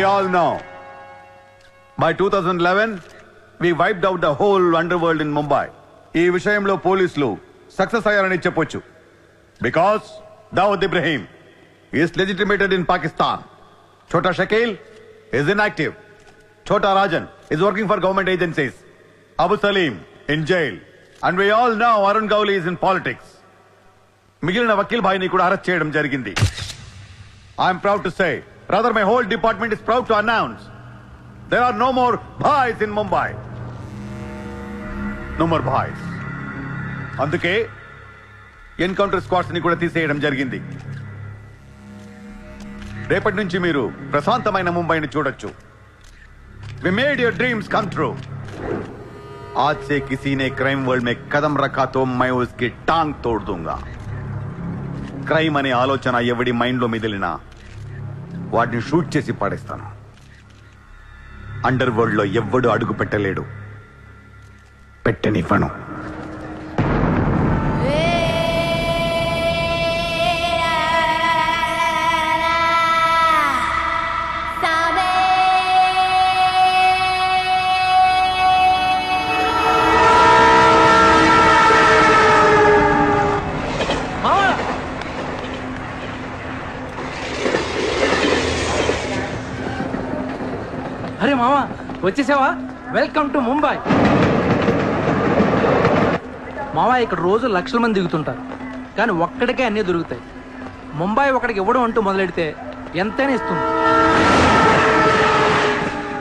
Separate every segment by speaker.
Speaker 1: all know, by 2011, we wiped out the whole underworld in Mumbai. ఈ విషయంలో పోలీసులు success అయ్యారని చెప్పొచ్చు. Because Dawood Ibrahim is legitimated in Pakistan. Chota Shakil is inactive. Chota Rajan is working for government agencies. Abu Salim in jail. And we all know Arun Gowli is in politics. మిగిలిన వకీల్ భాయ్ని కూడా arrest చేయడం జరిగింది. I'm proud to say, rather my whole department is proud to announce, there are no more bhais in Mumbai. No more bhais. అందుకే encounter squads ని కూడా తీసేయడం జరిగింది. రేపటి నుంచి మీరు ప్రశాంతమైన ముంబైని చూడొచ్చు. We made your dreams come true. आज से किसी ने क्राइम वर्ल्ड में कदम रखा तो मैं उसकी टांग तोड़ दूंगा. క్రైమ్ అనే ఆలోచన ఎవడి మైండ్ లో మిదిలినా వాటిని షూట్ చేసి పడేస్తాను. అండర్ వరల్డ్ లో ఎవ్వడు అడుగు పెట్టలేడు, పెట్టనివ్వను.
Speaker 2: అరే మామా వచ్చేసావా? Welcome to Mumbai. మావా ఇక్కడ రోజు లక్షల మంది దిగుతుంటారు, కానీ ఒక్కడికే అన్నీ దొరుకుతాయి. ముంబై ఒకడికి ఇవ్వడం అంటూ మొదలెడితే ఎంతైనా ఇస్తుంది.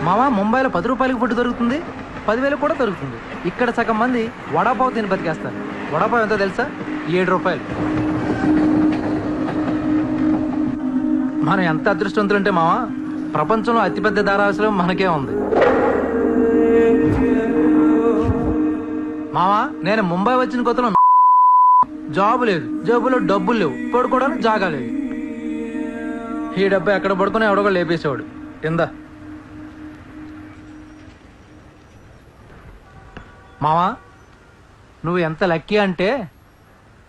Speaker 2: మావా ముంబైలో 10 రూపాయలకి ఫుడ్ దొరుకుతుంది, 10,000 కూడా దొరుకుతుంది. ఇక్కడ సగం మంది వడాపావు తిని బతికేస్తారు. వడాపావు ఎంతో తెలుసా? 7 రూపాయలు. మనం ఎంత అదృష్టవంతులంటే మావా, ప్రపంచంలో అతిపెద్ద ధారావాసం మనకే ఉంది. మావా నేను ముంబై వచ్చిన కొత్తలో జాబ్ లేదు, జేబులో డబ్బులు లేవు, పడుకోవడానికి జాగా లేదు. ఈ డబ్బు ఎక్కడ పడుకుని ఎవడో లేపేసేవాడు కింద. మావా నువ్వు ఎంత లక్కీ అంటే,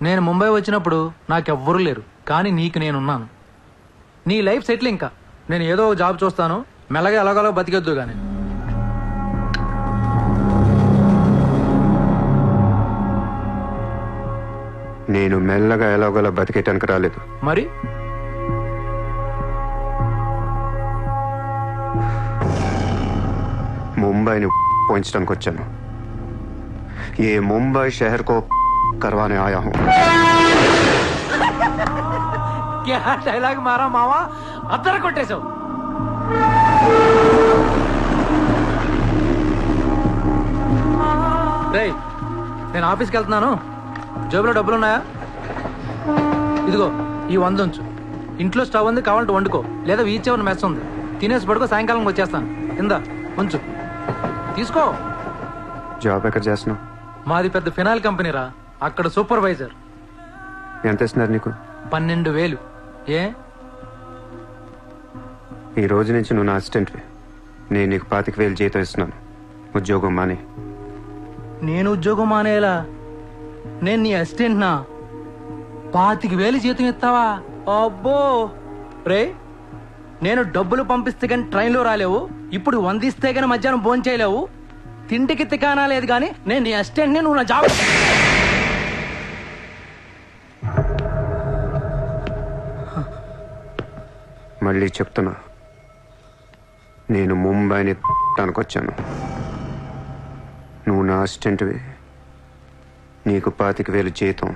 Speaker 2: నేను ముంబై వచ్చినప్పుడు నాకెవ్వరూ లేరు, కానీ నీకు నేనున్నాను. నీ లైఫ్ సెటిల్. ఇంకా నేను ఏదో జాబ్ చూస్తాను, మెల్లగా ఎలాగోలా బతికొద్దు. కానీ
Speaker 3: నేను మెల్లగా ఎలాగోలా బతికేటానికి రాలేదు.
Speaker 2: మరి
Speaker 3: ముంబైని పోయించడానికి వచ్చాను. ఏ ముంబై షహర్ కో करवाने आया हूं.
Speaker 2: क्या డైలాగ్ మారా మావా, అద్దర కొట్టేశావు. రేయ్ నేను ఆఫీస్కి వెళ్తున్నాను, జేబులో డబ్బులున్నాయా? ఇదిగో ఈ 100 ఉంచు. ఇంట్లో స్టవ్ ఉంది, కావాలంటే వండుకో, లేదా వీచ్ ఎవరి మెస్ ఉంది, తినేసి పడుకో, సాయంకాలం వచ్చేస్తాను. ఇందా ఉంచు, తీసుకో.
Speaker 3: జాబ్ ఎక్కడ చేస్తున్నావు?
Speaker 2: మాది పెద్ద ఫినాయిల్ కంపెనీ రా, అక్కడ సూపర్వైజర్.
Speaker 3: ఎంత ఇస్తున్నారు నీకు?
Speaker 2: 12,000. ఏ
Speaker 3: ఈ రోజు నుంచి నువ్వు నా అసిస్టెంట్వి. నేను నీకు 25,000 జీతం ఇస్తున్నాను. ఉద్యోగం మానే.
Speaker 2: నేను ఉద్యోగం మానేలా? నేను నీ అసిస్టెంట్ నా? 25,000 జీతం ఇస్తావా? అబ్బో రే, నేను డబ్బులు పంపిస్తే కానీ ట్రైన్లో రాలేవు, ఇప్పుడు 100 ఇస్తే కానీ మధ్యాహ్నం భోజనం చేయలేవు, తిండికి తికానా లేదు. కానీ నేను నీ అసిస్టెంట్ని, నువ్వు నా జాబ్.
Speaker 3: మళ్ళీ చెప్తున్నా, నేను ముంబైని తనకొచ్చాను. నువ్వు నా అసిస్టెంట్వి, నీకు 25,000 జీతం,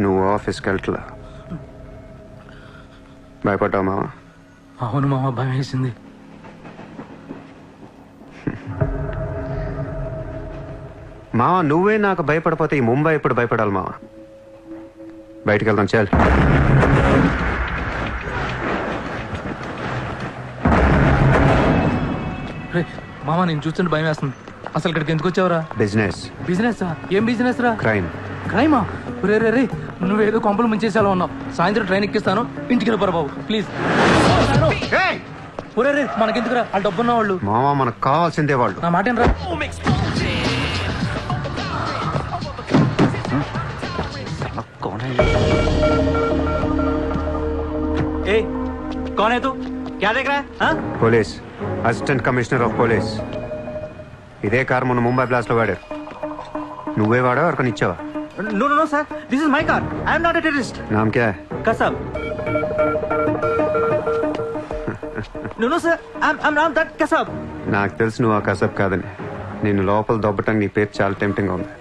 Speaker 3: నువ్వు ఆఫీస్కి వెళ్ళట్లా. భయపడ్డావు మావా?
Speaker 2: అవును మామ, భయం వేసింది.
Speaker 3: మావా నువ్వే నాకు భయపడిపోతే ఈ ముంబై ఎప్పుడు భయపడాలి మావా? బయటికి వెళ్దాం చాలు.
Speaker 2: మామ నేను చూస్తుంటే భయం వేస్తుంది. అసలు ఇక్కడికి ఎందుకు వచ్చావురా?
Speaker 3: బిజినెస్.
Speaker 2: బిజినెస్? ఏం బిజినెస్ రా?
Speaker 3: క్రైమ్.
Speaker 2: క్రైమా? రే రే రే, నువ్వేదో కొంపలు ముంచేసేలా ఉన్నావు. సాయంత్రం ట్రైన్ ఎక్కిస్తాను, ఇంటికి వెళ్ళిపోరా బాబు ప్లీజ్. ఒరే రే, మనకెందుకురా ఆ డబ్బున్న వాళ్ళు?
Speaker 3: మావా మనకు కావాల్సిందే వాళ్ళు.
Speaker 2: నా మాట ఏంట్రా?
Speaker 4: ए, कौन है तू?
Speaker 2: क्या देख रहा है हाँ?
Speaker 3: Police assistant commissioner of police. ఇదే కార్ మొన్న ముంబై బ్లాస్ట్ లో వాడారు. నువ్వే వాడా ఎవరికని ఇచ్చావా?
Speaker 2: No no no sir, this is my car. I am not a terrorist.
Speaker 3: నామ్ క్యా high?
Speaker 2: Kasab. No no sir, I'm not that Kasab.
Speaker 3: నాకు తెలుసు నువ్వు ఆ కసబ్ కాదని. నేను లోపల దొబ్బటానికి నీ పేరు చాలా టెంప్టింగ్ గా ఉంది.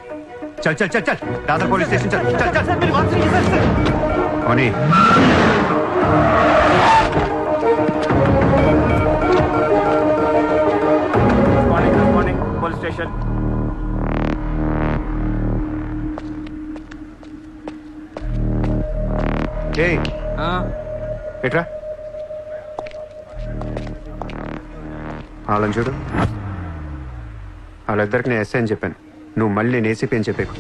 Speaker 3: చల్ చల్ చల్ చల్ దాదర్ పోలీస్ స్టేషన్ చల్ చల్ చల్.
Speaker 2: Sir मेरी बात सुनिए सर.
Speaker 3: ఓనీ
Speaker 4: Morning, police station.
Speaker 3: ఏయ్ ఎట్రా వాళ్ళని చూడు. వాళ్ళిద్దరికి నేను ఎస్ఐ అని చెప్పాను. నువ్వు మళ్ళీ నేను ఏసీపీ అని చెప్పేకు.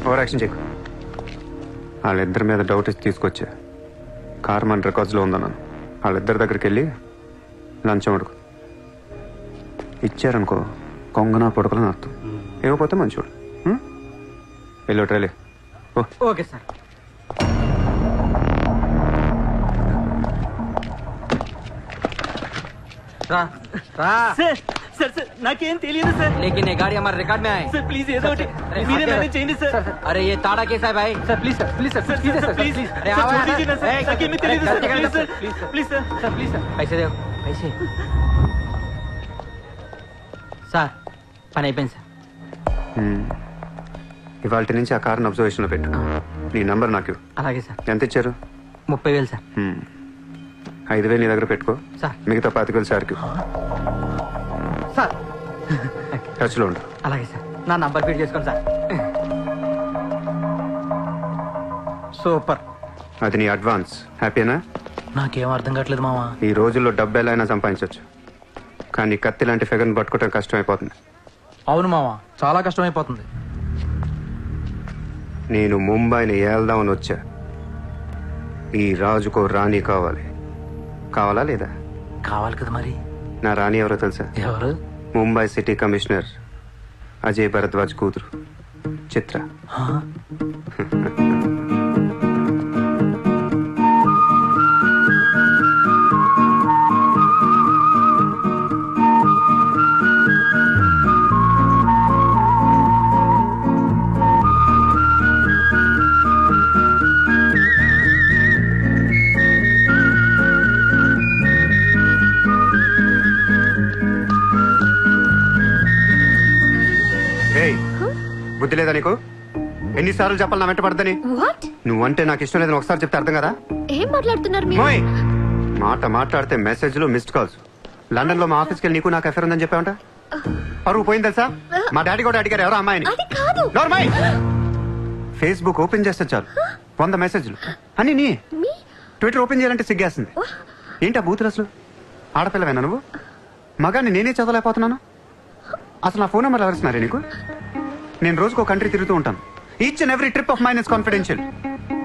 Speaker 3: ఓవర్ యాక్షన్ చేయకు. వాళ్ళిద్దరి మీద డౌట్ ఇచ్చి తీసుకొచ్చా. కార్ మన రికార్డ్స్లో ఉందన్నాను. వాళ్ళిద్దరి దగ్గరికి వెళ్ళి లంచం అడుగు. ఇచ్చారనుకో కొంగనా పొడకలని అర్థం. ఇవ్వకపోతే మంచోడు. వెళ్ళి ట్రైలే ఓ.
Speaker 2: Okay sir. రా రా
Speaker 4: Sir, sir, नाकेन తెలియదు sir.
Speaker 2: लेकिन ये गाड़ी हमारे रिकॉर्ड में आए.
Speaker 4: Sir, please ఏదో ఒకటి మీరే మేనేజ్ చేయండి sir.
Speaker 2: अरे ये ताड़ा कैसा है भाई? Sir please sir please sir
Speaker 4: Sir, sir, please.
Speaker 2: अरे
Speaker 4: Sir,
Speaker 2: आओ
Speaker 4: छोड़ दीजिए ना sir. नाकेन తెలియదు sir. Please sir. Please sir.
Speaker 2: Sir please sir पैसे दो पैसे సార్ పని అయిపోయింది సార్.
Speaker 3: ఇవాళ నుంచి ఆ కార్ని అబ్జర్వేషన్లో పెట్టు. నీ నంబర్ నాకు ఇవ్వు.
Speaker 2: అలాగే సార్.
Speaker 3: ఎంత ఇచ్చారు?
Speaker 2: 30,000 సార్.
Speaker 3: 5,000 నీ దగ్గర పెట్టుకో.
Speaker 2: సార్.
Speaker 3: మిగతా 25,000 సార్కి
Speaker 2: సార్
Speaker 3: టచ్లో ఉండు.
Speaker 2: అలాగే సార్. నా నంబర్ ఫీడ్ చేసుకోండి సార్. సూపర్.
Speaker 3: అది నీ అడ్వాన్స్. హ్యాపీనా?
Speaker 2: నాకేం అర్థం కావట్లేదు మావా.
Speaker 3: ఈ రోజుల్లో డబ్బు ఎలా అయినా సంపాదించవచ్చు, కానీ కత్తి లాంటి ఫిగర్ని పట్టుకోవడం కష్టమైపోతుంది.
Speaker 2: అవును మావా, చాలా కష్టమైపోతుంది.
Speaker 3: నేను ముంబైని ఏల్దామని వచ్చా. ఈ రాజుకో రాణి కావాలి. కావాలా లేదా?
Speaker 2: కావాలి కదా మరి.
Speaker 3: నా రాణి ఎవరో తెలుసా?
Speaker 2: ఎవరు?
Speaker 3: ముంబై సిటీ కమిషనర్ అజయ్ భరద్వాజ్ కూతురు చిత్ర. బుద్ధి లేదా నీకు? ఎన్నిసార్లు చెప్పాలి నా వెంట పడదని?
Speaker 5: వాట్?
Speaker 3: నువ్వంటే నాకు ఇష్టం లేదని ఒకసారి చెప్తే అర్థం కదా?
Speaker 5: ఏం మాట్లాడుతున్నారు మీరు?
Speaker 3: మోయ్, మాట మాట్లాడితే మెసేజ్లు మిస్డ్ కాల్స్. లండన్ లో మా ఆఫీస్కి వెళ్ళి నీకు నాకు అఫేర్ ఉందని చెప్పావంట. పరువు పోయింది తెలుసా? మా డాడీ కూడా అడిగారు ఎవరో అమ్మాయిని.
Speaker 5: అది కాదు.
Speaker 3: నార్మల్ ఫేస్బుక్ ఓపెన్ చేస్తే చాలు 100 మెసేజ్లు అని నీ.
Speaker 5: మీ
Speaker 3: ట్విట్టర్ ఓపెన్ చేయాలంటే సిగ్గేస్తుంది. ఏంటి ఆ బూతులు అసలు? ఆడపిల్లవేనా నువ్వు? మగాన్ని నేనే చదవలేకపోతున్నాను. అసలు నా ఫోన్ నెంబర్ ఎవరిస్తున్నారే నీకు? నేను రోజుకో కంట్రీ తిరుగుతూ ఉంటాను. Each and every trip of mine is confidential.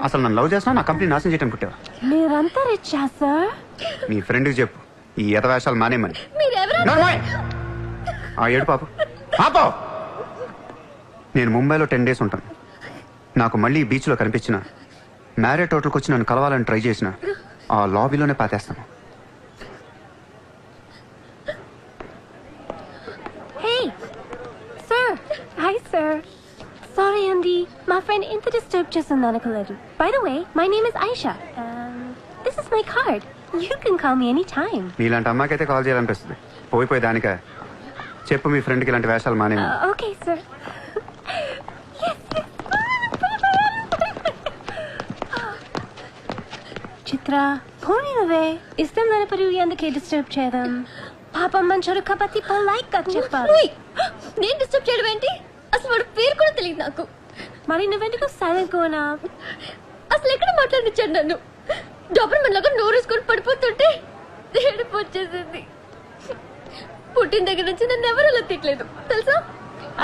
Speaker 3: అసలు నన్ను లవ్ చేస్తున్నా, నా కంపెనీ నాశనం చేయడం కుట్టావా?
Speaker 5: మీరంతా రిచ్చా సార్?
Speaker 3: నీ ఫ్రెండ్కి చెప్పు ఈ ఎదవేషాలు మానేమని.
Speaker 5: మీరెవరు?
Speaker 3: నార్మల్ ఆ ఏడు పాపు పాపో. నేను ముంబైలో 10 days ఉంటాను. నాకు మళ్ళీ ఈ బీచ్లో కనిపించిన, మ్యారేట్ హోటల్కి వచ్చి నన్ను కలవాలని ట్రై చేసిన, ఆ లాబీలోనే పాతేస్తాను.
Speaker 5: Hey, sir. Hi, sir. Sorry, Andy. My friend ఇంత డిస్టర్బ్ చేస్తున్నాను అనుకోలేదు. By the way, my name is Aisha. This is my card. You can call me anytime.
Speaker 3: నీలాంటి అమ్మాయికైతే కాల్ చేయాలనిపిస్తుంది. పోయిపోయి దానికా? చెప్పు మీ ఫ్రెండ్కి ఇలాంటి వేషాలు మానే.
Speaker 5: Okay, sir. చిత్ర పోనీ నువ్వే. ఇష్టం లేనప్పుడు ఎందుకే డిస్టర్బ్ చేయడం? పాపం మంచోడు కాబట్టి పొలైట్ గా చెప్పాలి.
Speaker 6: నేను డిస్టర్బ్ చేయడం ఏంటి? అసలు వాడు పేరు కూడా తెలియదు నాకు.
Speaker 5: మరి నువ్వెందుకు సైలెంట్ కోనా?
Speaker 6: అసలు ఎక్కడ మాట్లాడించాడు నన్ను? డబ్బులు మనలాగా నోరేసుకొని పడిపోతుంటే ఏడుపు వచ్చేసింది. పుట్టిన దగ్గర నుంచి నన్ను ఎవరు అలా తిట్టలేదు తెలుసా?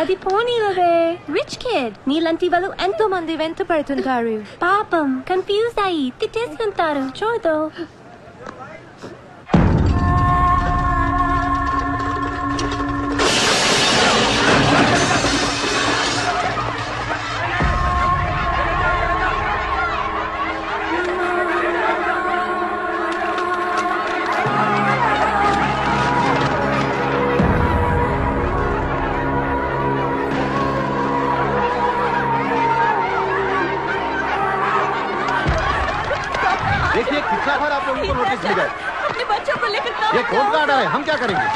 Speaker 5: అది పోనీ నువ్వే. రిచ్ కిడ్ నీలాంటి వాళ్ళు ఎంతో మంది వెంట పడుతుంటారు. పాపం కన్ఫ్యూజ్ అయ్యి తిట్టేసుకుంటారు. చూడు
Speaker 1: ऑफिस में गए।
Speaker 6: अपने बच्चों को लेकर कहाँ
Speaker 1: ये कोर्ट का ऑर्डर है, हम क्या करेंगे?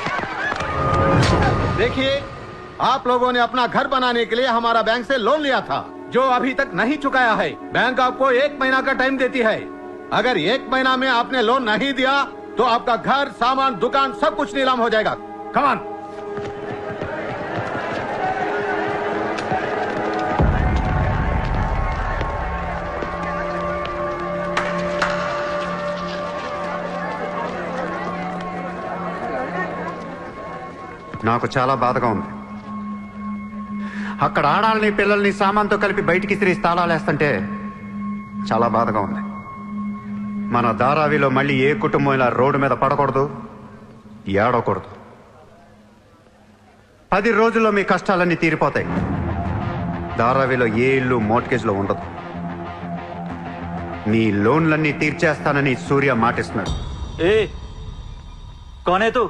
Speaker 1: देखिए, आप लोगों ने अपना घर बनाने के लिए हमारा बैंक से लोन लिया था, जो अभी तक नहीं चुकाया है। बैंक आपको 1 महीना का टाइम देती है। अगर 1 महीना में आपने लोन नहीं दिया तो आपका घर, सामान, दुकान सब कुछ नीलाम हो जाएगा। Come on.
Speaker 3: నాకు చాలా బాధగా ఉంది. అక్కడ ఆడాలని పిల్లల్ని సామాన్తో కలిపి బయటికి తిరిగి తాళాలేస్తుంటే చాలా బాధగా ఉంది. మన ధారావిలో మళ్ళీ ఏ కుటుంబం ఇలా రోడ్డు మీద పడకూడదు, ఏడవకూడదు. 10 రోజుల్లో మీ కష్టాలన్నీ తీరిపోతాయి. ధారావిలో ఏ ఇల్లు మోర్ట్గేజ్లో ఉండదు. మీ లోన్లన్నీ తీర్చేస్తానని సూర్య మాటిస్తున్నాడు.
Speaker 4: ఏ कौन है तू?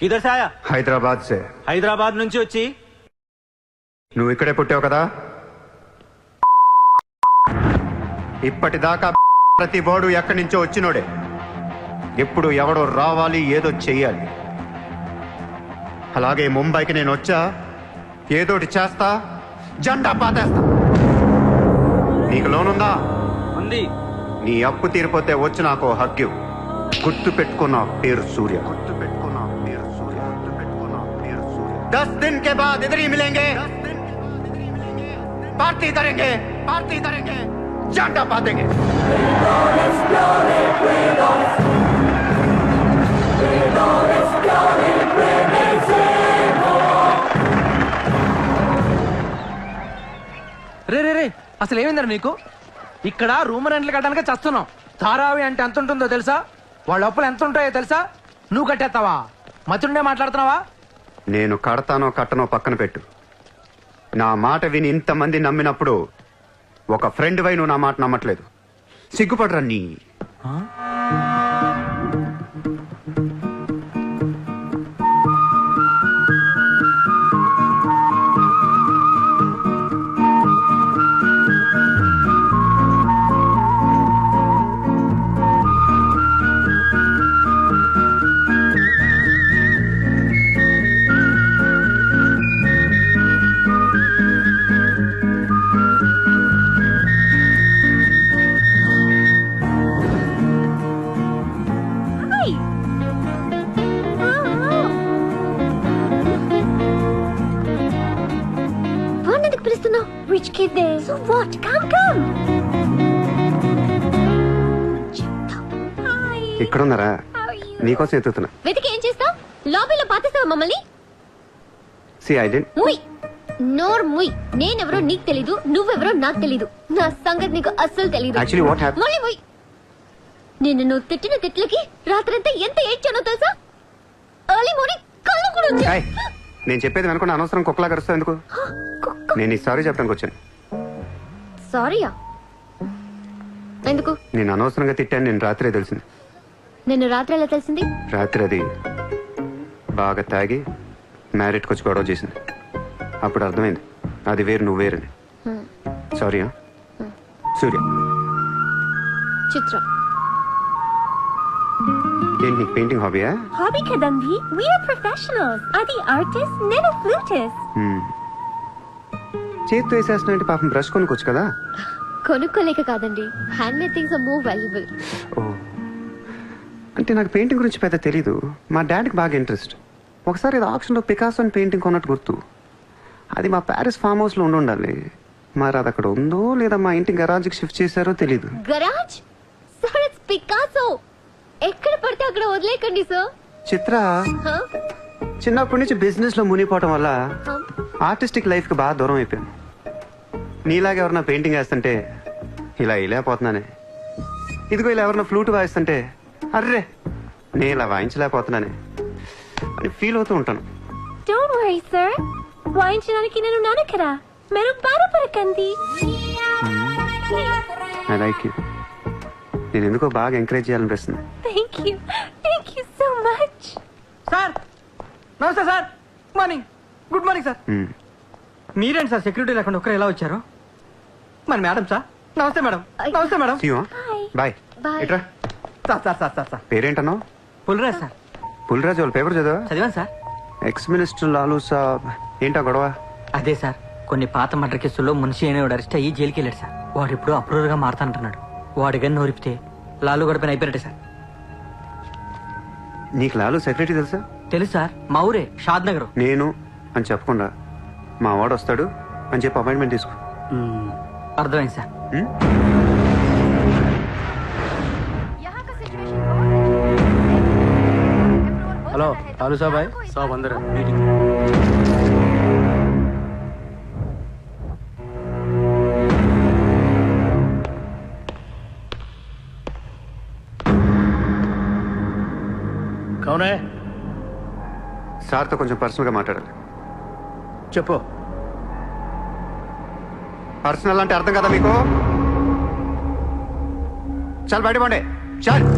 Speaker 4: किधर से आया?
Speaker 3: హైదరాబాద్ సే.
Speaker 4: హైదరాబాద్ నుంచి వచ్చి
Speaker 3: నువ్వు ఇక్కడే పుట్టావు కదా. ఇప్పటిదాకా ప్రతి బోర్డు ఎక్కడి నుంచో వచ్చినోడే. ఎప్పుడు ఎవడో రావాలి, ఏదో చెయ్యాలి. అలాగే ముంబైకి నేను వచ్చా, ఏదోటి చేస్తా, జెండా పాతేస్తా. నీకు లోన్ ఉందా?
Speaker 4: ఉంది.
Speaker 3: నీ అప్పు తీరిపోతే వచ్చి నాకు హక్కు. గుర్తు పెట్టుకున్న పేరు సూర్య. గుర్తు పెట్టుకున్న పేరు సూర్య. గుర్తు పెట్టుకున్న పేరు సూర్య. 10 दिन के बाद इधर ही मिलेंगे. पार्टी करेंगे, पार्टी करेंगे, झंडा पातेंगे.
Speaker 2: రే రే రే అసలు ఏమైందరా నీకు? ఇక్కడ రూమ్ రెంట్లు కట్టడానికి చస్తున్నాం. ధారావి అంటే ఎంత ఉంటుందో తెలుసా? వాళ్ళ అప్పులు ఎంత ఉంటాయో తెలుసా? నువ్వు కట్టేస్తావా? మతుండే మాట్లాడుతున్నావా?
Speaker 3: నేను కడతానో కట్టనో పక్కన పెట్టు. నా మాట విని ఇంతమంది నమ్మినప్పుడు ఒక ఫ్రెండ్ వై నువ్వు నా మాట నమ్మట్లేదు. సిగ్గుపడరా నీ.
Speaker 5: Hi. వాడినెందుకు పిలుస్తున్నావు? Rich kid there. So what? Come. Hi.
Speaker 3: ఇక్కడున్నారా?
Speaker 5: How are you?
Speaker 3: నీకోసం ఎత్తుతున్నా.
Speaker 6: వెతికి ఏం చేస్తావు? లాబీలో పాతేస్తావా మమ్మల్ని?
Speaker 3: సి ఐ డెంట్.
Speaker 6: ముయ్ నోర్ ముయ్. నేనెవరో నీకు తెలీదు, నువ్వెవరో నాకు తెలీదు. నా సంగతి నీకు అస్సలు తెలీదు.
Speaker 3: Actually what happen?
Speaker 6: మళ్ళీ ముయ్. నిన్ను నువ్వు తిట్టిన తిట్లకి రాత్రంతా ఎంత ఏడ్చానో తెలుసా? ఎర్లీ మార్నింగ్ కళ్ళు కూడా వచ్చాయి.
Speaker 3: నేను చెప్పేది వెనుకున్న అనవసరం కుక్కలా కరుస్తావు ఎందుకు? నేను ఈ సారీ చెప్పడానికి వచ్చాను.
Speaker 6: సారీయా? ఎందుకు?
Speaker 3: నేను అనవసరంగా తిట్టాను. నేను రాత్రే తెలిసింది.
Speaker 6: నిన్ను రాత్రి ఎలా తెలిసింది?
Speaker 3: రాత్రి అది బాగా తాగి మ్యారేట్కి వచ్చి గొడవ చేసింది. అప్పుడు అర్థమైంది అది వేరు, నువ్వు వేరని. సారీ. సూర్య.
Speaker 6: చిత్ర.
Speaker 3: ఏంటి నీకు painting హాబీయా?
Speaker 5: Hobby kadangi. We are professionals. Adi artist, nenu flutist.
Speaker 3: చేతితో వేసేస్తున్నా పాపం బ్రష్ కొనుక్కోవచ్చు కదా.
Speaker 6: కొనుక్కోలేక కాదండి, hand made things are more valuable.
Speaker 3: ఓ, అంటే నాకు పెయింటింగ్ గురించి పెద్ద తెలీదు. మా డాడీకి బాగా ఇంట్రెస్ట్. ఒకసారి ఏదో ఆప్షన్లో పికాసో అని పెయింటింగ్ కొన్నట్టు గుర్తు. అది మా ప్యారిస్ ఫామ్ హౌస్లో ఉండాలి. మరి అది అక్కడ ఉందో లేదా మా ఇంటి గరాజ్కి షిఫ్ట్ చేశారో తెలీదు.
Speaker 6: గరాజ్? Sir it's Picasso. ఎక్కడ పడితే అక్కడ వదిలేకండి సార్.
Speaker 3: చిత్ర చిన్నప్పటి నుంచి బిజినెస్ లో మునిగిపోవటం వల్ల
Speaker 6: Huh?
Speaker 3: ఆర్టిస్టిక్ లైఫ్ కి బాగా దూరం అయిపోయాను. నీలాగా ఎవరన్నా పెయింటింగ్ వేస్తుంటే ఇలా వెళ్ళిపోతున్నానే. ఇదిగో ఇలా ఎవరన్నా ఫ్లూట్ వాయిస్తుంటే అర్రే నేను ఇలా వాయించలేకపోతున్నానే అని ఫీల్ అవుతూ ఉంటాను.
Speaker 5: Don't worry, sir. వాయించడానికి నేను ఉన్నాను కదా. మీరు బాధపడకండి.
Speaker 3: I like you. నేను ఎందుకో బాగా ఎంకరేజ్ చేయాలనిపిస్తుంది.
Speaker 5: Thank you. Thank you so much.
Speaker 2: Sir నమస్తే sir. Morning. Good morning sir. మీరేంటి సార్ సెక్యూరిటీ లేకుండా ఒక్కరు ఎలా వచ్చారు? మరి మేడం సార్. నమస్తే మేడం. నమస్తే madam.
Speaker 3: See you, huh?
Speaker 5: Hi.
Speaker 3: Bye.
Speaker 6: Bye.
Speaker 3: ఇట్రా.
Speaker 2: సార్
Speaker 3: పేరేంటన్నావు?
Speaker 2: పుల్రాజ్ సార్.
Speaker 3: పుల్రాజు వాళ్ళ పేపర్ చదివా?
Speaker 2: చదివాను సార్.
Speaker 3: ఎక్స్ మినిస్టర్ లాలూ సాబ్ ఏంటా గొడవ?
Speaker 2: అదే సార్, కొన్ని పాత మర్డర్ కేసుల్లో మున్షి అనేవాడు అరెస్ట్ అయ్యి జైలుకి వెళ్ళాడు సార్. వాడు ఇప్పుడు అప్రూవర్ గా మారుతానంటున్నాడు. వాడి గన్ను నోరిపితే లాలు గడపని అయిపోయినట్టే సార్.
Speaker 3: నీకు లాలూ సెక్రటరీ తెలుసా?
Speaker 2: తెలుసు సార్, మా ఊరే షాద్ నగర్.
Speaker 3: నేను అని చెప్పకుండా మా వాడు వస్తాడు అని చెప్పి అపాయింట్మెంట్ తీసుకో.
Speaker 2: అర్థమైంది సార్.
Speaker 3: ఉమ్?
Speaker 2: హలో లాలు సాబాయ్. సాబ్ అందరూ మీటింగ్.
Speaker 7: కౌనే
Speaker 3: సార్తో కొంచెం పర్సనల్గా మాట్లాడాలి.
Speaker 7: చెప్పు.
Speaker 3: పర్సనల్ అంటే అర్థం కదా మీకు? చాలు బయట పండే చాలు.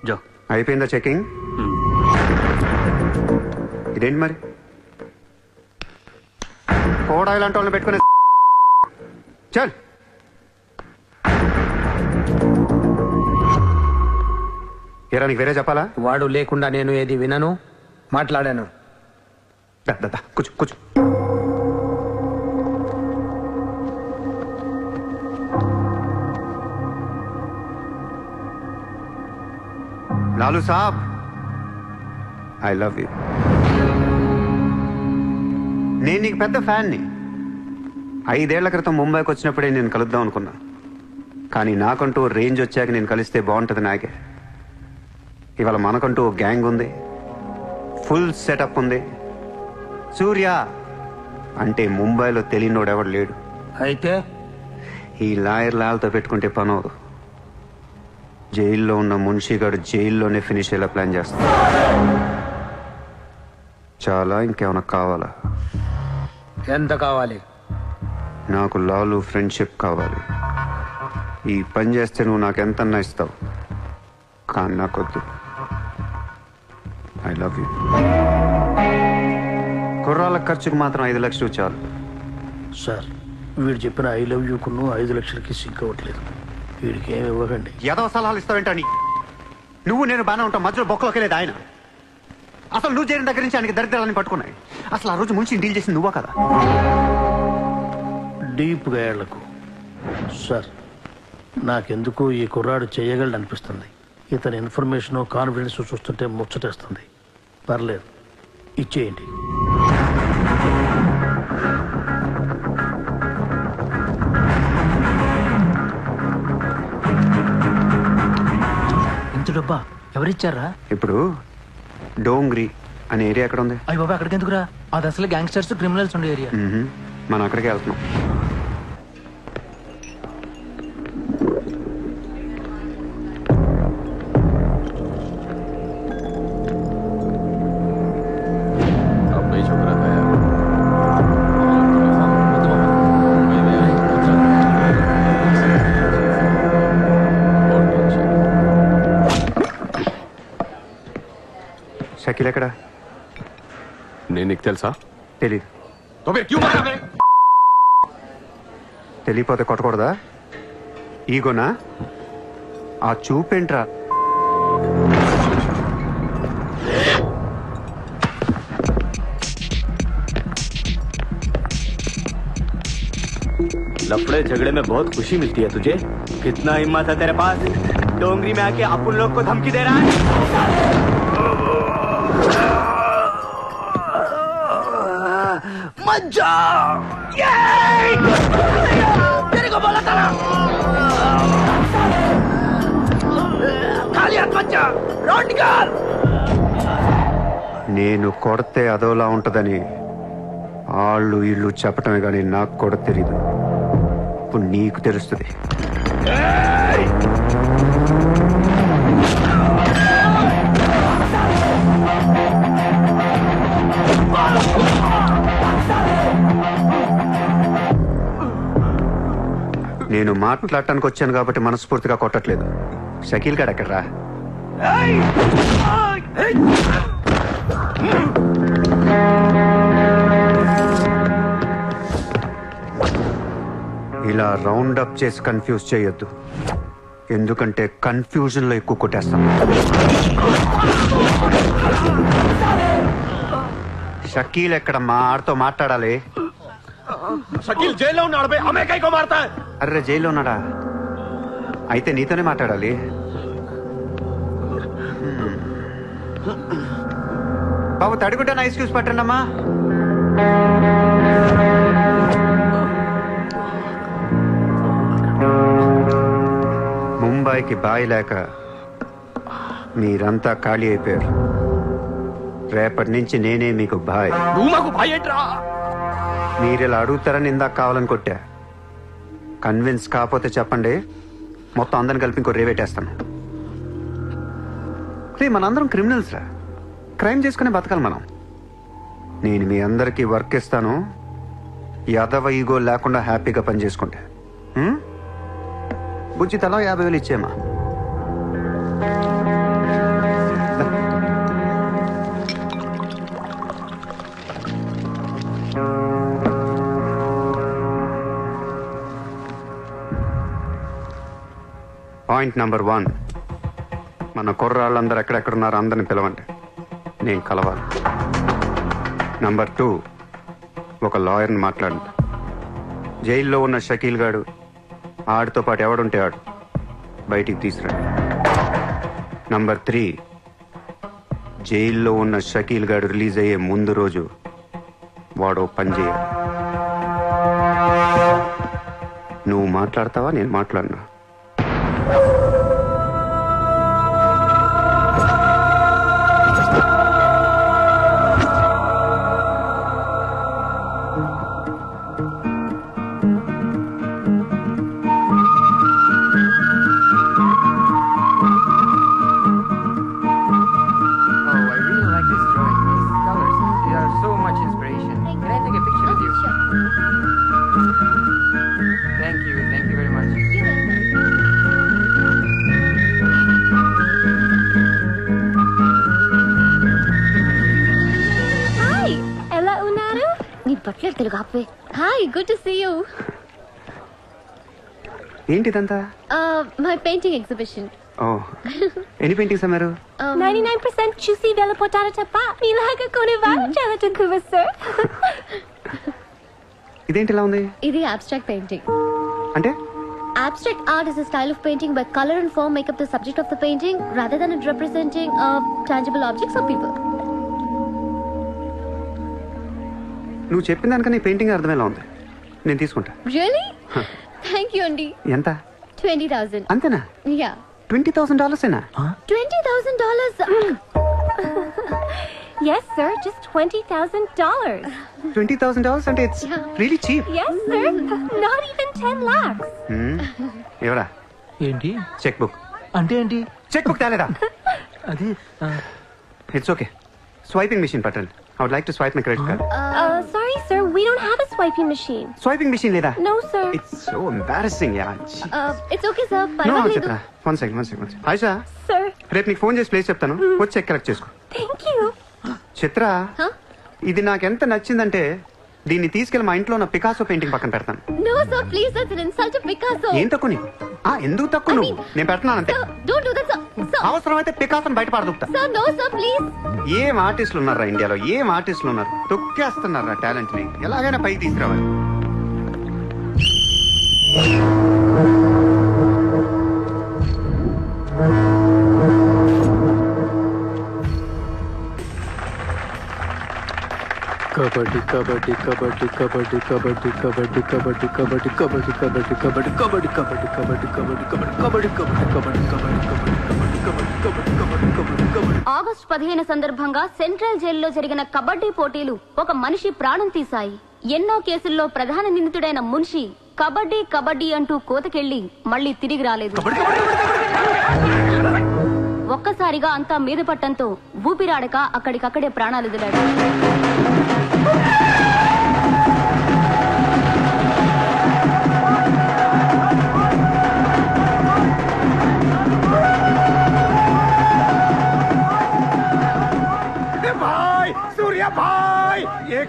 Speaker 4: జో
Speaker 3: అయిపోయిందా చెకింగ్? ఇదేంటి మరి కోడా ఇలాంటి వాళ్ళని పెట్టుకునే చల్. ఏరా నీకు వేరే చెప్పాలా?
Speaker 2: వాడు లేకుండా నేను ఏది వినను, మాట్లాడాను.
Speaker 3: దా, దా, దా, కూర్చో కూర్చో. లాలూ సాబ్, ఐ లవ్ యూ. నేను నీకు పెద్ద ఫ్యాన్ని. 5 ఏళ్ల క్రితం ముంబైకి వచ్చినప్పుడే నేను కలుద్దాం అనుకున్నా. కానీ నాకంటూ రేంజ్ వచ్చాక నేను కలిస్తే బాగుంటుంది నాకే. ఇవాళ మనకంటూ ఓ గ్యాంగ్ ఉంది, ఫుల్ సెటప్ ఉంది. సూర్య అంటే ముంబైలో తెలియనోడు ఎవడు లేడు.
Speaker 2: అయితే
Speaker 3: ఈ లాయర్ లాల్తో పెట్టుకుంటే పని అవదు. జైల్లో ఉన్న మున్షిగాడు జైల్లోనే ఫినిష్ అయ్యేలా ప్లాన్ చేస్తాడు. చాలా ఇంకేమైనా కావాలా?
Speaker 2: ఎంత కావాలి?
Speaker 3: నాకు లాలు ఫ్రెండ్షిప్ కావాలి. ఈ పని చేస్తే నువ్వు నాకు ఎంతన్నా ఇస్తావు, కానీ నాకొద్దు. I love you. కుర్రాళ్ళ ఖర్చుకు మాత్రం 5 లక్షలు చాలు.
Speaker 7: సార్, వీడు చెప్పిన 'ఐ లవ్ యూ'కును 5 లక్షలకి సింక్ అవ్వట్లేదు. వీడికి ఏమి ఇవ్వకండి.
Speaker 3: ఏదో సలహాలు ఇస్తావేంటని? నువ్వు నేను బాగానే ఉంటాం, మధ్యలో బొక్కలోకి లేదు ఆయన. అసలు నువ్వు చేరిన దగ్గర నుంచి ఆయనకి దరిద్రాలని పట్టుకున్నాయి. అసలు ఆ రోజు ముంచి డీల్ చేసింది నువ్వా కదా?
Speaker 7: డీప్గా ఏళ్లకు సార్, నాకెందుకు ఈ కుర్రాడు చేయగలడు అనిపిస్తుంది. ఇతని ఇన్ఫర్మేషన్ కాన్ఫిడెన్స్ చూస్తుంటే ముచ్చటేస్తుంది. పర్లేదు, ఇచ్చేయండి.
Speaker 2: ఇంత డబ్బా ఎవరిచ్చారా?
Speaker 3: ఇప్పుడు డోంగ్రీ అనే ఏరియా ఎక్కడ ఉంది?
Speaker 2: అయ్యి బాబా, అక్కడికి ఎందుకురా? అది అసలు గ్యాంగ్స్టర్స్ క్రిమినల్స్ ఉండే ఏరియా.
Speaker 3: మనం అక్కడికే వెళ్తున్నాం. షకీల్ ఎక్కడ?
Speaker 8: నేను నీకు తెలుసా?
Speaker 3: తెలీదు. తెలియపోతే కొట్టకూడదా? ఈగోనా? ఆ చూపేంట్రా?
Speaker 4: लफड़े झगड़े में बहुत खुशी मिलती है तुझे? कितना हिम्मत है तेरे पास? डोंगरी में आके अपन लोग को धमकी दे रहा है? मत जाओ! तेरे को बोला था ना, खाली हाथ मत जा, रोड निकाल।
Speaker 3: నేను కొడితే అదోలా ఉంటదని వాళ్ళు ఇళ్ళు చెప్పటమే కానీ నాకు కూడా తెలీదు. ఇప్పుడు నీకు తెలుస్తుంది. నేను మాట్లాడటానికి వచ్చాను కాబట్టి మనస్ఫూర్తిగా కొట్టట్లేదు. షకీల్ గారు ఎక్కడ్రా? ఇలా రౌండ్ అప్ చేసి కన్ఫ్యూజ్ చేయొద్దు, ఎందుకంటే కన్ఫ్యూజన్ లో ఎక్కువ కొట్టేస్తాం. షకీల్ ఎక్కడ? మా ఆడితో మాట్లాడాలి.
Speaker 4: షకీల్ జైల్లో ఉన్నాడు. హమే కైకో మారతా?
Speaker 3: అర్రే జైల్లో ఉన్నాడా? అయితే నీతోనే మాట్లాడాలి. బాబు తడిగుడ్డ ఐస్ క్యూబ్స్ పట్టండి అమ్మా. ముంబైకి బాయి లేక మీరంతా ఖాళీ అయిపోయారు. రేపటి నుంచి నేనే మీకు బాయ్.
Speaker 4: నువ్వు మాకు బాయ్ ఏంట్రా?
Speaker 3: మీరు ఇలా అడుగుతారని ఇందాక కావాలని కొట్టా. కన్విన్స్ కాకపోతే చెప్పండి, మొత్తం అందరిని కలిపి ఇంకో రేవేటేస్తాను. రే మనందరం క్రిమినల్స్ రా, క్రైమ్ చేసుకునే బతకాలి మనం. నేను మీ అందరికీ వర్క్ ఇస్తాను, యాదవ ఈగో లేకుండా హ్యాపీగా పని చేసుకుంటే. బుజ్జి తలా 50,000 ఇచ్చేమా. పాయింట్ నెంబర్ 1, మన కుర్రాళ్ళందరూ ఎక్కడెక్కడున్నారో అందరిని పిలవండి, నేను కలవాలి. నెంబర్ 2, ఒక లాయర్ని మాట్లాడండి. జైల్లో ఉన్న షకీల్ గాడు, ఆడితో పాటు ఎవడుంటే ఆడు బయటికి తీసుకురండి. నంబర్ 3, జైల్లో ఉన్న షకీల్ గాడు రిలీజ్ అయ్యే ముందు రోజు వాడు పని చేయాలి. నువ్వు మాట్లాడతావా, నేను మాట్లాడినా?
Speaker 6: తెలుగు ఆపే. Hi, good to see you.
Speaker 3: ఏంటిదంతా?
Speaker 6: My painting exhibition.
Speaker 3: ఓ, ఎన్ని పెయింటింగ్స్ అమ్మారు?
Speaker 5: 99% చూసి వెళ్ళిపోతారు తప్ప మీలాగా కొనేవారు చాలా తక్కువ సార్.
Speaker 3: ఇదేంటి ఇలా ఉంది?
Speaker 6: ఇది అబ్స్ట్రాక్ట్ పెయింటింగ్.
Speaker 3: అంటే
Speaker 6: abstract art is a style of painting where color and form make up the subject of the painting rather than it representing tangible objects or people.
Speaker 3: నువ్వు చెప్పిన దానికన్నా ఈ పెయింటింగ్ అర్థమేలా ఉంది. నేను తీసుకుంటా.
Speaker 6: Really? Thank you అండి.
Speaker 3: ఎంత?
Speaker 6: 20,000.
Speaker 3: అంతేనా?
Speaker 6: Yeah.
Speaker 3: $20,000 ఏనా?
Speaker 6: $20,000.
Speaker 5: Yes sir, just $20,000.
Speaker 3: $20,000 అంటే it's really cheap.
Speaker 5: Yes sir, not even 10 lakhs.
Speaker 3: ఎవరా?
Speaker 2: ఏంటి
Speaker 3: చెక్ బుక్?
Speaker 2: అంటే ఏంటి?
Speaker 3: చెక్ బుక్ తేలేదా?
Speaker 2: అది
Speaker 3: ఇట్స్ ఓకే. స్వైపింగ్ మెషిన్ పట్టండి. I would like to swipe my credit card.
Speaker 5: Sorry sir, we don't have a swiping machine.
Speaker 3: Swiping machine లేదా?
Speaker 5: No sir.
Speaker 3: It's so embarrassing, yeah.
Speaker 6: It's okay sir.
Speaker 3: No,
Speaker 6: పర్వాలేదు.
Speaker 3: చిత్ర. One second. Ayesha,
Speaker 5: Sir,
Speaker 3: రేపు నీకు phone చేసి place చెప్తాను, వచ్చి check collect చేసుకో.
Speaker 5: thank you.
Speaker 3: Chitra,
Speaker 6: Huh?
Speaker 3: ఇది నాకెంత నచ్చిందంటే దీన్ని తీసుకెళ్లి మా ఇంట్లో ఉన్న పికాసో పెయింటింగ్ పక్కన పెడతాను.
Speaker 6: No sir, please, that's an insult to Picasso.
Speaker 3: ఏం తక్కువ నీకు? ఎందుకు తక్కువ నువ్వు? నేను పెడుతున్నాను అంతే.
Speaker 6: Sir, don't do that sir. Sir,
Speaker 3: అవసరమైతే పికాసోని బయట పారదొక్కుతా.
Speaker 6: sir, no sir, please.
Speaker 3: ఏం ఆర్టిస్టులు ఉన్నారా ఇండియాలో? ఏం ఆర్టిస్టులు ఉన్నారు? తొక్కేస్తున్నారా టాలెంట్ ని? ఎలాగైనా పైకి తీసుకురావాలి.
Speaker 7: కబడ్డీ కబడ్డీ కబడ్డీ కబడ్డీ కబడ్డీ కబడ్డీ కబడ్డీ కబడ్డీ కబడ్డీ కబడ్డీ కబడ్డీ కబడ్డీ కబడ్డీ కబడ్డీ కబడ్డీ కబడ్డీ కబడ్డీ కబడ్డీ కబడ్డీ.
Speaker 9: ఆగస్టు 15 సందర్భంగా సెంట్రల్ జైల్లో జరిగిన కబడ్డీ పోటీలు ఒక మనిషి ప్రాణం తీశాయి. ఎన్నో కేసుల్లో ప్రధాన నిందితుడైన మున్షి కబడ్డీ కబడ్డీ అంటూ కోతకెళ్లి మళ్లీ తిరిగి రాలేదు. ఒక్కసారిగా అంతా మీద పట్టంతో ఊపిరాడక అక్కడికక్కడే ప్రాణాలు వదిలాడు.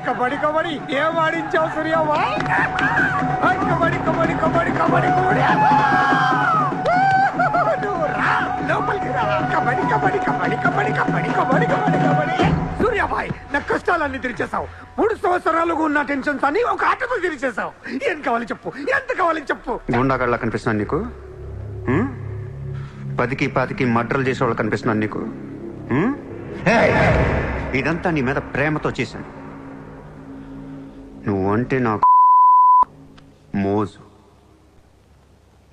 Speaker 10: కబడ్డీ కబడ్డీ ఏం ఆడించావు సూర్యబాయ్ కబడ్డీ కబడ్డీ కబడ్డీ కబడ్డీ కబడ్డీ నువ్వు రా లోపలికి రా కబడ్డీ కబడ్డీ కబడ్డీ కబడ్డీ కబడ్డీ కబడ్డీ కబడ్డీ కబడ్డీ సూర్యబాయ్ నా కష్టాలన్నీ తీర్చేసావు 3 సంవత్సరాలుగా ఉన్న టెన్షన్స్ అన్ని ఒక ఆటతో తీర్చేసావు ఏం కావాలి చెప్పు ఎంత కావాలి చెప్పు
Speaker 3: గుండాగడ్లా కనిపిస్తున్నాను నీకు 10కి 10కి మర్డర్లు చేసేవాళ్ళు కనిపిస్తున్నాను నీకు ఇదంతా నీ మీద ప్రేమతో చేశాను నువ్వంటే నాకు మోజు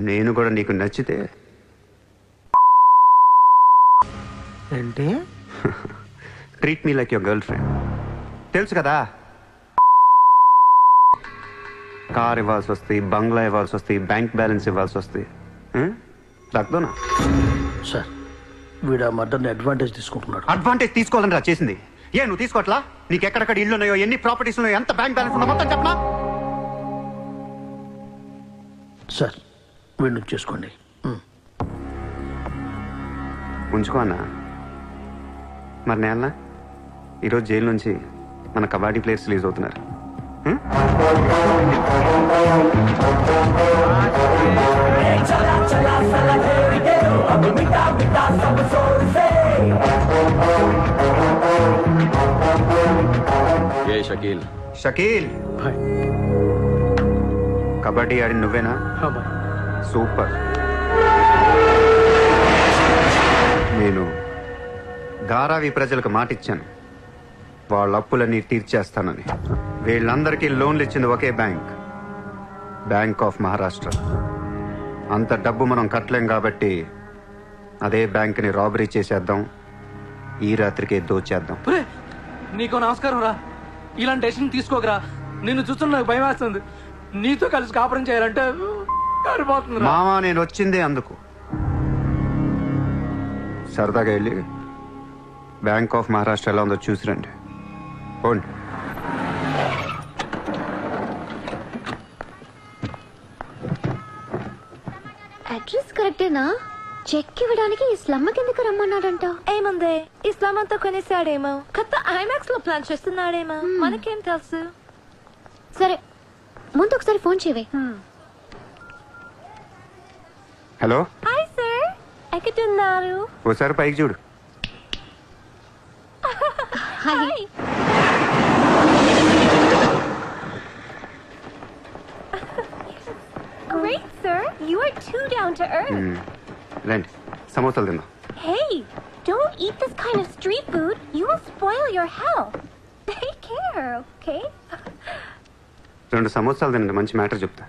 Speaker 3: నేను కూడా నీకు నచ్చితే
Speaker 2: ఏంటి
Speaker 3: treat me like your girl friend తెలుసు కదా కార్ ఇవ్వాల్సి వస్తాయి బంగ్లా ఇవ్వాల్సి వస్తాయి బ్యాంక్ బ్యాలెన్స్ ఇవ్వాల్సి వస్తాయి రక్తోనా
Speaker 7: సార్ వీడు ఆ మర్డర్ని అడ్వాంటేజ్ తీసుకుంటున్నాడు.
Speaker 3: అడ్వాంటేజ్ తీసుకోవాలని రా చేసింది నువ్వు తీసుకోవట్లా నీకు ఎక్కడెక్కడ ఇల్లు ఉన్నాయో ఎన్ని ప్రాపర్టీస్ ఉన్నాయో ఎంత బ్యాంక్ బ్యాలెన్స్ ఉన్నా మొత్తం చెప్పనా
Speaker 7: సార్ వీడిని చేసుకోండి.
Speaker 3: ఉంచుకో అన్నా మరి నేనా ఈరోజు జైలు నుంచి మన కబడ్డీ ప్లేయర్స్ రిలీజ్ అవుతున్నారు
Speaker 8: ఏ షకీల్
Speaker 3: షకీల్
Speaker 7: బాయ్.
Speaker 3: కబడ్డీ ఆడి నువ్వేనా
Speaker 7: హా బాయ్.
Speaker 3: సూపర్ నేను ధారావి ప్రజలకు మాటిచ్చాను వాళ్ళ అప్పులన్నీ తీర్చేస్తానని వీళ్ళందరికీ లోన్లు ఇచ్చింది ఒకే బ్యాంక్ ఆఫ్ మహారాష్ట్ర అంత డబ్బు మనం కట్టలేం కాబట్టి అదే బ్యాంక్ని రాబరీ చేసేద్దాం ఈ రాత్రికే దోచేద్దాం.
Speaker 2: నీకు నమస్కారం రా ఇలాంటి డెసిషన్ తీసుకోకరా నిన్ను చూస్తున్న నాకు భయం వేస్తుంది నీతో కలిసి కాపురం చేయాలంటే కారిపోతుంది
Speaker 3: మామా నేను వచ్చిందే అందుకు సరదాగా వెళ్ళి బ్యాంక్ ఆఫ్ మహారాష్ట్ర ఎలా ఉందో చూసిరండి పోండి.
Speaker 6: అడ్రస్ కరెక్టేనా చెక్ ఇవ్వడానికి ఈ స్లమ్ కిందకి రమ్మన్నాడంట
Speaker 5: ఏముంది ఇస్లాం అంతా కొనేసాడేమో కొత్త ఐమాక్స్ లో ప్లాన్ చేస్తున్నాడేమో మనకేం తెలుసు
Speaker 6: సరే ముందు ఒకసారి ఫోన్ చేయవే
Speaker 3: హలో
Speaker 5: హాయ్ సార్ ఎక్కడున్నారు
Speaker 3: ఓసారి పైకి చూడు.
Speaker 6: Hi
Speaker 5: Great sir you are too down to earth
Speaker 3: రండి సమోసాలు తిందాం.
Speaker 5: Hey don't eat this kind of street food you will spoil your health take care okay
Speaker 3: 2 సమోసాలు తినండి మంచి మ్యాటర్ చెప్తా.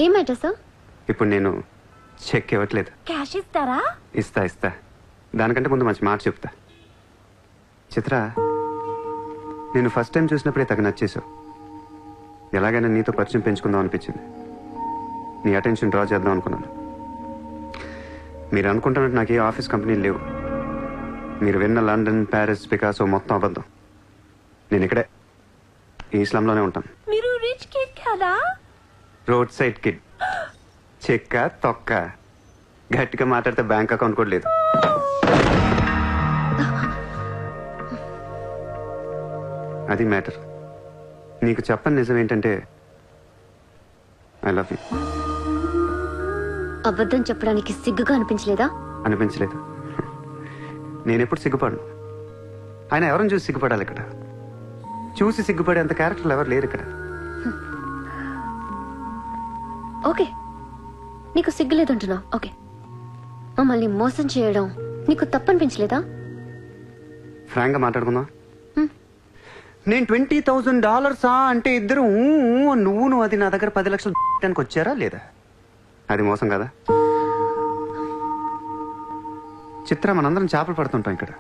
Speaker 6: ఏం మ్యాటర్ సార్
Speaker 3: ఇప్పుడు నేను చెక్ ఇవ్వట్లేదు
Speaker 5: cash ఇస్తారా
Speaker 3: ఇస్తా దానికంటే ముందు మంచి మాట చెప్తా. చిత్ర నేను ఫస్ట్ టైం చూసినప్పుడే తగ్గ నచ్చేసావు ఎలాగైనా నీతో పరిచయం పెంచుకుందాం అనిపించింది నీ అటెన్షన్ డ్రా చేద్దాం అనుకున్నాను. మీరు అనుకుంటున్నట్టు నాకు ఏ ఆఫీస్ కంపెనీలు లేవు మీరు విన్న లండన్ ప్యారిస్ పికాసో మొత్తం అబద్ధం నేను ఇక్కడే ఈ ఇస్లాంలోనే ఉంటాను.
Speaker 5: మీరు రిచ్ కిడ్ కదా
Speaker 3: రోడ్ సైడ్ కిడ్ చెక్క తొక్క గట్టిగా మాట్లాడితే బ్యాంక్ అకౌంట్ కూడా లేదు. అది మ్యాటర్. నీకు చెప్పని నిజం ఏంటంటే ఐ లవ్ యూ.
Speaker 6: అబద్ధం చెప్పడానికి సిగ్గుగా అనిపించలేదా
Speaker 3: అనిపించలేదు. నేనెప్పుడు సిగ్గుపడను. ఆయన ఎవరిని చూసి సిగ్గుపడాలి ఇక్కడ చూసి సిగ్గుపడేంత క్యారెక్టర్లు ఎవరు లేరు ఇక్కడ.
Speaker 6: ఓకే నీకు సిగ్గు లేదంటున్నావు ఓకే మమ్మల్ని మోసం చేయడం నీకు తప్పనిపించలేదా
Speaker 3: ఫ్రాంక్ గా మాట్లాడుకుందాం. నేను $20,000 అంటే ఇద్దరు నువ్వు అది నా దగ్గర 10 లక్షలు పెట్టడానికి వచ్చారా లేదా అది మోసం కదా. చిత్ర మనందరం చేపలు పడుతుంటాం ఇక్కడ.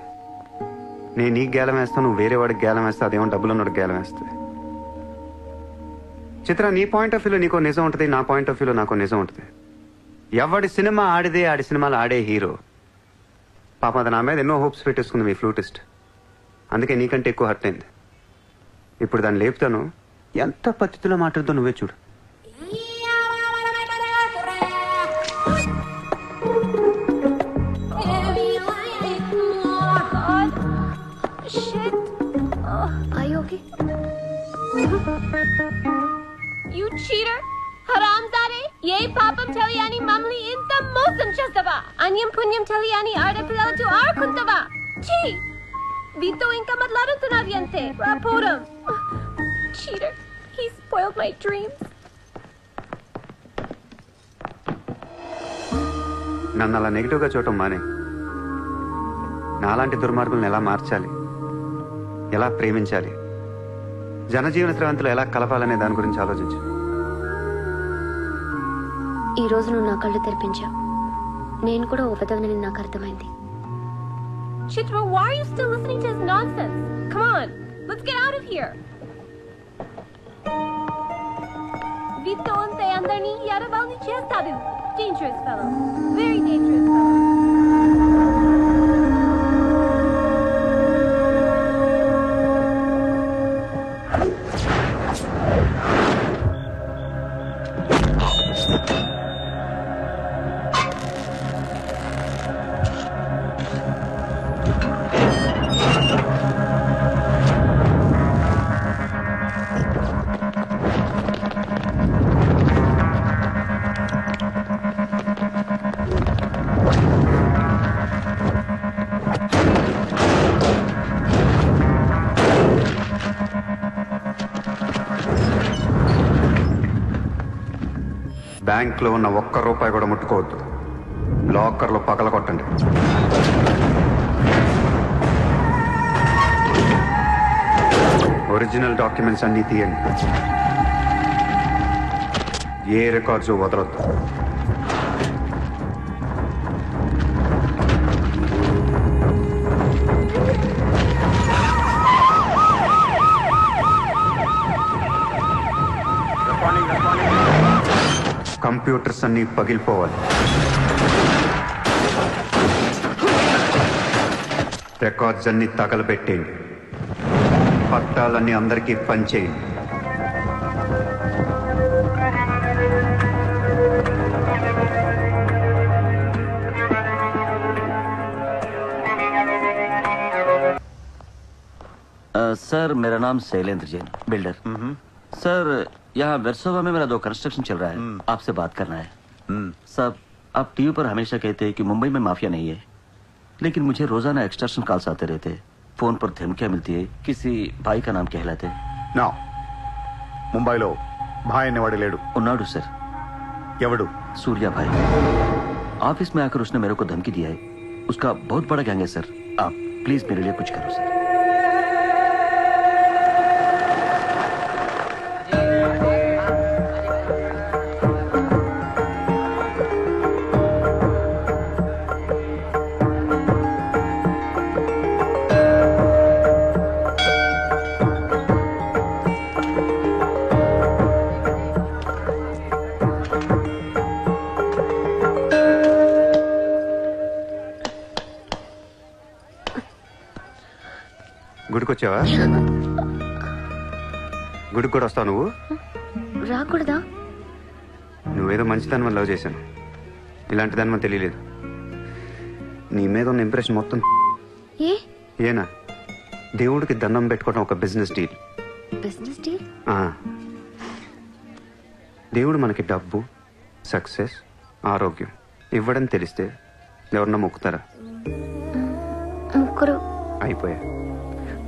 Speaker 3: నేను నీకు గేలం వేస్తాను నువ్వు వేరే వాడికి గేలం వేస్తా అదేమో డబ్బులు ఉన్నవాడికి గేలం వేస్తుంది. చిత్ర నీ పాయింట్ ఆఫ్ వ్యూలో నీకో నిజం ఉంటుంది నా పాయింట్ ఆఫ్ వ్యూలో నాకో నిజం ఉంటుంది. ఎవడి సినిమా ఆడిదే ఆడి సినిమాలు ఆడే హీరో. పాపం అది నా మీద ఎన్నో హోప్స్ పెట్టేసుకుంది మీ ఫ్లూటిస్ట్. అందుకే నీకంటే ఎక్కువ హర్ట్ అయింది. ఇప్పుడు దాన్ని లేపుతాను ఎంత పద్ధతిలో మాట్లాడుతూ నువ్వే చూడు.
Speaker 6: అయ్యో ఓకే
Speaker 5: You cheater! హరాంజాదే ఏ పాపం తెలియని మమ్మల్ని ఇంత మోసం చేస్తావా? అన్యం పుణ్యం తెలియని ఆడపిల్లలతో ఆడుకుంటావా? ఛీ! వీతో ఇంకా మాట్లాడుతున్నది అంతే. రాపోరం. Cheater. He spoiled my dreams.
Speaker 3: నన్ను అలా నెగిటివ్గా చూడటం మానే. నాలాంటి దుర్మార్గులను ఎలా మార్చాలి, ఎలా ప్రేమించాలి, జనజీవన స్రవంతిలో ఎలా కలపాలనే దాని గురించి ఆలోచించు.
Speaker 6: ఈ రోజు నువ్వు నా కళ్ళు తెరిపించావు. నేను కూడా ఓ పెదవని నాకు అర్థమైంది.
Speaker 5: Chitra, why are you still listening to his nonsense? Come on, let's get out of here. Vito ante andarni yaravalni chestadu. Dangerous fellow. Very dangerous fellow.
Speaker 3: బ్యాంక్లో ఉన్న ఒక్క రూపాయి కూడా ముట్టుకోవద్దు. లాకర్లో పగల కొట్టండి. ఒరిజినల్ డాక్యుమెంట్స్ అన్నీ తీయండి. ఏ రికార్డ్స్ వదలొద్దు. కంప్యూటర్స్ అన్నీ పగిలిపోవాలి. రికార్డ్స్ అన్నీ తగలబెట్టేయండి. పట్టాలన్నీ అందరికీ పంచేయండి.
Speaker 11: सर मेरा नाम शैलेंद्र जैन, बिल्डर। सर यहाँ वेरसोवा में मेरा 2 कंस्ट्रक्शन चल रहा है, आपसे बात करना है। सर आप टीवी पर हमेशा कहते हैं कि मुंबई में माफिया नहीं है, लेकिन मुझे रोजाना एक्सटॉर्शन कॉल्स आते रहते हैं, फोन पर धमकियां मिलती है, किसी भाई का नाम कहलाते।
Speaker 1: నా ముంబైలో భాయ్ అనేవాడు లేడు.
Speaker 11: उन्नाडु सर।
Speaker 1: ఎవడు?
Speaker 11: सूर्या भाई। ऑफिस में आकर उसने मेरे को धमकी दिया है, उसका बहुत बड़ा गैंग है सर, आप प्लीज मेरे लिए कुछ करो सर।
Speaker 3: గుడికొచ్చావా? గుడికి కూడా వస్తావు నువ్వు?
Speaker 6: రాకూడదా?
Speaker 3: నువ్వేదో మంచిదాన్ని లవ్ చేశాను, ఇలాంటి దాని మనం తెలియలేదు. నీ మీద ఉన్న ఇంప్రెషన్ మొత్తం ఏనా దేవుడికి దండం పెట్టుకోవడం ఒక బిజినెస్ డీల్.
Speaker 6: Business deal?
Speaker 3: దేవుడు మనకి డబ్బు, సక్సెస్, ఆరోగ్యం ఇవ్వడం తెలిస్తే ఎవరన్నా మొక్కుతారా?
Speaker 6: ముగ్గురు
Speaker 3: అయిపోయా.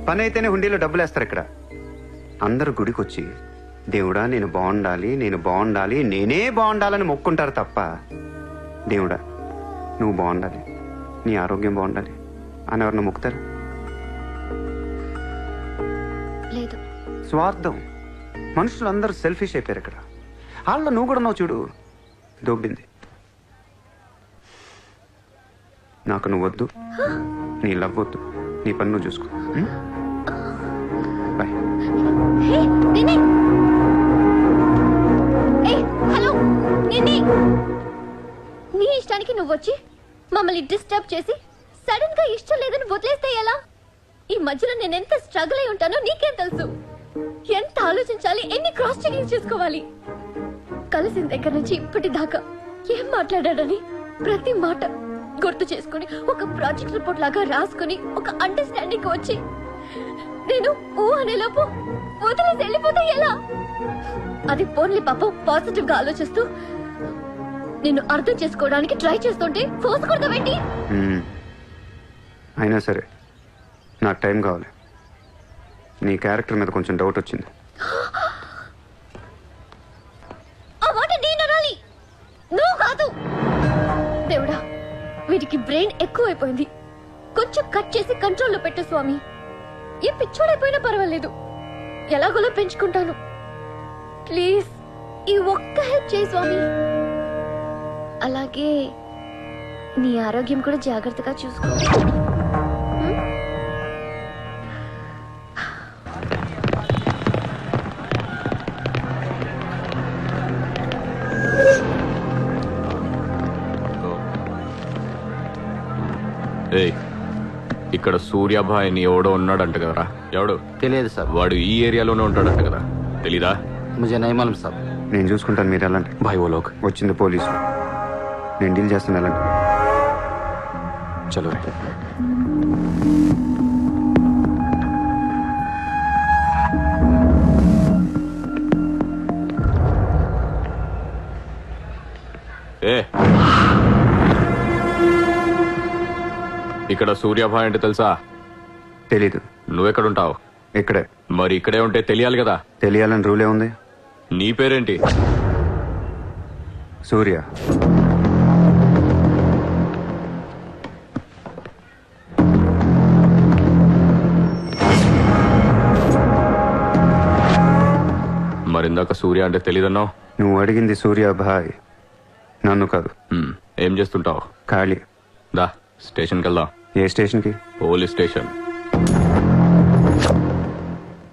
Speaker 3: పని అయితేనే హుండీలో డబ్బులు వేస్తారు. ఇక్కడ అందరూ గుడికి వచ్చి దేవుడా నేను బాగుండాలి, నేను బాగుండాలి, నేనే బాగుండాలని మొక్కుంటారు తప్ప దేవుడా నువ్వు బాగుండాలి, నీ ఆరోగ్యం బాగుండాలి అని ఎవరన్నా మొక్కుతారు?
Speaker 6: లేదు.
Speaker 3: స్వార్థం. మనుషులందరూ సెల్ఫిష్ అయిపోయారు ఇక్కడ. వాళ్ళ నువ్వు కూడా ఉన్నావు చూడు, దొబ్బింది. నాకు నువ్వు వద్దు, నీ లవ్ వద్దు, నీ పని నువ్వు చూసుకో. బాయ్.
Speaker 6: హలో నిన్ని, నీ ఇష్టానికి నువ్వు వచ్చి మమ్మల్ని డిస్టర్బ్ చేసి సడన్ గా ఇష్టం లేదని వదిలేస్తే ఎలా? ఈ మధ్యలో నేను ఎంత స్ట్రగుల్ అయి ఉంటానో నీకేం తెలుసు? ఎంత ఆలోచించాలి, ఎన్ని క్రాస్ చెకింగ్ చేసుకోవాలి. కలిసిన దగ్గర నుంచి ఇప్పటిదాకా ఏం మాట్లాడాడని ప్రతి మాట గుర్తు చేసుకుని ఒక ప్రాజెక్ట్ రిపోర్ట్ లాగా రాసుకుని ఒక అండర్స్టాండింగ్ వచ్చి నేను ఊ అనేలోపు వదిలేసి వెళ్ళిపోతే ఎలా? అది పోన్లే పాపం పాజిటివ్ గా ఆలోచిస్తూ నిన్ను అర్థం చేసుకోవడానికి ట్రై చేస్తుంటే ఫోర్స్ కొడతావేంటి?
Speaker 3: అయినా సరే నాకు టైం కావాలి. నీ క్యారెక్టర్ మీద కొంచెం డౌట్ వచ్చింది.
Speaker 6: ఆ మాట నేను అనాలి, నువ్వు కాదు. దేవుడా, వీటికి బ్రెయిన్ ఎక్కువైపోయింది. కొంచెం కట్ చేసి కంట్రోల్లో పెట్టు స్వామి. ఏ పిచ్చోడైపోయినా పర్వాలేదు, ఎలాగోలా పెంచుకుంటాను. ప్లీజ్ ఈ ఒక్క హెల్ప్ చేయి స్వామి. అలాగే నీ ఆరోగ్యం కూడా జాగ్రత్తగా చూసుకో.
Speaker 8: ఏయ్, ఇక్కడ సూర్యాభాయ్ని ఎవడో ఉన్నాడంట కదరా? ఎవడు?
Speaker 7: తెలియదు సార్.
Speaker 8: వాడు ఈ ఏరియాలోనే ఉంటాడంట కదా, తెలీదా?
Speaker 7: ముజే నహీ మాలూమ్ సాబ్.
Speaker 3: నేను చూసుకుంటాను, మీరు వెళ్ళండి.
Speaker 8: భాయ్ ఓ లోగ్
Speaker 3: వచ్చింది పోలీసు, నేను డీల్ చేస్తాను, వెళ్ళండి.
Speaker 8: చలో రే. ఏ, ఇక్కడ సూర్యాభాయ్ అంటే తెలుసా?
Speaker 3: తెలీదు.
Speaker 8: నువ్వెక్కడుంటావు?
Speaker 3: ఇక్కడే.
Speaker 8: మరి ఇక్కడే ఉంటే తెలియాలి కదా.
Speaker 3: తెలియాలని రూలే ఉంది.
Speaker 8: నీ పేరేంటి?
Speaker 3: సూర్య.
Speaker 8: మరిందాక సూర్య అంటే తెలీదన్నావు.
Speaker 3: నువ్వు అడిగింది సూర్యాభాయ్, నన్ను కాదు.
Speaker 8: ఏం చేస్తుంటావు?
Speaker 3: ఖాళీ.
Speaker 8: దా స్టేషన్కి వెళ్దాం.
Speaker 3: ఏ స్టేషన్కి?
Speaker 8: Police station.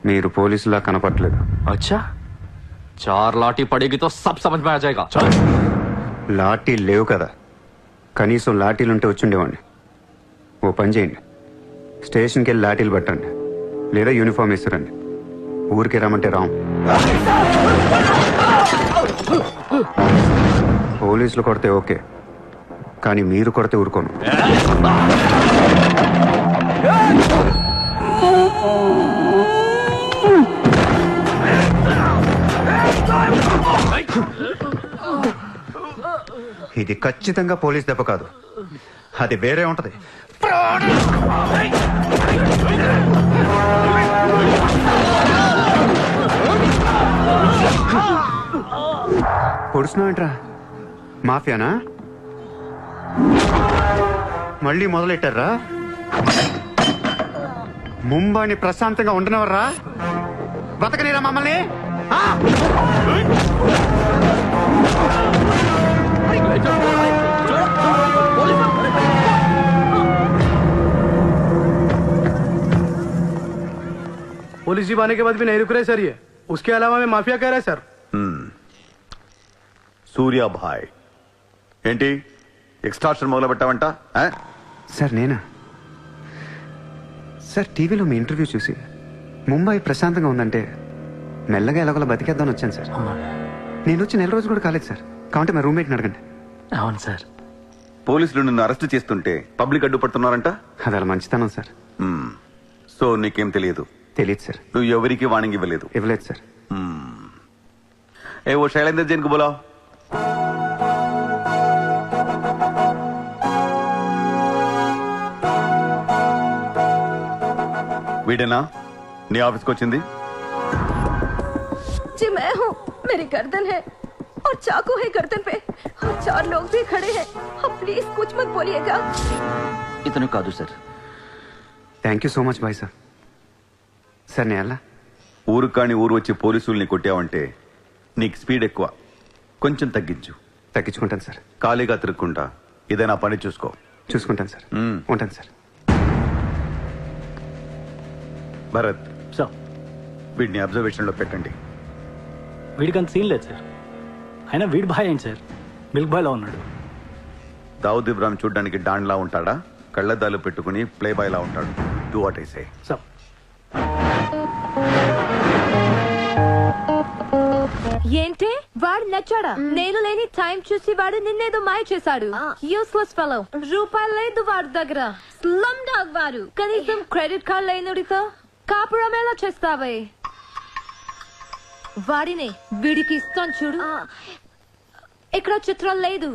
Speaker 3: మీరు పోలీసులా కనపట్లేదు.
Speaker 8: అచ్చా, చార్ లాఠీ పడేగి తో సబ్ సమజ్ మే ఆ జాయేగా.
Speaker 3: లాఠీ లేవు కదా, కనీసం లాఠీలుంటే వచ్చుండేవాడిని. ఓ పని చేయండి, స్టేషన్కి వెళ్ళి లాఠీలు పట్టండి, లేదా యూనిఫామ్ ఇస్తారండి. ఊరికి రమ్మంటే రాం. పోలీసులు కొడితే ఓకే, కానీ మీరు కొడితే ఊరుకోను. ఇది ఖచ్చితంగా పోలీస్ దెబ్బ కాదు, అది వేరే ఉంటది. పొడుస్తున్నావేంట్రా? మాఫియానా? మళ్ళీ మొదలెట్టారా? ముంబైని ప్రశాంతంగా ఉండనవర్రా? బతకనీరా మమ్మల్ని?
Speaker 2: पुलिस जीप आने के बाद भी नहीं रुक रहे सर ये. उसके अलावा मैं माफिया कह रहा है सर.
Speaker 1: సూర్యాభాయ్ ఏంటి ఎక్స్ట్రాక్షన్ మొదలు పెట్టావంట?
Speaker 3: సార్ నేనా? సార్ టీవీలో మీ ఇంటర్వ్యూ చూసి ముంబై ప్రశాంతంగా ఉందంటే మెల్లగా ఎలాగోలా బతికేద్దామని వచ్చాను సార్. నేను వచ్చి నెల రోజు కూడా కాలేదు సార్. కాబట్టి మా రూమ్మేట్ని అడగండి.
Speaker 2: అవును సార్.
Speaker 1: పోలీసులు నిన్ను అరెస్ట్ చేస్తుంటే పబ్లిక్ అడ్డుపడుతున్నారంట.
Speaker 3: అది అలా మంచితనం సార్.
Speaker 1: సో నీకేం తెలియదు?
Speaker 3: తెలియదు సార్.
Speaker 1: నువ్వు ఎవరికి వార్నింగ్ ఇవ్వలేదు?
Speaker 3: ఇవ్వలేదు సార్.
Speaker 1: ఏ ఓ శైలేంద్ర జైన్ కు బోలావ్. వీడేనా నీ ఆఫీస్కి వచ్చింది?
Speaker 5: जी मैं हूँ. मेरी गर्दन है और चाकू है गर्दन पे और 4 लोग भी खड़े हैं. अब प्लीज कुछ मत बोलिएगा.
Speaker 11: ఇతను కాదు sir.
Speaker 3: Thank you so much bye sir. Sir నేను ఎలా?
Speaker 1: ఊరు కాని ఊరు వచ్చి పోలీసుల్ని కొట్టావంటే నీకు స్పీడ్ ఎక్కువ, కొంచెం తగ్గించు.
Speaker 3: తగ్గించుకుంటాను సార్.
Speaker 1: ఖాళీగా తిరుక్కుంటా ఏదైనా పని చూసుకో.
Speaker 3: చూసుకుంటాను సార్. ఉంటాను సార్.
Speaker 1: భరత్
Speaker 2: సార్,
Speaker 1: వీడిని అబ్జర్వేషన్ లో పెట్టండి.
Speaker 2: వీడికి అంత సీన్ లేదు సార్. అయినా వీడి భాయ్ ఏంటి సార్, మిల్క్ బాయ్ లా ఉన్నాడు.
Speaker 1: దావుద్ ఇబ్రాహిం చూడ్డానికి డాన్ లా ఉంటాడా? కళ్ళద్దాలు పెట్టుకుని ప్లే బాయ్ లా ఉంటాడు. Do what I say.
Speaker 2: Sir
Speaker 5: ఏంటి వాడు నచ్చాడా? నేను లేని టైం చూసి వాడు నిన్నేదో మాయ చేశాడు. Useless fellow. రూపాయలు లేదు వాడి దగ్గర. స్లమ్ డాగ్ వాడు. కనీసం క్రెడిట్ కార్డ్ లేనుడితో
Speaker 12: కాపురం ఎలా చేస్తావే? వాడినే వీడికి ఇస్తాను చూడు. ఇక్కడ చిత్రం లేదు.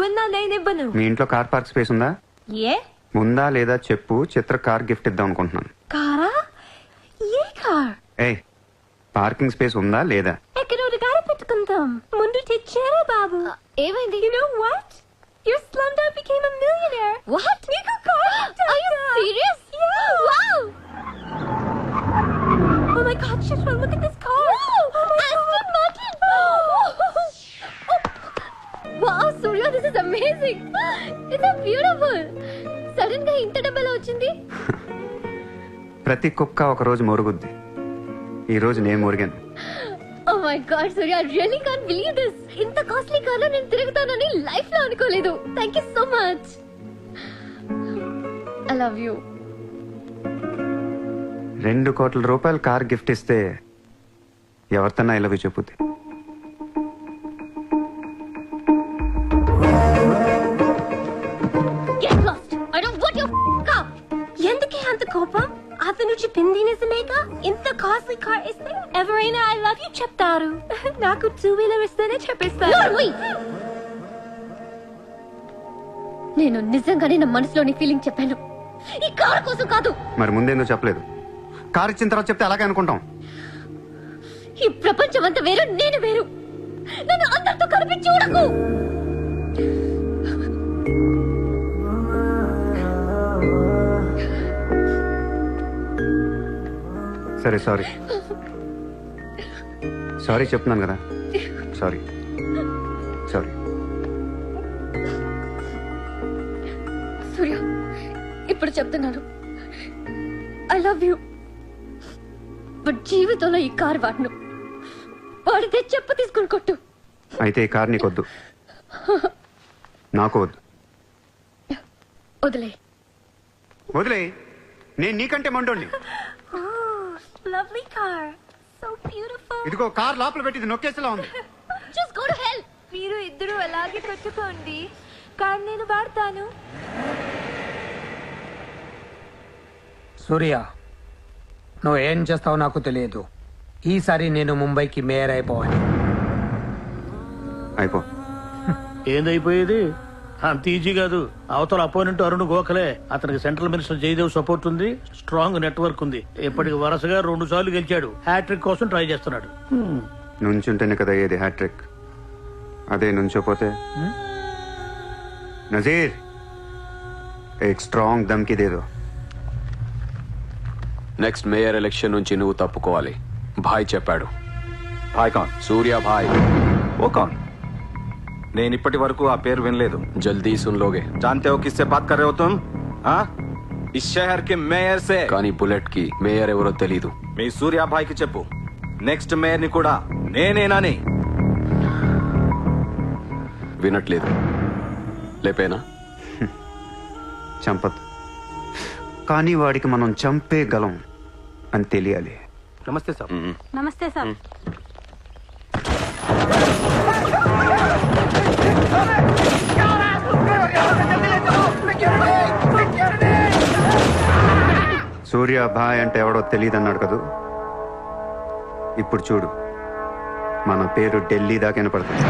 Speaker 12: విన్నా నేనివ్వను.
Speaker 3: మీ ఇంట్లో కార్ పార్క్ స్పేస్ ఉందా?
Speaker 12: ఏ
Speaker 3: ఉందా లేదా చెప్పు, చిత్ర కార్ గిఫ్ట్ ఇద్దాం అనుకుంటున్నాను.
Speaker 5: కారా? ఏ కార్?
Speaker 3: ఏ పార్కింగ్ స్పేస్ ఉందా లేదా?
Speaker 5: ఎక్కడ గారి పెట్టుకుందాం. ముందు తెచ్చారా బాబు?
Speaker 6: ఏమైంది?
Speaker 5: You know what? Your slumdog became a millionaire.
Speaker 6: What?
Speaker 5: నీకు car
Speaker 6: Are you serious?
Speaker 5: Yeah.
Speaker 6: Wow!
Speaker 5: Oh my God, Chitra, look at this car. Oh my
Speaker 6: Aston Martin! Wow, Surya, this is amazing. It's so beautiful. Sudden గా ఇంత డబ్బులు వచ్చింది.
Speaker 3: ప్రతి కుక్క ఒక రోజు మొరుగుద్ది. ఈ రోజు నేను మొరిగాను.
Speaker 6: Oh my God, Surya, I really can't believe this. ఇంత కాస్ట్లీ కార్ లో నేను తిరుగుతానని లైఫ్ లో అనుకోలేదు. Thank you so much. I love you.
Speaker 3: 2 కోట్ల రూపాయలు కార్ గిఫ్ట్ ఇస్తే ఎవరితోనా ఇలా చెప్పుద్ది.
Speaker 6: Get lost. I don't want your car.
Speaker 5: ఎందుకే అంత కోపం? అతను చెప్పింది నిజమేగా? ఇంత కాస్ట్లీ కార్ ఇస్తే ఎవరైనా ఐ లవ్ యూ చెప్తారు. నాకు 2-wheeler ఇస్తేనే చెప్పేస్తారు.
Speaker 6: Norway. నేను నిజంగానే నా మనసులోని ఫీలింగ్ చెప్పాను. ఈ కార్ కోసం కాదు.
Speaker 3: మరి ముందేందో చెప్పలేదు. కార్ ఇచ్చిన తర్వాత చెప్తే అలాగే అనుకుంటాం.
Speaker 6: ఈ ప్రపంచం అంతా వేరు, నేను వేరు. నన్ను అందరితో కలిపి చూడకు.
Speaker 3: సరే సారీ సారీ చెప్తున్నాను కదా. Sorry sorry.
Speaker 6: సూర్య, ఇప్పుడు చెప్తున్నాను, ఐ లవ్ యూ. బట్ జీవితంలో ఈ కార్ వాడను. వాడితే చెప్ప తీసుకుని కొట్టు.
Speaker 3: అయితే ఈ కార్ నీకొద్దు, నాకు వద్దు.
Speaker 6: వదిలే.
Speaker 3: వదిలే. నేను నీకంటే మండోండి.
Speaker 5: Lovely car. So beautiful.
Speaker 3: ఇదిగో కార్ లోపల పెట్టింది నొక్కేసేలా ఉంది.
Speaker 6: Just go to hell.
Speaker 12: మీరు ఇద్దరు అలాగే పెట్టుకోండి. కార్ నేను వాడతాను.
Speaker 10: సూర్య, నువ్వు ఏం చేస్తావో నాకు తెలియదు. ఈసారి నేను ముంబైకి మేయర్ అయిపోవాలి.
Speaker 3: అయిపో.
Speaker 13: ఏందైపోయేది? అంత ఈజీ కాదు. అవతల అపోనెంట్ అరుణ్ గోఖలే. అతనికి సెంట్రల్ మినిస్టర్ జయదేవ్ సపోర్ట్ ఉంది, స్ట్రాంగ్ నెట్వర్క్ ఉంది. ఇప్పటికి వరుసగా 2 సార్లు గెలిచాడు. హ్యాట్రిక్ కోసం ట్రై చేస్తున్నాడు.
Speaker 3: నుంచుంటేనే కదా అయ్యేది హ్యాట్రిక్. అదే నుంచోపోతే నజీర్ एक स्ट्रांग धमकी दे दो.
Speaker 8: నెక్స్ట్ మేయర్ ఎలక్షన్ నుంచి నువ్వు తప్పుకోవాలి. భాయ్ చెప్పాడు.
Speaker 14: భాయ్ కౌన్?
Speaker 8: సూర్య భాయ్.
Speaker 14: वो कौन? నేను ఇప్పటి వరకు ఆ పేరు వినలేదు.
Speaker 8: జల్దీ సున్ లోగే.
Speaker 14: जानते हो किससे बात कर रहे हो तुम? हाँ? इस शहर के మేయర్ से.
Speaker 8: కానీ బుల్లెట్ కి మేయర్ ఎవరో తెలీదు.
Speaker 14: మీ సూర్య భాయ్కి చెప్పు, నెక్స్ట్ మేయర్ ని కూడా నేనేనని.
Speaker 8: వినట్లేదు. లేపేనా?
Speaker 3: చంపదు, కానీ వాడికి మనం చంపేయగలం అని తెలియాలి.
Speaker 4: నమస్తే సార్.
Speaker 9: నమస్తే సార్.
Speaker 3: సూర్య భాయ్ అంటే ఎవడో తెలియదన్నాడు కదూ. ఇప్పుడు చూడు, మన పేరు ఢిల్లీ దాకా వినపడుతుంది.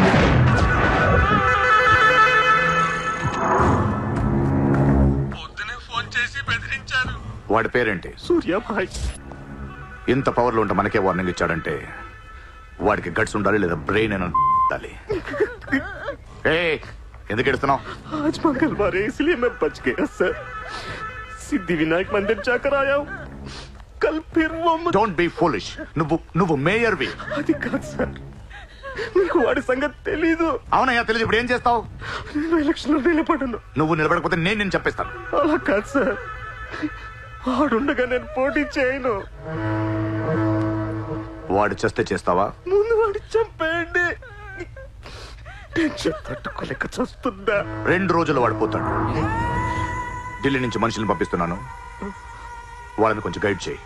Speaker 1: వాడి పేరేంటి?
Speaker 13: సూర్య భాయ్.
Speaker 1: ఇంత పవర్లో ఉంటే మనకే వార్నింగ్ ఇచ్చాడంటే వాడికి గట్స్ ఉండాలి, లేదా బ్రెయిన్ అని ఉండాలి. ఎందుకు ఎడుతున్నావు?
Speaker 13: आज मंगलवार है इसलिए मैं बच गया सर. सिद्धि विनायक मंदिर जाकर आया हूँ. कल फिर वो
Speaker 1: డోంట్ బి ఫూలిష్. నువ్వు మేయర్వి.
Speaker 13: అది కాదు సార్, మీకు వాడి సంగతి తెలీదు.
Speaker 1: అవునయ్యా తెలీదు. ఇప్పుడు ఏం చేస్తావు?
Speaker 13: నేను ఎలక్షన్ లో నిలబడను.
Speaker 1: నువ్వు నిలబడకపోతే నేను చెప్పేస్తాను.
Speaker 13: అలా కాదు సార్, వాడుండగా నేను పోటీ చేయను.
Speaker 1: వాడు చేస్తే చేస్తావా?
Speaker 13: ముందు వాడి చంపేయండి. టెన్షన్ తట్టుకోలేక చస్తుందా.
Speaker 1: 2 రోజులు వాడిపోతాడు. ఢిల్లీ నుంచి మనుషుల్ని పంపిస్తున్నాను, వాళ్ళని కొంచెం గైడ్ చేయి.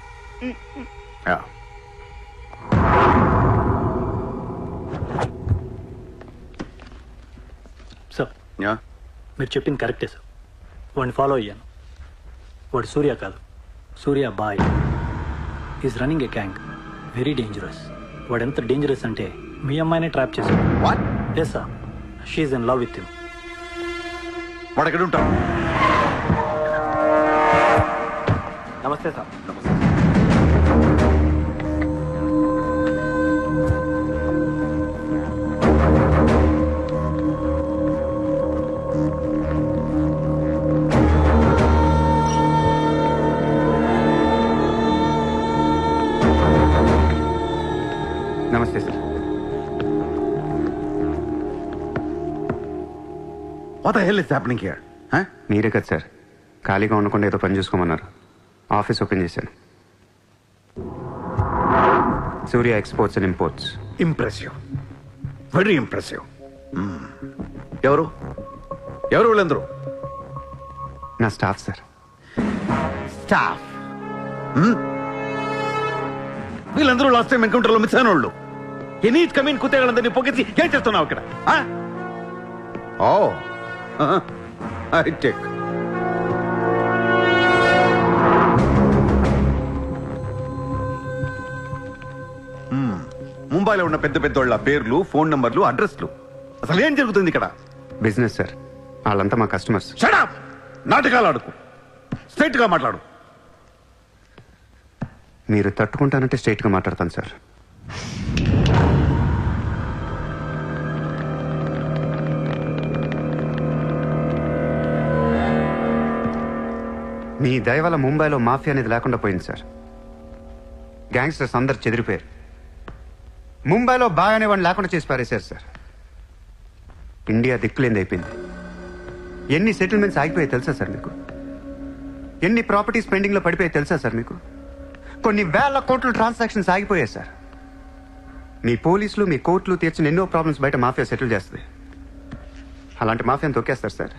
Speaker 13: సార్, మీరు చెప్పింది కరెక్టే సార్. వాడిని ఫాలో అయ్యాను. వాడు సూర్య కాదు, సూర్య బాయ్.
Speaker 7: Is running a gang, very dangerous. వాడు ఎంత డేంజరస్ అంటే మీ అమ్మాయినే ట్రాప్ చేశాడు.
Speaker 1: What?
Speaker 7: Yes sir, she's in love with you.
Speaker 1: వాడు ఎక్కడ ఉంటావు?
Speaker 4: నమస్తే సార్.
Speaker 3: నమస్తే sir.
Speaker 1: What the hell is happening here? Huh?
Speaker 3: మీరే కదా సార్ ఖాళీగా ఉండకుండా ఏదో పని చూసుకోమన్నారు. ఆఫీస్ ఓపెన్ చేశాను. Surya exports and imports.
Speaker 10: Impressive, very impressive.
Speaker 1: ఎవరు ఎవరు వీళ్ళందరూ?
Speaker 3: నా స్టాఫ్ సార్.
Speaker 1: స్టాఫ్? వీళ్ళందరూ లాస్ట్ టైం ఎన్కౌంటర్ లో మిస్ అయిన వాళ్ళు. ఎనీట్ కమీన్ కుతేగాళ్ళందరినీ పొగేసి ఏం చేస్తున్నావు ఇక్కడ? Oh I take. ముంబైలో ఉన్న పెద్ద పెద్ద వాళ్ళ పేర్లు, ఫోన్ నంబర్లు, అడ్రస్లు. అసలు ఏం జరుగుతుంది ఇక్కడ?
Speaker 3: బిజినెస్ సార్, వాళ్ళంతా మా కస్టమర్స్.
Speaker 1: Shut up! నాటకాలు ఆడుకు, స్ట్రైట్ గా మాట్లాడు.
Speaker 3: మీరు తట్టుకుంటానంటే స్ట్రైట్గా మాట్లాడతాను సార్. మీ దయ వల్ల ముంబైలో మాఫియా అనేది లేకుండా పోయింది సార్. గ్యాంగ్స్టర్స్ అందరు చెదిరిపోయారు. ముంబైలో బాగా అనేవాడిని లేకుండా చేసి పారేశారు సార్. ఇండియా దిక్కులేంది అయిపోయింది. ఎన్ని సెటిల్మెంట్స్ ఆగిపోయాయి తెలుసా సార్ మీకు? ఎన్ని ప్రాపర్టీస్ పెండింగ్లో పడిపోయాయి తెలుసా సార్ మీకు? కొన్ని వేల కోట్ల ట్రాన్సాక్షన్స్ ఆగిపోయాయి సార్. మీ పోలీసులు, మీ కోర్టులు తీర్చిన ఎన్నో ప్రాబ్లమ్స్ బయట మాఫియా సెటిల్ చేస్తుంది. అలాంటి మాఫియాని తొక్కేస్తారు సార్.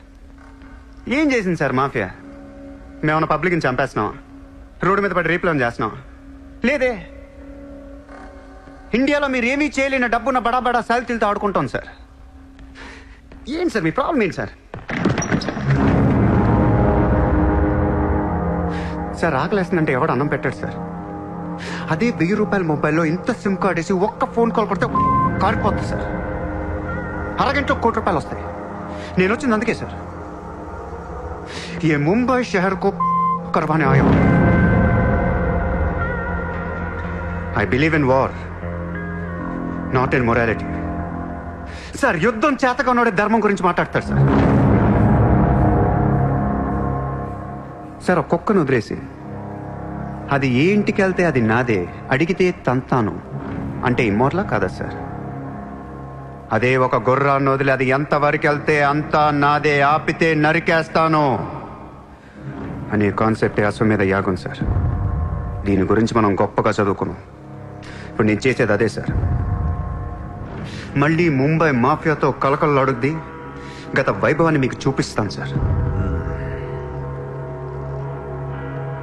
Speaker 3: ఏం చేసింది సార్ మాఫియా? మేమన్నా పబ్లిక్ని చంపేస్తున్నాం, రోడ్డు మీద పడి రేపులను చేస్తున్నాం? లేదే. ఇండియాలో మీరు ఏమీ చేయలేని డబ్బున్న బడా బడా సాల్తీలతో ఆడుకుంటాం సార్. ఏంటి సార్ మీ ప్రాబ్లం ఏంటి సార్? సార్ ఆకలేస్తుందంటే ఎవడు అన్నం పెట్టాడు సార్. అదే 1000 రూపాయల మొబైల్లో ఇంత సిమ్ కార్డ్ వేసి ఒక్క ఫోన్ కాల్ కొడితే కారిపోతుంది సార్. అరగంటలో 1 కోటి రూపాయలు వస్తాయి. నేను వచ్చింది అందుకే సార్. ये मुंबई शहर को करवाने आया हूं. I believe in war, not in morality. Sir యుద్ధం చేతగా ఉన్నాడే ధర్మం గురించి మాట్లాడతారు సార్. సార్ ఒక కుక్కను వదిలేసి అది ఏ ఇంటికి వెళ్తే అది నాదే, అడిగితే తంతాను అంటే ఇమ్మోర్లా కాదా సార్? అదే ఒక గుర్రాన్ని వదిలి అది ఎంతవరకు వెళ్తే అంతా నాదే, ఆపితే నరికేస్తాను అనే కాన్సెప్ట్ అశ్వమేధ యాగం సార్. దీని గురించి మనం గొప్పగా చదువుకున్నాం. ఇప్పుడు నేను చేసేది అదే సార్. మళ్ళీ ముంబై మాఫియాతో కలకలలాడుద్ది గత వైభవాన్ని మీకు చూపిస్తాను సార్.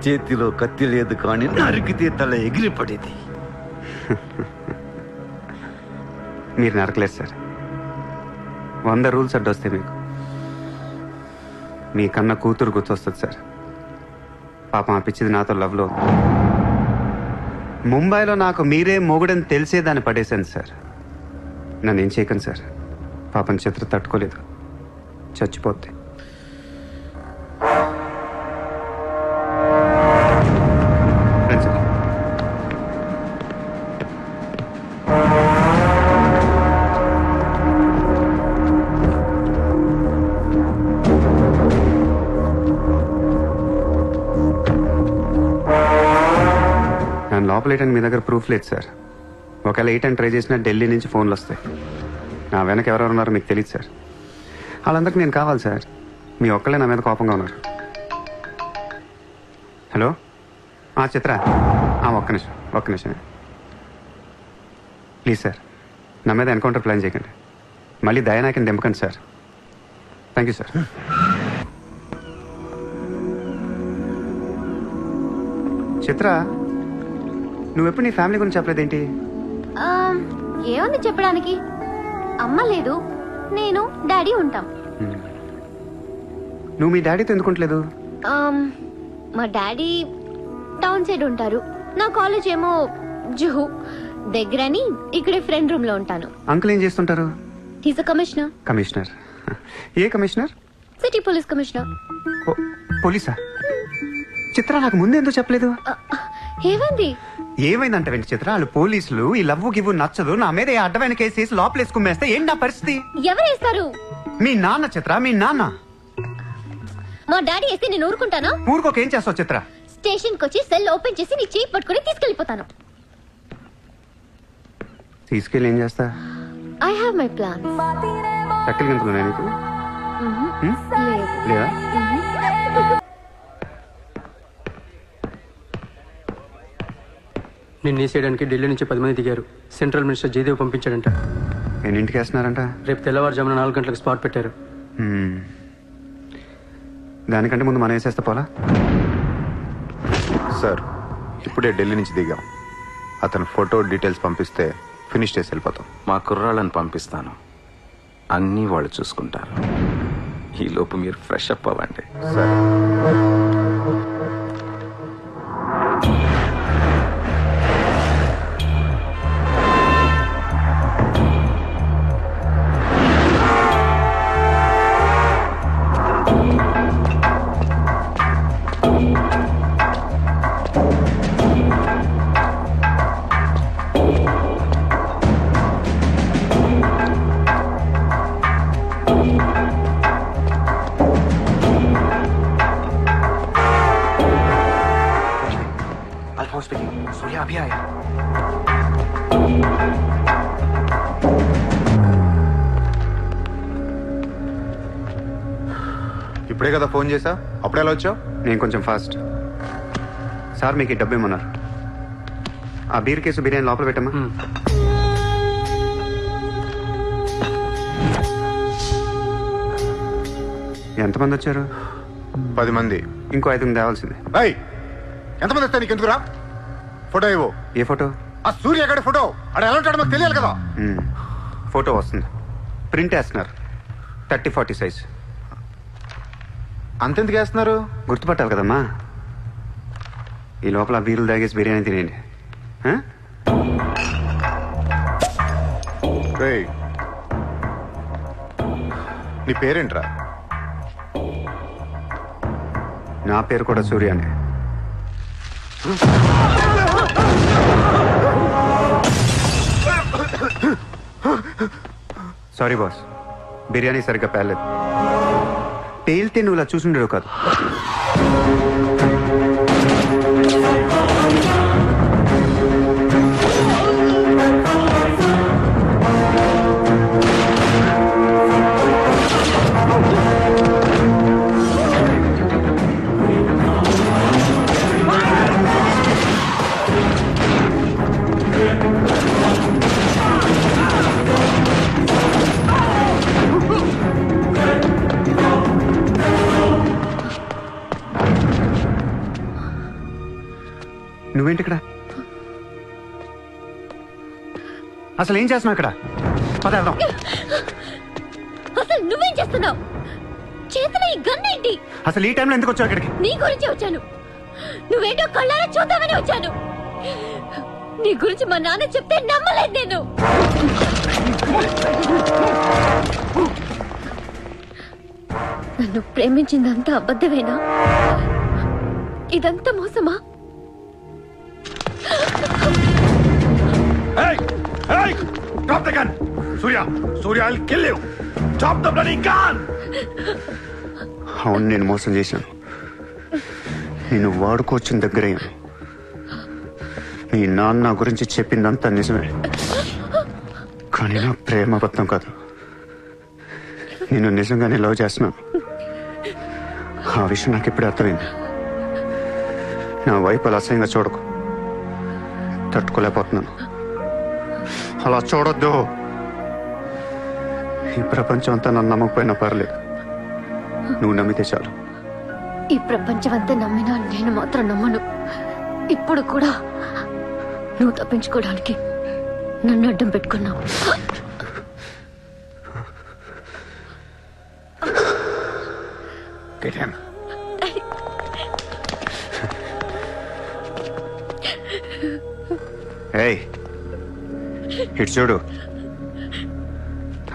Speaker 1: చేతిలో కత్తి లేదు కానీ నరికితే తల ఎగిరిపడేది.
Speaker 3: మీరు నరకలేదు సార్. 100 రూల్స్ అడ్డొస్తాయి మీకు. మీ కన్న కూతురు గుర్తొస్తుంది సార్. పాపం ఆ పిచ్చిది నాతో లవ్లో. ముంబైలో నాకు మీరే మొగుడని తెలిసేదాన్ని పడేశాను సార్. నన్ను ఏం చేయకండి సార్. పాపం చిత్ర తట్టుకోలేదు, చచ్చిపోద్ది. నేను లోపలేయడానికి మీ దగ్గర ప్రూఫ్ లేదు సార్. ఒకవేళ 8 అని ట్రై చేసినా ఢిల్లీ నుంచి ఫోన్లు వస్తాయి. నా వెనక ఎవరెవరు ఉన్నారో మీకు తెలియదు సార్. వాళ్ళందరికీ నేను కావాలి సార్. మీ ఒక్కళ్ళే నా మీద కోపంగా ఉన్నారు. హలో చిత్ర, ఒక్క నిమిషం ప్లీజ్ సార్. నా మీద ఎన్కౌంటర్ ప్లాన్ చేయకండి. మళ్ళీ దయానాయకని దింపకండి సార్. Thank you sir. చిత్ర, నువ్వెప్పుడు నీ ఫ్యామిలీ గురించి చెప్పలేదేంటి?
Speaker 6: ఏముంది చెప్పడానికి? అమ్మ లేదు, నేను డాడీ ఉంటాం.
Speaker 3: నువ్వు మీ డాడీతో ఎందుకుంటలేదు?
Speaker 6: మా డాడీ టౌన్ సైడ్ ఉంటారు, నా కాలేజ్ ఏమో జుహు దగ్గరని ఇక్కడే ఫ్రెండ్ రూమ్ లో ఉంటాను.
Speaker 3: అంకుల్ ఏం చేస్తుంటారు?
Speaker 6: He's a commissioner.
Speaker 3: కమిషనర్? ఏ కమిషనర్?
Speaker 6: City police commissioner.
Speaker 3: పోలీసా? చిత్ర నాకు ముందు ఎందుకు చెప్పలేదు?
Speaker 6: ఏమైంది?
Speaker 3: ఏమైందంటే వెంట చిత్ర, వాళ్ళు పోలీసులు ఈ లవ్వు గివ్వు నచ్చదు, నా మీద అడ్డమైన కేసు లోపలేసి కుమ్మేస్తే ఏంటి నా పరిస్థితి?
Speaker 6: ఎవరేస్తారు?
Speaker 3: మీ నాన్న చిత్ర, మీ నాన్న.
Speaker 6: మా డాడీ వేస్తే నేను ఊరుకుంటానా?
Speaker 3: ఊరుకోక ఏం చేస్తావు చిత్ర?
Speaker 6: స్టేషన్ కి వచ్చి సెల్ ఓపెన్ చేసి నీ చేయి పట్టుకుని తీసుకెళ్లిపోతాను.
Speaker 3: తీసుకెళ్ళి ఏం చేస్తా?
Speaker 6: I have my plan.
Speaker 3: చక్కలు గంతులున్నా నీకు? లేదా?
Speaker 7: నిన్ను వేసేయడానికి ఢిల్లీ నుంచి 10 మంది దిగారు. సెంట్రల్ మినిస్టర్ జయదేవ్ పంపించాడంట.
Speaker 3: ఎన్నింటికి వేస్తున్నారంట?
Speaker 7: రేపు తెల్లవారుజామున 4 గంటలకు స్పాట్ పెట్టారు.
Speaker 3: దానికంటే ముందు మనం వేసేస్తే పోలా?
Speaker 14: సార్ ఇప్పుడే ఢిల్లీ నుంచి దిగాం. అతను ఫోటో డీటెయిల్స్ పంపిస్తే ఫినిష్ చేసి వెళ్ళిపోతాం. మా కుర్రాళ్ళని పంపిస్తాను, అన్నీ వాళ్ళు చూసుకుంటారు. ఈ లోపు మీరు ఫ్రెష్ అప్ అవ్వండి. సరే.
Speaker 3: सूर्या अभी आया.
Speaker 14: ఇప్పుడే కదా ఫోన్ చేసా, అప్పుడు ఎలా వచ్చావు?
Speaker 3: నేను కొంచెం ఫాస్ట్. సార్ మీకు డబ్బు ఇమ్మన్నారు. ఆ బీర్ కేసు బిర్యానీ లోపల పెట్టమ్మా. ఎంతమంది వచ్చారు?
Speaker 14: 10 మంది.
Speaker 3: ఇంకో 5 తేవాల్సింది.
Speaker 14: ఎంతమంది వస్తా నీకు ఎందుకురా? ఫోటో ఇవ్వు.
Speaker 3: ఏ ఫోటో?
Speaker 14: ఆ సూర్య గడి ఫోటో. అక్కడ ఎలా ఉంటాడో మాకు తెలియాలి కదా.
Speaker 3: ఫోటో వస్తుంది, ప్రింట్ వేస్తున్నారు. 30-40 సైజ్.
Speaker 14: అంతెందుకు వేస్తున్నారు?
Speaker 3: గుర్తుపట్టాలి కదమ్మా. ఈ లోపల బీర్లు తాగేసి బిర్యానీ తినేయండి.
Speaker 14: నీ పేరేంట్రా?
Speaker 3: నా పేరు కూడా సూర్యానే. సారీ బాస్, బిర్యానీ సరిగ్గా పేర్లేదు. పేలితే నువ్వు ఇలా చూసుండేవు కాదు. నువ్వేంటి ఇక్కడ? అసలు ఏం చేస్తున్నావు ఇక్కడ? పద వెళ్దాం.
Speaker 6: అసలు నువ్వేం చేస్తున్నావు? చేతిలో ఈ గన్ ఏంటి?
Speaker 3: అసలు ఈ టైంలో ఎందుకు వచ్చావు ఇక్కడికి?
Speaker 6: నీ గురించి వచ్చాను. నువ్వేంటో కళ్ళారా చూద్దామని వచ్చాను. నీ గురించి మా నాన్న చెప్తే నమ్మలేదు నేను. నన్ను ప్రేమించిందంతా అబద్ధమేనా? ఇదంతా మోసమా?
Speaker 1: Drop the gun! Surya! Surya, I'll kill you! Drop the bloody gun!
Speaker 3: అవును, నేను మోసం చేశాను. నేను వాడుకోవచ్చిన దగ్గరయ్యాను. మీ నాన్న గురించి చెప్పిందంతా నిజమే, కానీ నా ప్రేమ అబద్ధం కాదు. నేను నిజంగానే లవ్ చేస్తున్నాను. ఆ విషయం నాకు ఇప్పుడే అర్థమైంది. నా వైపు అలా అసహ్యంగా చూడకు. తట్టుకోలేకపోతున్నాను. అలా చూడొద్దు. ఈ ప్రపంచం అంతా నన్ను నమ్మకపోయినా పర్లేదు, నువ్వు నమ్మితే చాలు.
Speaker 6: ఈ ప్రపంచం అంతా నమ్మినా నేను మాత్రం నమ్మను. ఇప్పుడు కూడా నువ్వు తప్పించుకోవడానికి నన్ను అడ్డం పెట్టుకున్నావు.
Speaker 3: ఏయ్ ఇటు చూడు.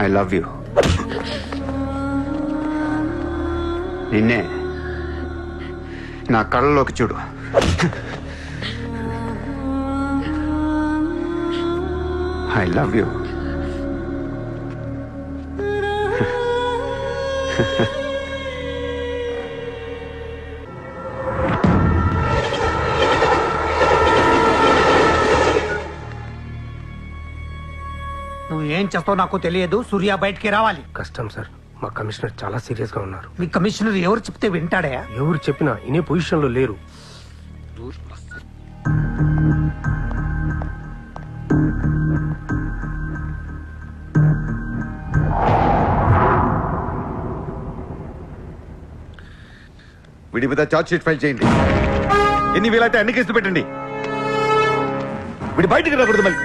Speaker 3: I love you. నిన్నే నా కళ్ళలోకి చూడు. I love you.
Speaker 10: నువ్వు ఏం చేస్తావు నాకు తెలియదు. సూర్య బయటికి రావాలి.
Speaker 7: కష్టం సార్, మా కమిషనర్ చాలా సీరియస్ గా ఉన్నారు.
Speaker 10: మీ కమిషనర్ ఎవరు చెప్తే వింటాడా?
Speaker 7: ఎవరు చెప్పినా ఇనే పొజిషన్ లో లేరు.
Speaker 1: వీడి మీద చార్జ్ షీట్ ఫైల్ చేయండి. ఎన్ని వీలైతే అన్ని కేసులు పెట్టండి. వీడి బయటికి రాకూడదు మళ్ళీ.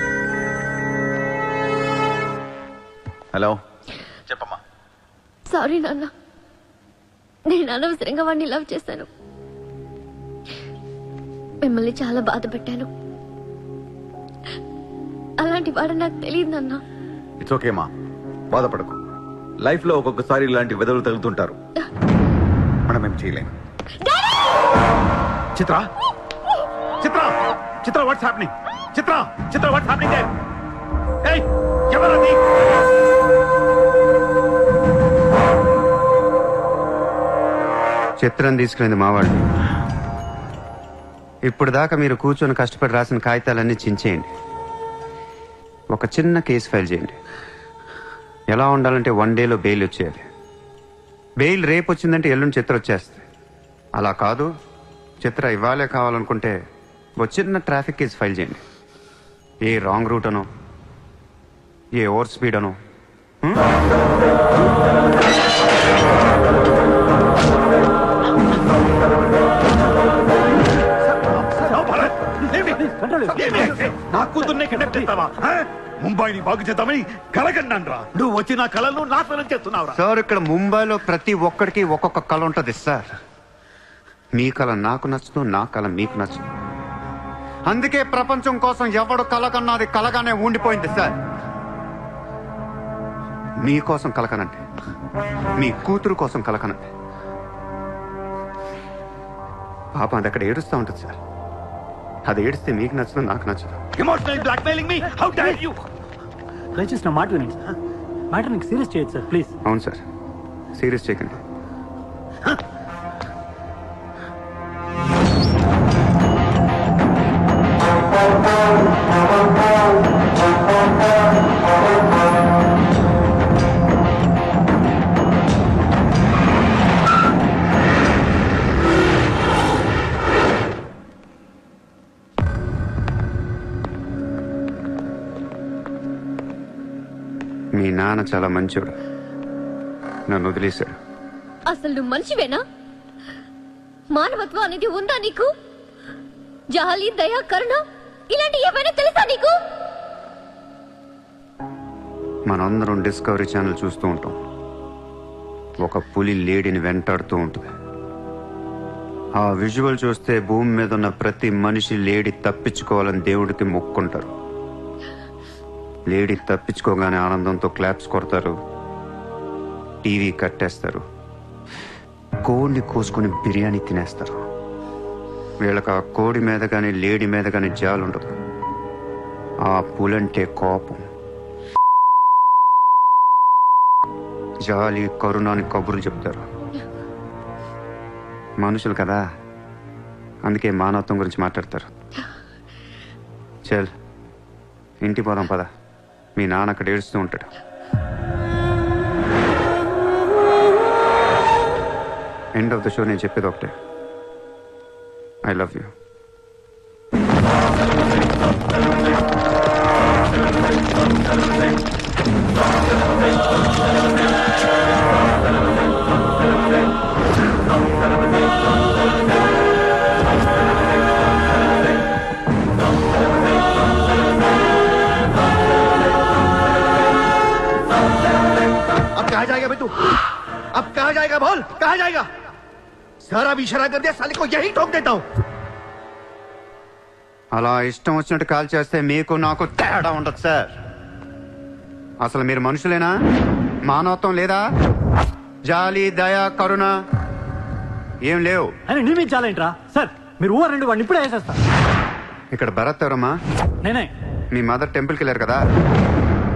Speaker 1: హలో, చెప్పమ్మా.
Speaker 6: సారీ నాన్న, నేను అనవసరంగా వాడిని లవ్ చేశాను. మిమ్మల్ని చాలా బాధ పెట్టాను. అలాంటి వాడు నాకు తెలియదు నాన్న.
Speaker 1: ఇట్స్ ఓకే మా, బాధపడకు. లైఫ్ లో ఒక్కొక్కసారి ఇలాంటి వెదలు తగులుతుంటారు. మనం ఏం చేయలేము. Chitra, Chitra, Chitra, what's happening? Chitra, Chitra, what's happening there? ఏయ్, ఎవరది?
Speaker 3: చిత్రం తీసుకునేది మావాళ్ళు. ఇప్పుడు దాకా మీరు కూర్చొని కష్టపడి రాసిన కాగితాలన్నీ చించేయండి. ఒక చిన్న కేసు ఫైల్ చేయండి. ఎలా ఉండాలంటే 1 డేలో బెయిల్ వచ్చేయాలి. బెయిల్ రేపు వచ్చిందంటే ఎల్లుండి చిత్ర వచ్చేస్తుంది. అలా కాదు, చిత్ర ఇవ్వాలే కావాలనుకుంటే ఒక చిన్న ట్రాఫిక్ కేసు ఫైల్ చేయండి. ఏ రాంగ్ రూట్ అనో, ఏ ఓవర్ స్పీడ్ అనో.
Speaker 1: నా కూతుర్నే కనెక్ట్ చేస్తావా? ముంబైని బాగు చేద్దామని కలగన్నాను రా. నువ్వు వచ్చి నా కళను నాశనం చేస్తున్నావురా.
Speaker 3: సార్, ఇక్కడ ముంబైలో ప్రతి ఒక్కడికి ఒక్కొక్క కళ ఉంటుంది సార్. మీ కళ నాకు నచ్చదు, నా కళ మీకు నచ్చదు. అందుకే ప్రపంచం కోసం ఎవడు కలగన్నా అది కలగానే ఉండిపోయింది సార్. మీకోసం కలకనండి, మీ కూతురు కోసం కలకనండి. పాపం అది అక్కడ ఏడుస్తూ ఉంటుంది సార్. అది ఏడిస్తే మీకు నచ్చదు, నాకు నచ్చదు.
Speaker 1: Emotional blackmailing me, how dare you?
Speaker 2: దయచేసి నా మాట వినండి సార్. మ్యాటర్ నీకు సీరియస్ చేయొచ్చు సార్, ప్లీజ్.
Speaker 3: అవును సార్, సీరియస్ చేయకండి. మీ నాన్న చాలా మంచోడు, నన్ను వదిలేశాడు.
Speaker 6: అసలు నువ్వు మనిషివేనా? మానవత్వం అనేది ఉందా నీకు? జాలి, దయ, కరుణ ఇలాంటి ఏమైనా తెలుసా నీకు?
Speaker 3: మనందరం డిస్కవరీ ఛానల్ చూస్తూ ఉంటాం. ఒక పులి లేడీని వెంటాడుతూ ఉంటుంది. ఆ విజువల్ చూస్తే భూమి మీద ఉన్న ప్రతి మనిషి లేడీ తప్పించుకోవాలని దేవుడికి మొక్కుంటారు. లేడీ తప్పించుకోగానే ఆనందంతో క్లాప్స్ కొడతారు, టీవీ కట్టేస్తారు, కోడిని కోసుకుని బిర్యానీ తినేస్తారు. వీళ్ళకి ఆ కోడి మీద కానీ లేడీ మీద కానీ జాలు ఉండదు. ఆ పులంటే కోపం, జాలి, కరుణాని కబుర్లు చెప్తారు. మనుషులు కదా, అందుకే మానవత్వం గురించి మాట్లాడతారు. చల్, ఇంటికి పోదాం పద. మీ నాన్న అక్కడ ఏడుస్తూ ఉంటాడు. ఎండ్ ఆఫ్ ద షో నేను చెప్పేది ఒకటే, ఐ లవ్ యూ.
Speaker 1: कहाँ जाएगा बे तू? अब कहाँ जाएगा बोल, कहाँ जाएगा? सारा भी इशारा कर दिया, साले को यही ठोक देता हूँ.
Speaker 3: అలా ఇష్టం వచ్చినట్టు కాల్ చేస్తే మీకు నాకు తేడా ఉండదు సార్. అసలు మీరు మనుషులేనా? మానవత్వం లేదా? జాలి, దయ, కరుణ ఏం లేవు.
Speaker 4: అని నీ మీద చాలేంట్రా సార్? మీరు ఊరు రెండు వాడిని ఇప్పుడే వేసేస్తా.
Speaker 3: ఇక్కడ భరత్ ఎవరమ్మా?
Speaker 4: నేనే.
Speaker 3: మీ మదర్ టెంపుల్కి వెళ్ళారు కదా,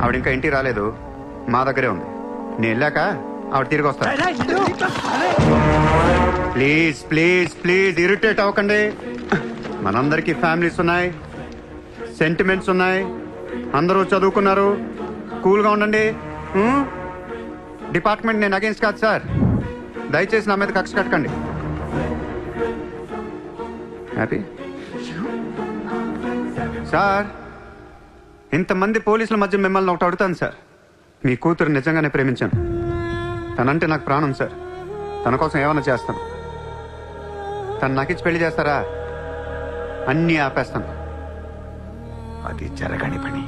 Speaker 3: ఆవిడ ఇంకా ఇంటికి రాలేదు, మా దగ్గరే ఉంది. నేను వెళ్ళాక ఆవిడ తిరిగి వస్తా. ప్లీజ్ ప్లీజ్ ప్లీజ్ ఇరిటేట్ అవ్వకండి. మనందరికీ ఫ్యామిలీస్ ఉన్నాయి, సెంటిమెంట్స్ ఉన్నాయి, అందరూ చదువుకున్నారు. కూల్గా ఉండండి. డిపార్ట్మెంట్ నేను అగేన్స్ట్ కాదు సార్. దయచేసి నా మీద కక్ష కట్టకండి. Happy sir. ఇంతమంది పోలీసుల మధ్య మిమ్మల్ని ఒకటి అడుగుతాను సార్. మీ కూతురు నిజంగానే ప్రేమించాను. తనంటే నాకు ప్రాణం సార్. తన కోసం ఏమైనా చేస్తాను. తను నాకిచ్చి పెళ్లి చేస్తారా? అన్నీ ఆపేస్తాను.
Speaker 10: అది జరగని పని.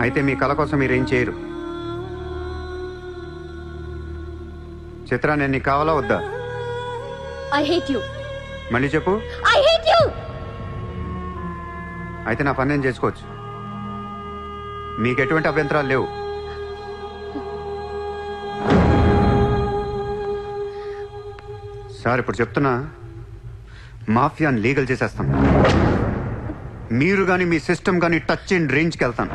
Speaker 3: అయితే మీ కళ కోసం మీరేం చేయరు. చిత్ర, నేను నీకు కావాలా వద్దా?
Speaker 6: I hate you.
Speaker 3: మళ్ళీ చెప్పు.
Speaker 6: I hate you.
Speaker 3: అయితే నా పని నేను చేసుకోవచ్చు. మీకు ఎటువంటి అభ్యంతరాలు లేవు. సార్ ఇప్పుడు చెప్తున్నా, మాఫియాని లీగల్ చేసేస్తాం. మీరు కానీ మీ సిస్టమ్ కానీ టచ్ అండ్ రేంజ్కి వెళ్తాను.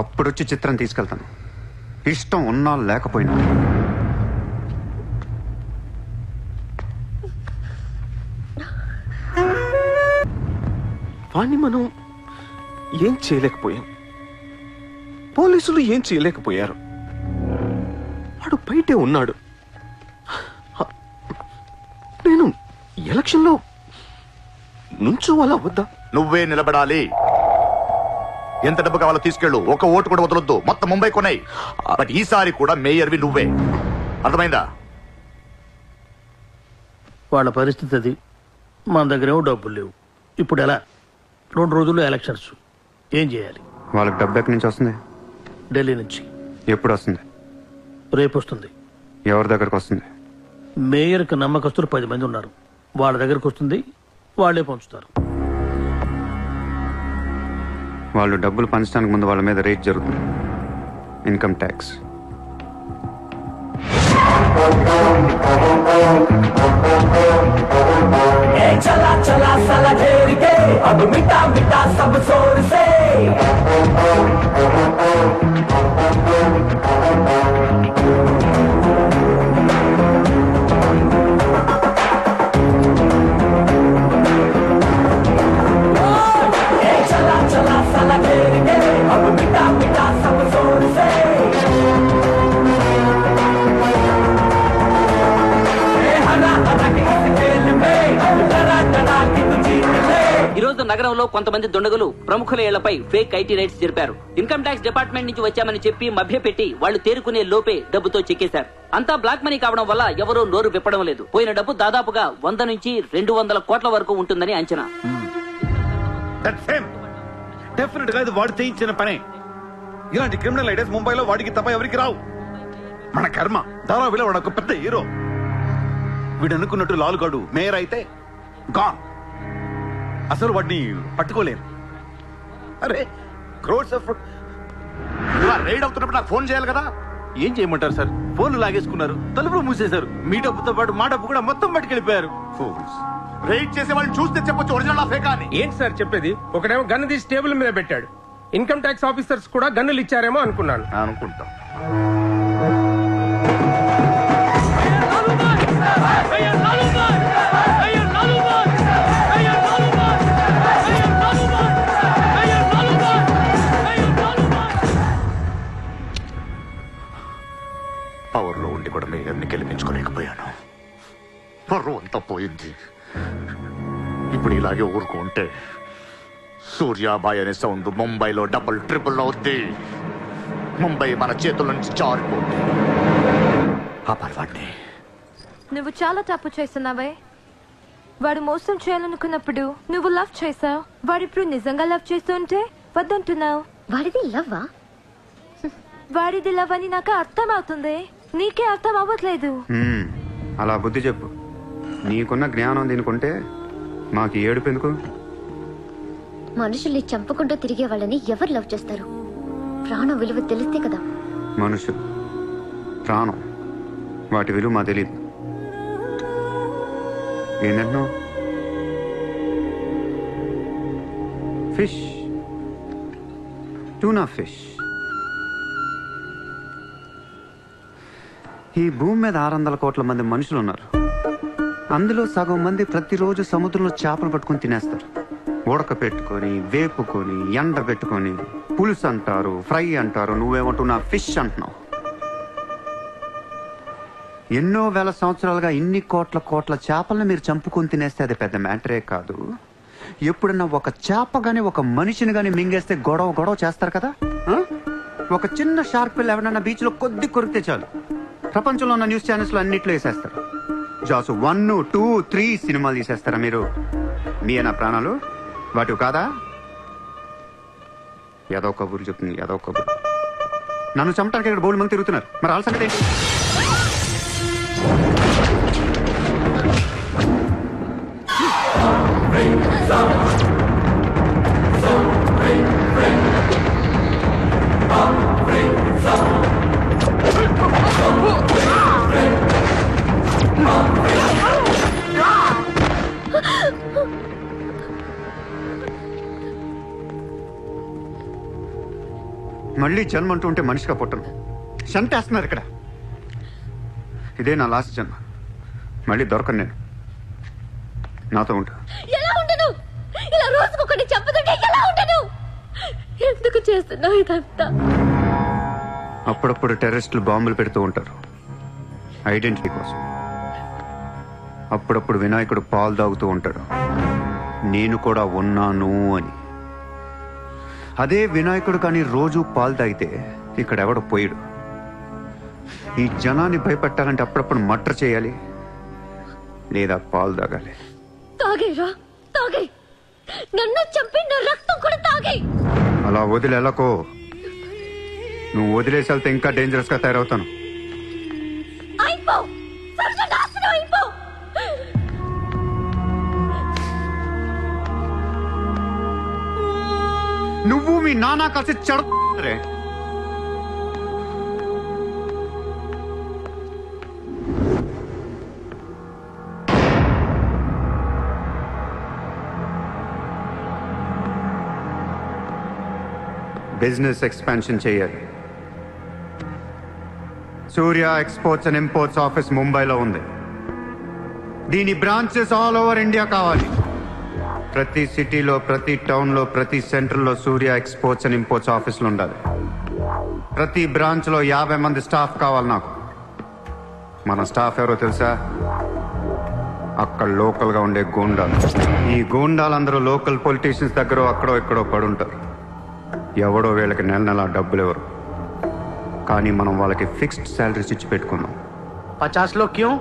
Speaker 3: అప్పుడు వచ్చి చిత్రం తీసుకెళ్తాను. ఇష్టం ఉన్నా లేకపోయినా.
Speaker 14: వాణ్ణి మనం ఏం చేయలేకపోయాం. పోలీసులు ఏం చేయలేకపోయారు. వాడు బయటే ఉన్నాడు. నేను ఎలక్షన్లో నుంచోవాలా వద్దా?
Speaker 1: నువ్వే నిలబడాలి. ఎంత డబ్బు కావాలో తీసుకెళ్ళు. ఒక ఓటు కూడా వదలొద్దు. మొత్తం ముంబై కొన్నాయి. బట్ ఈసారి కూడా మేయర్వి నువ్వే. అర్థమైందా?
Speaker 13: వాళ్ళ పరిస్థితి అది. మన దగ్గరేమో డబ్బులు లేవు. ఇప్పుడు ఎలా? 2 రోజుల్లో ఎలక్షన్స్. ఏం చేయాలి?
Speaker 3: వాళ్ళకి డబ్బు ఎక్కడి నుంచి వస్తుంది?
Speaker 13: ఢిల్లీ నుంచి.
Speaker 3: ఎప్పుడు వస్తుంది?
Speaker 13: రేపు వస్తుంది.
Speaker 3: ఎవరి దగ్గరకు వస్తుంది?
Speaker 13: మేయర్కి నమ్మకస్తులు 10 మంది ఉన్నారు. వాళ్ళ దగ్గరకు వస్తుంది. వాళ్ళే పంచుతారు.
Speaker 3: వాళ్ళు డబ్బులు పంచడానికి ముందు వాళ్ళ మీద రేట్ జరుగుతుంది. Income tax.
Speaker 15: चला चला साला घेर के अब मिटा मिटा सब जोर से चला चला साला घेर के अब मिटा मिटा सब जोर से
Speaker 16: ఈ రోజు నగరంలో కొంతమంది దుండగులు ప్రముఖుల ఇళ్లపై ఫేక్ ఐటీ రైట్స్ జరిపారు. ఇన్కమ్ ట్యాక్స్ డిపార్ట్మెంట్ నుంచి వచ్చామని చెప్పి మభ్యపెట్టి వాళ్ళు తేరుకునే లోపే డబ్బుతో చెక్కేశారు. అంతా బ్లాక్ మనీ కావడం వల్ల ఎవరూ నోరు విప్పడం లేదు. పోయిన డబ్బు దాదాపుగా 100 నుంచి 200 కోట్ల వరకు ఉంటుందని అంచనా.
Speaker 1: డెఫినెట్ గా ఇది వాడు చేయించిన పనే. ఇలాంటి క్రిమినల్ ఐడియాస్ ముంబైలో వాడికి తప్ప ఎవరికి రావు. మన కర్మ. ధారావిలో వాడు ఒక పెద్ద హీరో. వీడు అనుకున్నట్టు లాలుగాడు మేయర్ అయితే గాన్. అసలు వాడిని పట్టుకోలేరు. అరే క్రోడ్స్ ఆఫ్ రైడ్ అవుతున్నప్పుడు నాకు ఫోన్ చేయాలి కదా.
Speaker 4: ఏం చేయమంటారు సార్? ఫోన్లు లాగేసుకున్నారు, తలుపులు మూసేశారు. మీ డబ్బుతో పాటు మా డబ్బు కూడా మొత్తం పట్టుకెళ్ళిపోయారు.
Speaker 1: రైడ్ చేసే వాళ్ళని చూస్తే చెప్పొచ్చు ఒరిజినల్ ఆ ఫేక్ అని.
Speaker 17: ఏంటి సార్ చెప్పేది? ఒకడేమో గన్ను తీసి టేబుల్ మీద పెట్టాడు. ఇన్కమ్ ట్యాక్స్ ఆఫీసర్స్ కూడా గన్నులు ఇచ్చారేమో అనుకున్నాను.
Speaker 1: అనుకుంటాం. పవర్లో ఉండి కూడా మేయర్ని గెలిపించుకోలేకపోయాను. పరువు అంతా పోయింది. ఇప్పుడు ఇలాగే ఊరుకుంటే సూర్యాబాయ్ అనే సౌండ్ ముంబైలో డబుల్ ట్రిపుల్ అవుద్ది. ముంబై మన చేతుల నుంచి జారిపోద్ది. ఆపాలి వాడిని.
Speaker 12: నువ్వు చాలా తప్పు చేస్తున్నావే. వాడు మోసం చేయాలనుకున్నప్పుడు నువ్వు లవ్ చేసావు. వాడిప్పుడు నిజంగా లవ్ చేస్తుంటే వద్దంటున్నావు.
Speaker 6: వాడిది లవ్వా?
Speaker 12: వాడిది లవ్ అని నాకు అర్థం అవుతుంది. నీకే అర్థం అవ్వట్లేదు.
Speaker 3: అలా బుద్ధి చెప్పు. నీకున్న జ్ఞానం దీనికుంటే మాకు ఏడుపు ఎందుకు?
Speaker 6: మనుషుల్ని చంపుకుంటూ తిరిగే వాళ్ళని ఎవరు లవ్ చేస్తారు? ప్రాణం విలువ తెలిస్తే కదా.
Speaker 3: మనుషులు, ప్రాణం, వాటి విలువ మా తెలియదు. ఏంటంటున్నా? Fish, tuna fish. ఈ భూమి మీద 600 కోట్ల మంది మనుషులు ఉన్నారు. అందులో సగం మంది ప్రతిరోజు సముద్రంలో చేపలు పట్టుకొని తినేస్తారు. ఉడక పెట్టుకొని, వేపుకొని, ఎండ పెట్టుకొని, పులుసు అంటారు, ఫ్రై అంటారు. నువ్వేమంటున్నా ఫిష్ అంటున్నావు. ఎన్నో వేల సంవత్సరాలుగా ఇన్ని కోట్ల చేపలను మీరు చంపుకొని తినేస్తే అది పెద్ద మ్యాటరే కాదు. ఎప్పుడన్నా ఒక చేప గాని ఒక మనిషిని గాని మింగేస్తే గొడవ చేస్తారు కదా. ఒక చిన్న షార్క్ పిల్ల ఎవరన్నా బీచ్ లో కొద్ది కొరికితే చాలు, ప్రపంచంలో ఉన్న న్యూస్ ఛానల్స్ లో అన్నిట్లో వేసేస్తారు. జాసు 1, 2, 3 సినిమాలు తీసేస్తారా మీరు? మీ నా ప్రాణాలు వాటివి కాదా? ఏదో కబుర్లు చెప్తుంది, ఏదో కబుర్లు. నన్ను చంపడానికి ఇక్కడ బోల్డ్ మంది తిరుగుతున్నారు. మరి వాళ్ళ సంగతి ఏంటి? మళ్ళీ జన్మ అంటూ ఉంటే మనిషిగా పుట్టను. చంపేస్తున్నారు ఇక్కడ. ఇదే నా లాస్ట్ జన్మ. మళ్ళీ దొరకను నేను. నాతో ఉంటా.
Speaker 6: ఎలా ఉండను? ఇలా రోజుకొకటి చంపుతుంటే ఎలా ఉండను? ఎందుకు చేస్తున్నావు ఇదంతా?
Speaker 3: అప్పుడప్పుడు టెర్రరిస్టులు బాంబులు పెడుతూ ఉంటారు ఐడెంటిటీ కోసం. అప్పుడప్పుడు వినాయకుడు పాలు తాగుతూ ఉంటాడు, నేను కూడా ఉన్నాను అని. అదే వినాయకుడు కానీ రోజు పాలు తాగితే ఇక్కడ ఎవడ పోయాడు. ఈ జనాన్ని భయపెట్టాలంటే అప్పుడప్పుడు మర్డర్ చేయాలి, లేదా పాలు తాగాలి.
Speaker 6: తాగేరా, తాగే. నన్ను చంపి నా రక్తం కూడా తాగే.
Speaker 3: అలా వదిలేలకో. నువ్వు వదిలేసి వెళ్తే ఇంకా డేంజరస్ గా తయారవుతాను.
Speaker 6: అయిపో, సర్వనాశనం అయిపో.
Speaker 3: నువ్వు మీ నాన్న కలిసి చెడరే. బిజినెస్ ఎక్స్పాన్షన్ చేయాలి. సూర్య ఎక్స్పోర్ట్స్ అండ్ ఇంపోర్ట్స్ ఆఫీస్ ముంబైలో ఉంది. దీని బ్రాంచెస్ ఆల్ ఓవర్ ఇండియా కావాలి. ప్రతి సిటీలో, ప్రతి టౌన్లో, ప్రతి సెంటర్లో సూర్య ఎక్స్పోర్ట్స్ అండ్ ఇంపోర్ట్స్ ఆఫీసులు ఉండాలి. ప్రతి బ్రాంచ్లో 50 మంది స్టాఫ్ కావాలి నాకు. మన స్టాఫ్ ఎవరో తెలుసా? అక్కడ లోకల్గా ఉండే గూండాలు. ఈ గూండాలందరూ లోకల్ పొలిటీషియన్స్ దగ్గర అక్కడో ఇక్కడో పడుంటారు. ఎవడో వీళ్ళకి నెల డబ్బులు ఎవరు, కానీ మనం వాళ్ళకి ఫిక్స్డ్ శాలరీస్ ఇచ్చి పెట్టుకున్నాం.
Speaker 2: 50 लोग क्यों?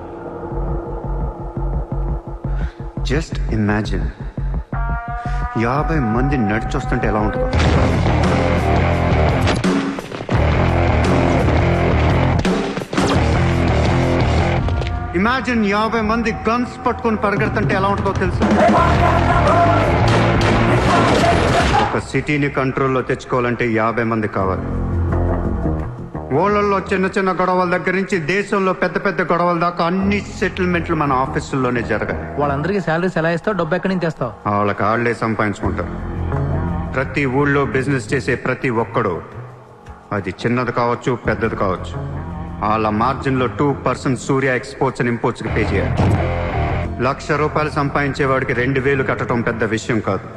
Speaker 3: జస్ట్ ఇమాజిన్ 50 మంది నడిచొస్తుంటే ఎలా ఉంటుందో. ఇమాజిన్ 50 మంది గన్స్ పట్టుకొని పరిగెడుతుంటే ఎలా ఉంటుందో తెలుసు. ఒక సిటీని కంట్రోల్లో తెచ్చుకోవాలంటే 50 మంది కావాలి. ఊళ్ళల్లో చిన్న చిన్న గొడవల దగ్గర నుంచి దేశంలో పెద్ద పెద్ద గొడవల దాకా అన్ని సెటిల్మెంట్లు మన ఆఫీసుల్లోనే జరగాలి.
Speaker 2: వాళ్ళందరికీ శాలరీస్ ఎలా ఇస్తావు? డబ్బు ఎక్కడి నుంచి తెస్తావు?
Speaker 3: వాళ్ళకి ఆళ్లే సంపాదించుకుంటారు. ప్రతి ఊళ్ళో బిజినెస్ చేసే ప్రతి ఒక్కడు, అది చిన్నది కావచ్చు పెద్దది కావచ్చు, వాళ్ళ మార్జిన్లో 2% సూర్య ఎక్స్పోర్ట్స్ అండ్ ఇంపోర్ట్స్కి పే చేయాలి. ₹1,00,000 సంపాదించేవాడికి 2,000 కట్టడం పెద్ద విషయం కాదు.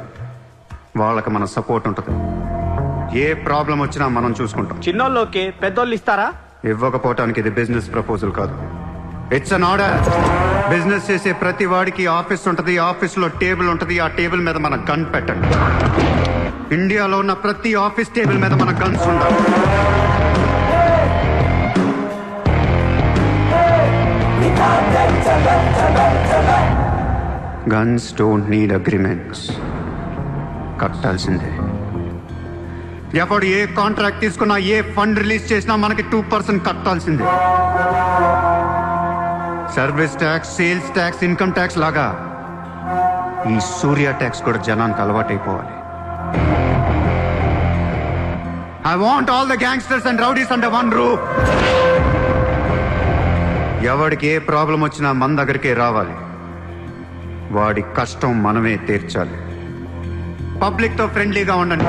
Speaker 3: వాళ్ళకి మన సపోర్ట్ ఉంటుంది. ఏ ప్రాబ్లం వచ్చినా మనం చూసుకుంటాం.
Speaker 4: చిన్నోళ్ళు ఓకే, పెద్దోళ్ళు ఇస్తారా?
Speaker 3: ఇవ్వకపోవటానికి ఇది బిజినెస్ ప్రపోజల్ కాదు, ఇట్స్ అన్ ఆర్డర్. బిజినెస్ చేసే ప్రతి వాడికి ఆఫీస్ ఉంటుంది. ఆఫీస్లో టేబుల్ ఉంటుంది. ఆ టేబుల్ మీద మన గన్ పెట్టండి. ఇండియాలో ఉన్న ప్రతి ఆఫీస్ టేబుల్ మీద మన గన్స్ ఉండాలి. Guns don't need agreements. కట్టాల్సిందే. ఎవడు ఏ కాంట్రాక్ట్ తీసుకున్నా, ఏ ఫండ్ రిలీజ్ చేసినా మనకి 2% కట్టాల్సిందే. Service tax, sales tax, income tax లాగా ఈ సూర్య ట్యాక్స్ కూడా జనానికి అలవాటైపోవాలి. I want all the gangsters and rowdies under one roof. ఎవడికి ఏ ప్రాబ్లం వచ్చినా మన దగ్గరికే రావాలి. వాడి కష్టం మనమే తీర్చాలి. పబ్లిక్ తో ఫ్రెండ్లీగా ఉండండి.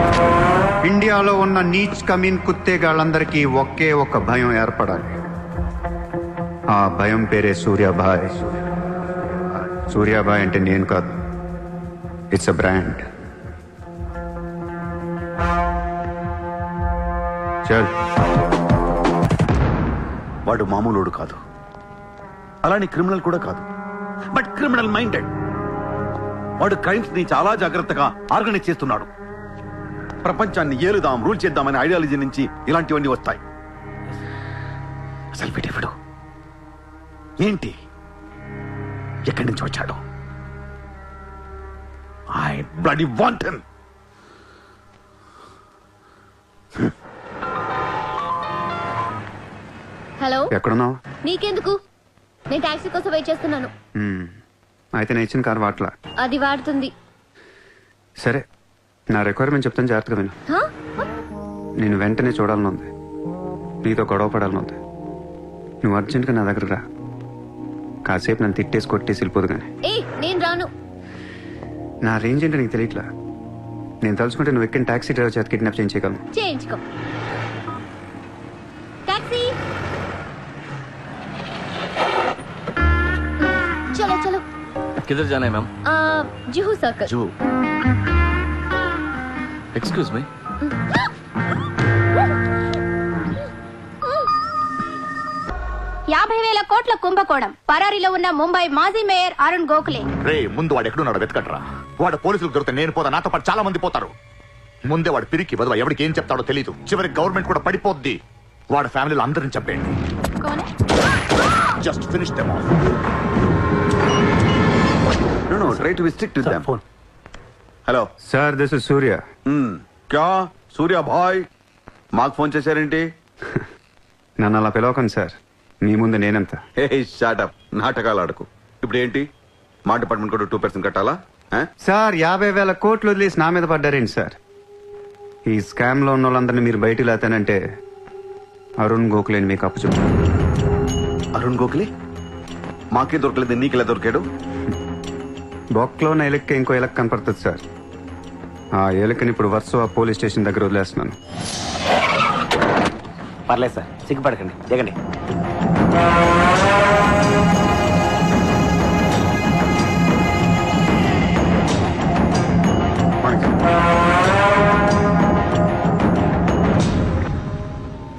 Speaker 3: ఇండియాలో ఉన్న నీచ్ కమీన్ కుత్తేగాళ్ళందరికీ ఒకే ఒక భయం ఏర్పడాలి. ఆ భయం పేరే సూర్యాభాయ్. సూర్యాభాయ్ అంటే నేను కాదు, ఇట్స్ అ బ్రాండ్. చల్.
Speaker 1: వాడు మామూలుడు కాదు, అలానే క్రిమినల్ కూడా కాదు, బట్ క్రిమినల్ మైండెడ్. వాడు క్రైమ్స్ ని చాలా జాగ్రత్తగా ఆర్గనైజ్ చేస్తున్నాడు. ప్రపంచాన్ని ఏలుదాం, రూల్ చేద్దామనే ఐడియాలజీ నుంచి ఇలాంటివన్నీ వస్తాయి. అసలు వీడెవడు, ఏంటి, ఎక్కడి నుంచి వచ్చాడు? I bloody want him.
Speaker 6: Hello,
Speaker 3: ఎక్కడున్నావు?
Speaker 6: నీకెందుకు? నేను టాక్సీ కోసం వెయిట్ చేస్తున్నాను.
Speaker 3: అయితే నేను ఇచ్చిన కారు వాట్లా.
Speaker 6: అది వాడుతుంది.
Speaker 3: సరే, నా రిక్వైర్మెంట్ చెప్తాను, జాగ్రత్తగా విను.
Speaker 6: హా?
Speaker 3: నేను వెంటనే చూడాలనుంది, నీతో గొడవ పడాలనుంది. నువ్వు అర్జెంట్గా నా దగ్గర రా. కాసేపు నన్ను తిట్టేసి కొట్టేసి వెళ్ళిపోదు కానీ.
Speaker 6: నేను రాను.
Speaker 3: నా రేంజ్ ఏంటో నీకు తెలియట్లా. నేను తలుచుకుంటే నువ్వు ఎక్కిన టాక్సీ డ్రైవర్ చేత కిడ్నాప్ చేయించగలను.
Speaker 6: చేయించుకో. టాక్సీ, చలో చలో.
Speaker 8: किधर जाना है ma'am?
Speaker 6: Juhu circle.
Speaker 8: Juhu. Excuse me.
Speaker 9: $50,000 కోట్ల కుంభకోణం. పరారీలో ఉన్న ముంబై మాజీ మేయర్ అరుణ్ గోఖలే.
Speaker 18: రే, ముందు వాడు ఎక్కడున్నాడో వెతకట్రా. వాడు పోలీసులకు దొరికితే నేను పోతా, నాతో పాటు చాలా మంది పోతారు. ముందే వాడు పిరికి బదువా, ఎవరికి ఏం చెప్తాడో తెలియదు. చివరికి గవర్నమెంట్ కూడా పడిపోద్ది. వాడి ఫ్యామిలీలో అందరిని చెప్పండి. Just finish them off.
Speaker 1: No, try to be strict with them. Hello
Speaker 3: sir, this is Surya.
Speaker 1: క్యా సూర్య భాయ్, మాకు ఫోన్ చేశారేంటి?
Speaker 3: నన్ను అలా పిలవకండి సార్, మీ ముందు నేనంత.
Speaker 1: హే షాటప్, నాటకాలు ఆడకు. ఇప్పుడు ఏంటి, మా డిపార్ట్మెంట్ కూడా 2% కట్టాలా?
Speaker 3: సార్, 50,000 కోట్లు వదిలేసి నా మీద పడ్డారేంటి సార్? ఈ స్కామ్ లో ఉన్న వాళ్ళందరినీ మీరు బయటికి లేతానంటే అరుణ్ గోఖలేని మీకు అప్పు చెప్తాను.
Speaker 1: అరుణ్ గోఖలే మాకే దొరకలేదు, నీకెలా దొరికాడు?
Speaker 3: బొక్కలో ఉన్న ఎలుక్కి ఇంకో ఎలక్ కనపడుతుంది సార్. ఆ ఎలుకని ఇప్పుడు వర్సోవా పోలీస్ స్టేషన్ దగ్గర వదిలేస్తున్నాను.
Speaker 4: పర్లేదు సార్, సిగ్గుపడకండి, దిగండి.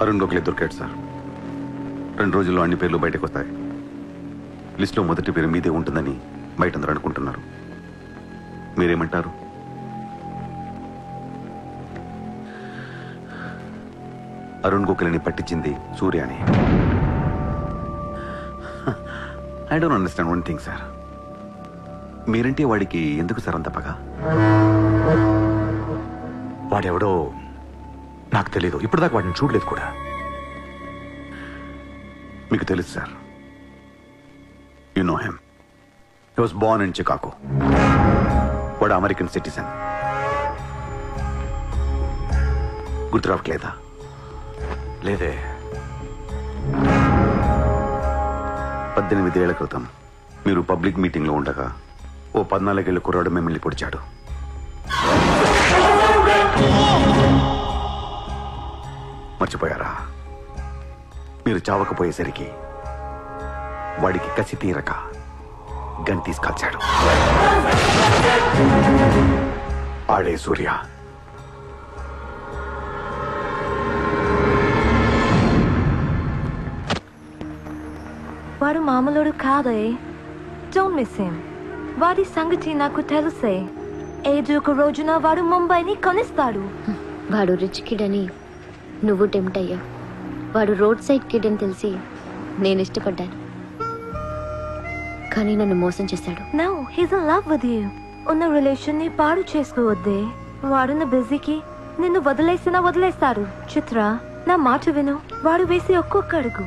Speaker 1: అరుణ్ గోఖలే దొరికాడు సార్. 2 రోజుల్లో అన్ని పేర్లు బయటకు వస్తాయి. లిస్టులో మొదటి పేరు మీదే ఉంటుందని బయట అందరూ అనుకుంటున్నారు. మీరేమంటారు? అరుణ్ గోఖలేని పట్టించింది సూర్యాని. I don't understand one thing sir. మీరంటే వాడికి ఎందుకు సార్ అంత పగ?
Speaker 18: వాడెవడో నాకు తెలీదు, ఇప్పటిదాకా వాడిని చూడలేదు కూడా.
Speaker 1: మీకు తెలుసు sir. You know him. He was Born in Chicago. వాడు అమెరికన్ సిటిజన్. గుర్తు రావట్లేదా?
Speaker 18: లేదే.
Speaker 1: 18 ఏళ్ల క్రితం మీరు పబ్లిక్ మీటింగ్ లో ఉండగా ఓ 14 ఏళ్ల కుర్రాడు మిమ్మల్ని పొడిచాడు. మర్చిపోయారా? మీరు చావకపోయేసరికి వాడికి కసి తీరక గన్ తీసుకొచ్చాడు. ఆడే సూర్య.
Speaker 12: వాడు మామూలుడు కాదే. Don't miss him. వాడి సంగతి నాకు తెలుసే. ఏదో ఒక రోజున వాడు ముంబైని కొనిస్తాడు.
Speaker 6: వాడు రిచ్ కిడ్ అని నువ్వు టెంప్ట్ అయ్యా. వాడు రోడ్ సైడ్ కిడ్ అని తెలిసి నేను ఇష్టపడ్డాను, కానీ నన్ను మోసం చేశాడు.
Speaker 12: No, he's in love with you. ఉన్న రిలేషన్ ని పాడు చేసుకోవద్దే. వాడున్న బిజీకి నిన్ను వదిలేస్తాడు. చిత్ర, నా మాట విను. వాడు వేసి ఒక్కొక్క అడుగు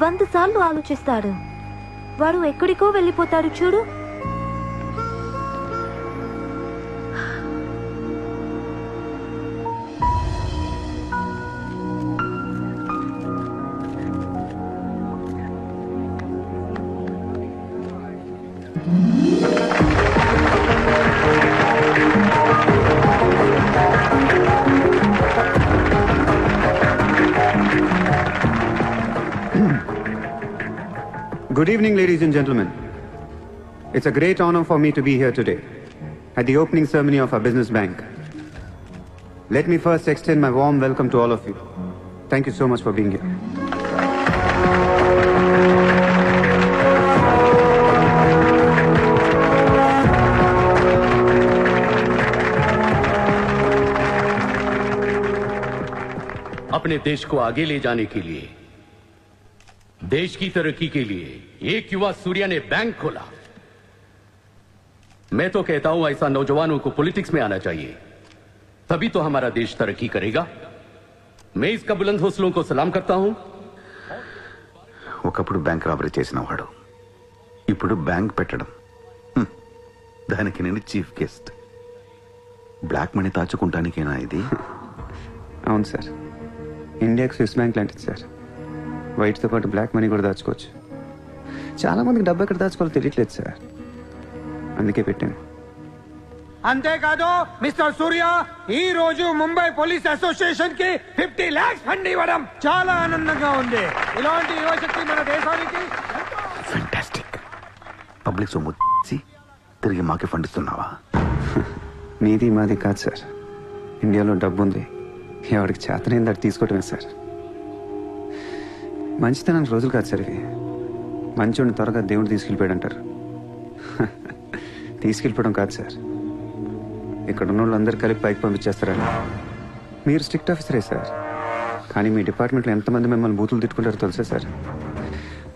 Speaker 12: 100 సార్లు ఆలోచిస్తాడు. వాడు ఎక్కడికో వెళ్ళిపోతాడు చూడు.
Speaker 3: Good evening, ladies and gentlemen. It's a great honor for me to be here today at the opening ceremony of our business bank. Let me first extend my warm welcome to all of you. Thank you so much for being here.
Speaker 19: अपने देश को आगे ले जाने के लिए, देश की तरक्की के लिए एक युवा सूर्या ने बैंक खोला। मैं तो कहता हूं ऐसा नौजवानों को पॉलिटिक्स में आना चाहिए, तभी तो हमारा देश तरक्की करेगा। मैं इसका बुलंद हौसलों को सलाम करता हूं।
Speaker 1: ఒకప్పుడు బ్యాంక్ రాబరీ చేసిన వాడు ఇప్పుడు బ్యాంక్ పెట్టడం, దానికి నేను చీఫ్ గెస్ట్. బ్లాక్ మనీ దాచుకుంటానికేనా ఇది?
Speaker 3: అవును సార్, ఇండియాకి స్విస్ బ్యాంక్ లాంటిది సార్. వైట్తో పాటు బ్లాక్ మనీ కూడా దాచుకోవచ్చు. చాలా మందికి డబ్బు ఎక్కడ దాచుకోవాలో తెలియట్లేదు సార్, అందుకే పెట్టాను.
Speaker 10: అంతేకాదు మిస్టర్ సూర్య, ఈ రోజు ముంబై పోలీస్ అసోసియేషన్ కి 50 lakhs ఫండ్ ఇవ్వడం చాలా ఆనందంగా ఉంది. ఇలాంటి యువశక్తి మన దేశానికి
Speaker 1: ఫెంటాస్టిక్. పబ్లిక్ సొమ్ము తిరిగి మాకే ఫండ్ ఇస్తున్నావా?
Speaker 3: మీది మాది కాదు సార్, ఇండియాలో డబ్బు ఉంది, ఎవరికి చేతనైంది అది తీసుకోవటమే సార్. మంచితనానికి రోజులు కాదు సార్ ఇవి. మంచోడిని త్వరగా దేవుడు తీసుకెళ్ళిపోయాడు అంటారు. తీసుకెళ్ళిపోవడం కాదు సార్, ఇక్కడ ఉన్న వాళ్ళు అందరు కలిపి పైకి పంపించేస్తారని. మీరు స్ట్రిక్ట్ ఆఫీసరే సార్, కానీ మీ డిపార్ట్మెంట్లో ఎంతమంది మిమ్మల్ని బూతులు తిట్టుకుంటారో తెలుసా సార్?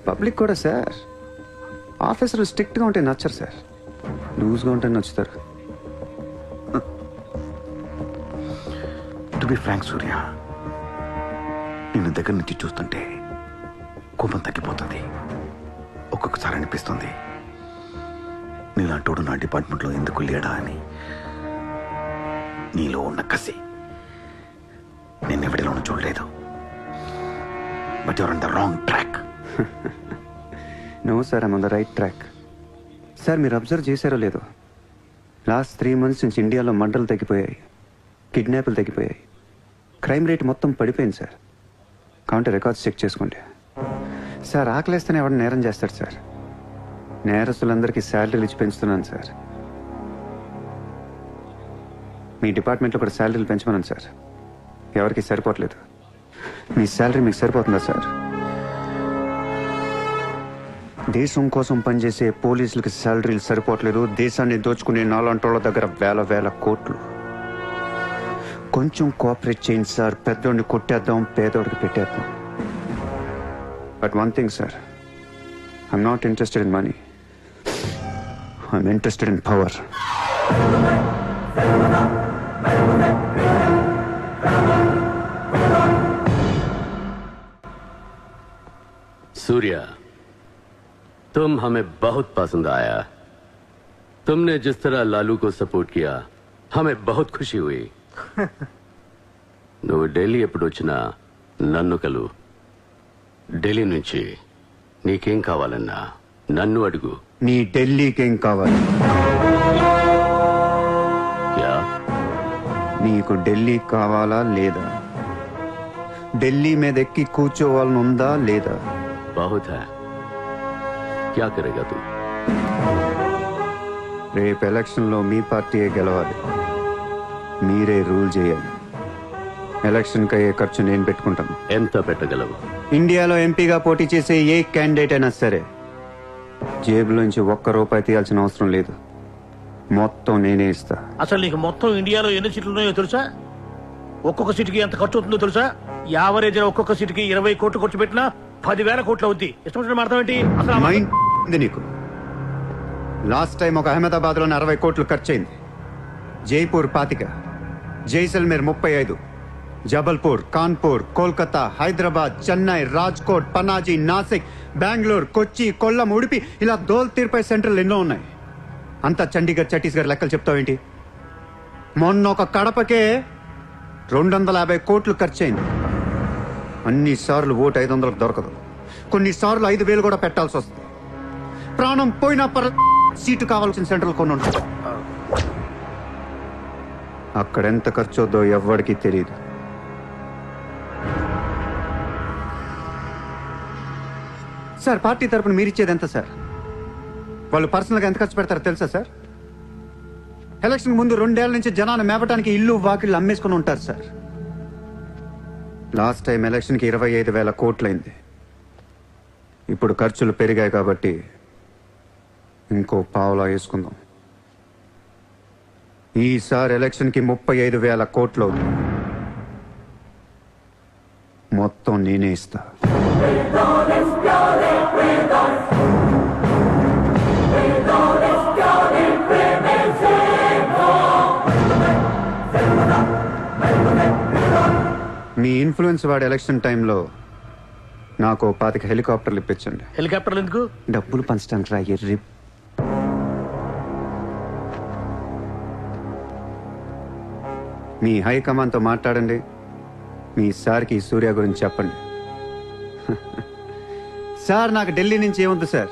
Speaker 3: పబ్లిక్ కూడా సార్, ఆఫీసర్లు స్ట్రిక్ట్గా ఉంటే నచ్చరు సార్, లూజ్గా ఉంటే నచ్చుతారు.
Speaker 1: టు బి ఫ్రాంక్ సూర్య, నిన్ను దగ్గర నుంచి చూస్తుంటే కోపం తగ్గిపోతుంది. ఒక్కొక్కసారి అనిపిస్తుంది నీలాంటోడు నా డిపార్ట్మెంట్లో ఎందుకు లేడా అని. నీలో ఉన్న కసి నేను ఎవరిలోనూ చూడలేదు. But your on the wrong track.
Speaker 3: No sir, I'm on the right track. Sir, మీరు అబ్జర్వ్ చేశారో లేదో, లాస్ట్ 3 months నుంచి ఇండియాలో మర్డర్లు తగ్గిపోయాయి, కిడ్నాప్లు తగ్గిపోయాయి, క్రైమ్ రేట్ మొత్తం పడిపోయింది సార్. కావుంటే రికార్డ్స్ చెక్ చేసుకోండి సార్. ఆకలేస్తేనే ఎవరు నేరం చేస్తాడు సార్. నేరస్తులందరికీ శాలరీలు ఇచ్చి పెంచుతున్నాను సార్. మీ డిపార్ట్మెంట్లో కూడా శాలరీలు పెంచమన్నాను సార్, ఎవరికి సరిపోవట్లేదు. మీ శాలరీ మీకు సరిపోతుందా సార్? దేశం కోసం పనిచేసే పోలీసులకి శాలరీలు సరిపోవట్లేదు, దేశాన్ని దోచుకునే నాలాంటోళ్ళ దగ్గర వేల కోట్లు. కొంచెం కోఆపరేట్ చేయండి సార్, పెద్దోడిని కొట్టేద్దాం, పేదోడికి పెట్టేద్దాం. But one thing sir, I'm not interested in money, I'm interested in power.
Speaker 19: Surya, तुम हमें बहुत पसंद आया। तुमने जिस तरह लालू को सपोर्ट किया, हमें बहुत खुशी हुई। నువ్వు ఢిల్లీ ఎప్పుడు వచ్చినా నన్ను కలు. ఢిల్లీ నుంచి నీకేం కావాలన్నా నన్ను అడుగు.
Speaker 3: నీ ఢిల్లీకేం కావాలి?
Speaker 19: క్యా?
Speaker 3: నీకు ఢిల్లీ కావాలా లేదా? ఢిల్లీ మీద ఎక్కి కూర్చోవాలని ఉందా లేదా?
Speaker 19: बहुत है, क्या करेगा तू?
Speaker 3: రేపు ఎలక్షన్లో మీ పార్టీయే గెలవాలి, మీరే రూల్ చేయాలి. ఎలక్షన్కి అయ్యే ఖర్చు నేను పెట్టుకుంటాను.
Speaker 19: ఎంత పెట్టగలవు?
Speaker 3: ఇండియాలో ఎంపీగా పోటీ చేసే ఏ క్యాండిడేట్ అయినా సరే జేబులోంచి ₹1 తీయాల్సిన అవసరం లేదు, మొత్తం నేనే ఇస్తా.
Speaker 13: అసలు నీకు మొత్తం ఇండియాలో ఎన్ని సీట్లు ఉన్నాయో తెలుసా? ఒక్కొక్క సీటుకి ఎంత ఖర్చు అవుతుందో తెలుసా? యావరేజ్ ఒక్కొక్క సీటుకి 20 కోట్లు ఖర్చు పెట్టినా 10,000 కోట్లు అవుద్ది. ఇష్టం మాట్లాడతాం ఏంటి అసలు?
Speaker 3: మైండ్ ఉంది నీకు? లాస్ట్ టైం ఒక అహ్మదాబాద్ లో 60 కోట్లు ఖర్చు అయింది, జైపూర్ 25, జైసల్మేర్ 35, జబల్పూర్, కాన్పూర్, కోల్కతా, హైదరాబాద్, చెన్నై, రాజ్కోట్, పనాజీ, నాసిక్, బెంగళూరు, కొచ్చి, కొల్లం, ఉడిపి ఇలా దోల్ తీర్పై సెంటర్లు ఎన్నో ఉన్నాయి. అంతా చండీగఢ్, ఛత్తీస్గఢ్ లెక్కలు చెప్తావేంటి? మొన్న ఒక కడపకే 250 కోట్లు ఖర్చయింది. అన్నిసార్లు ఓటు 500కు దొరకదు. కొన్నిసార్లు 5,000 కూడా పెట్టాల్సి వస్తుంది. ప్రాణం పోయినా సీటు కావాల్సిన సెంటర్లు కొన్ని ఉంటాయి. అక్కడెంత ఖర్చు అవుద్దో ఎవ్వడికి తెలియదు. సార్, పార్టీ తరపున మీరిచ్చేది ఎంత సార్? వాళ్ళు పర్సనల్గా ఎంత ఖర్చు పెడతారో తెలుసా సార్? ఎలక్షన్ ముందు 2 ఏళ్ల నుంచి జనాన్ని మేపటానికి ఇల్లు వాకిళ్ళు అమ్మేసుకుని ఉంటారు సార్. లాస్ట్ టైం ఎలక్షన్కి 25,000 కోట్లయింది. ఇప్పుడు ఖర్చులు పెరిగాయి కాబట్టి ఇంకో పావులా వేసుకుందాం. ఈసారి ఎలక్షన్కి 35,000 కోట్లు అవుతుంది. మొత్తం నేనే ఇస్తా. మీ ఇన్ఫ్లుయెన్స్ వాడి ఎలక్షన్ టైంలో నాకు 25 హెలికాప్టర్లు ఇప్పించండి.
Speaker 13: హెలికాప్టర్లు ఎందుకు?
Speaker 3: డబ్బులు పంచడానికి రా ఎర్రి. మీ హైకమాండ్తో మాట్లాడండి. మీ సార్కి ఈ సూర్య గురించి చెప్పండి. సార్, నాకు ఢిల్లీ నుంచి ఏముంది సార్,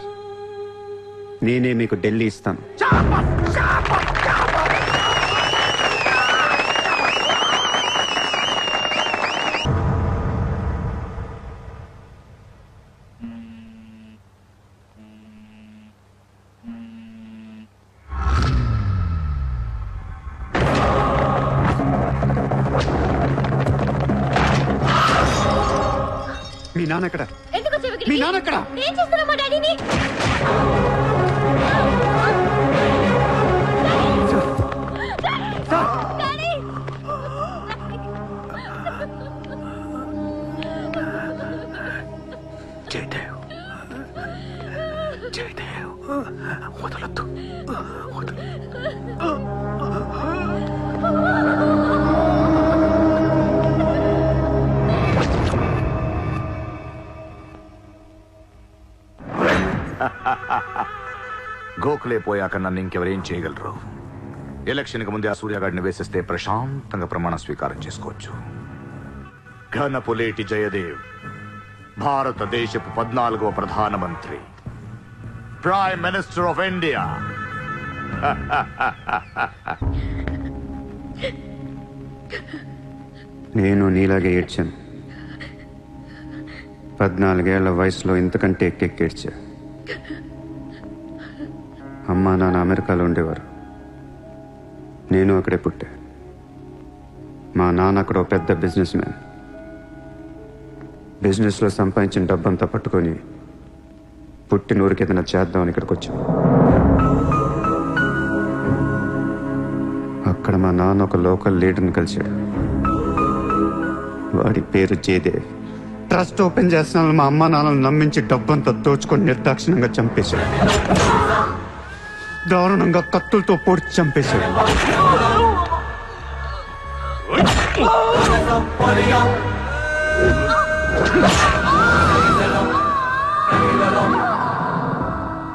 Speaker 3: నేనే మీకు ఢిల్లీ ఇస్తాను. మీ నాన్న ఎక్కడ? మీ నాన్న ఎక్కడ?
Speaker 6: ఏం చేస్తున్నా మా డాడీని?
Speaker 10: జయదేవ్, జయదేవ్, వదలొద్దు.
Speaker 18: గోఖలే పోయాక నన్ను ఇంకెవరేం చేయగలరు? ఎలక్షన్కి ముందే ఆ సూర్యగాడిని వేసేస్తే ప్రశాంతంగా ప్రమాణ స్వీకారం చేసుకోవచ్చు. ఘనపులేటి జయదేవ్ భారతదేశపు 14వ ప్రధానమంత్రి, ప్రైమ్ మినిస్టర్ ఆఫ్ ఇండియా.
Speaker 3: నేను నీలాగే ఏడ్చాను. 14 ఏళ్ల వయసులో ఇంతకంటే ఎక్కెక్కేడ్చా. అమ్మా నాన్న అమెరికాలో ఉండేవారు. నేను అక్కడే పుట్టా. మా నాన్న అక్కడ ఒక పెద్ద బిజినెస్ మ్యాన్. బిజినెస్లో సంపాదించిన డబ్బంతా పట్టుకొని పుట్టిన ఊరికి ఏదైనా చేద్దామని ఇక్కడికి వచ్చాం. అక్కడ మా నాన్న ఒక లోకల్ లీడర్ని కలిశాడు. వాడి పేరు జయదేవ్. ట్రస్ట్ ఓపెన్ చేస్తున్నాను మా అమ్మ నాన్నలు నమ్మించి డబ్బంతా దోచుకొని నిర్దాక్షిణంగా చంపేశాడు. దారుణంగా కత్తులతో పొడిచి చంపేశాడు.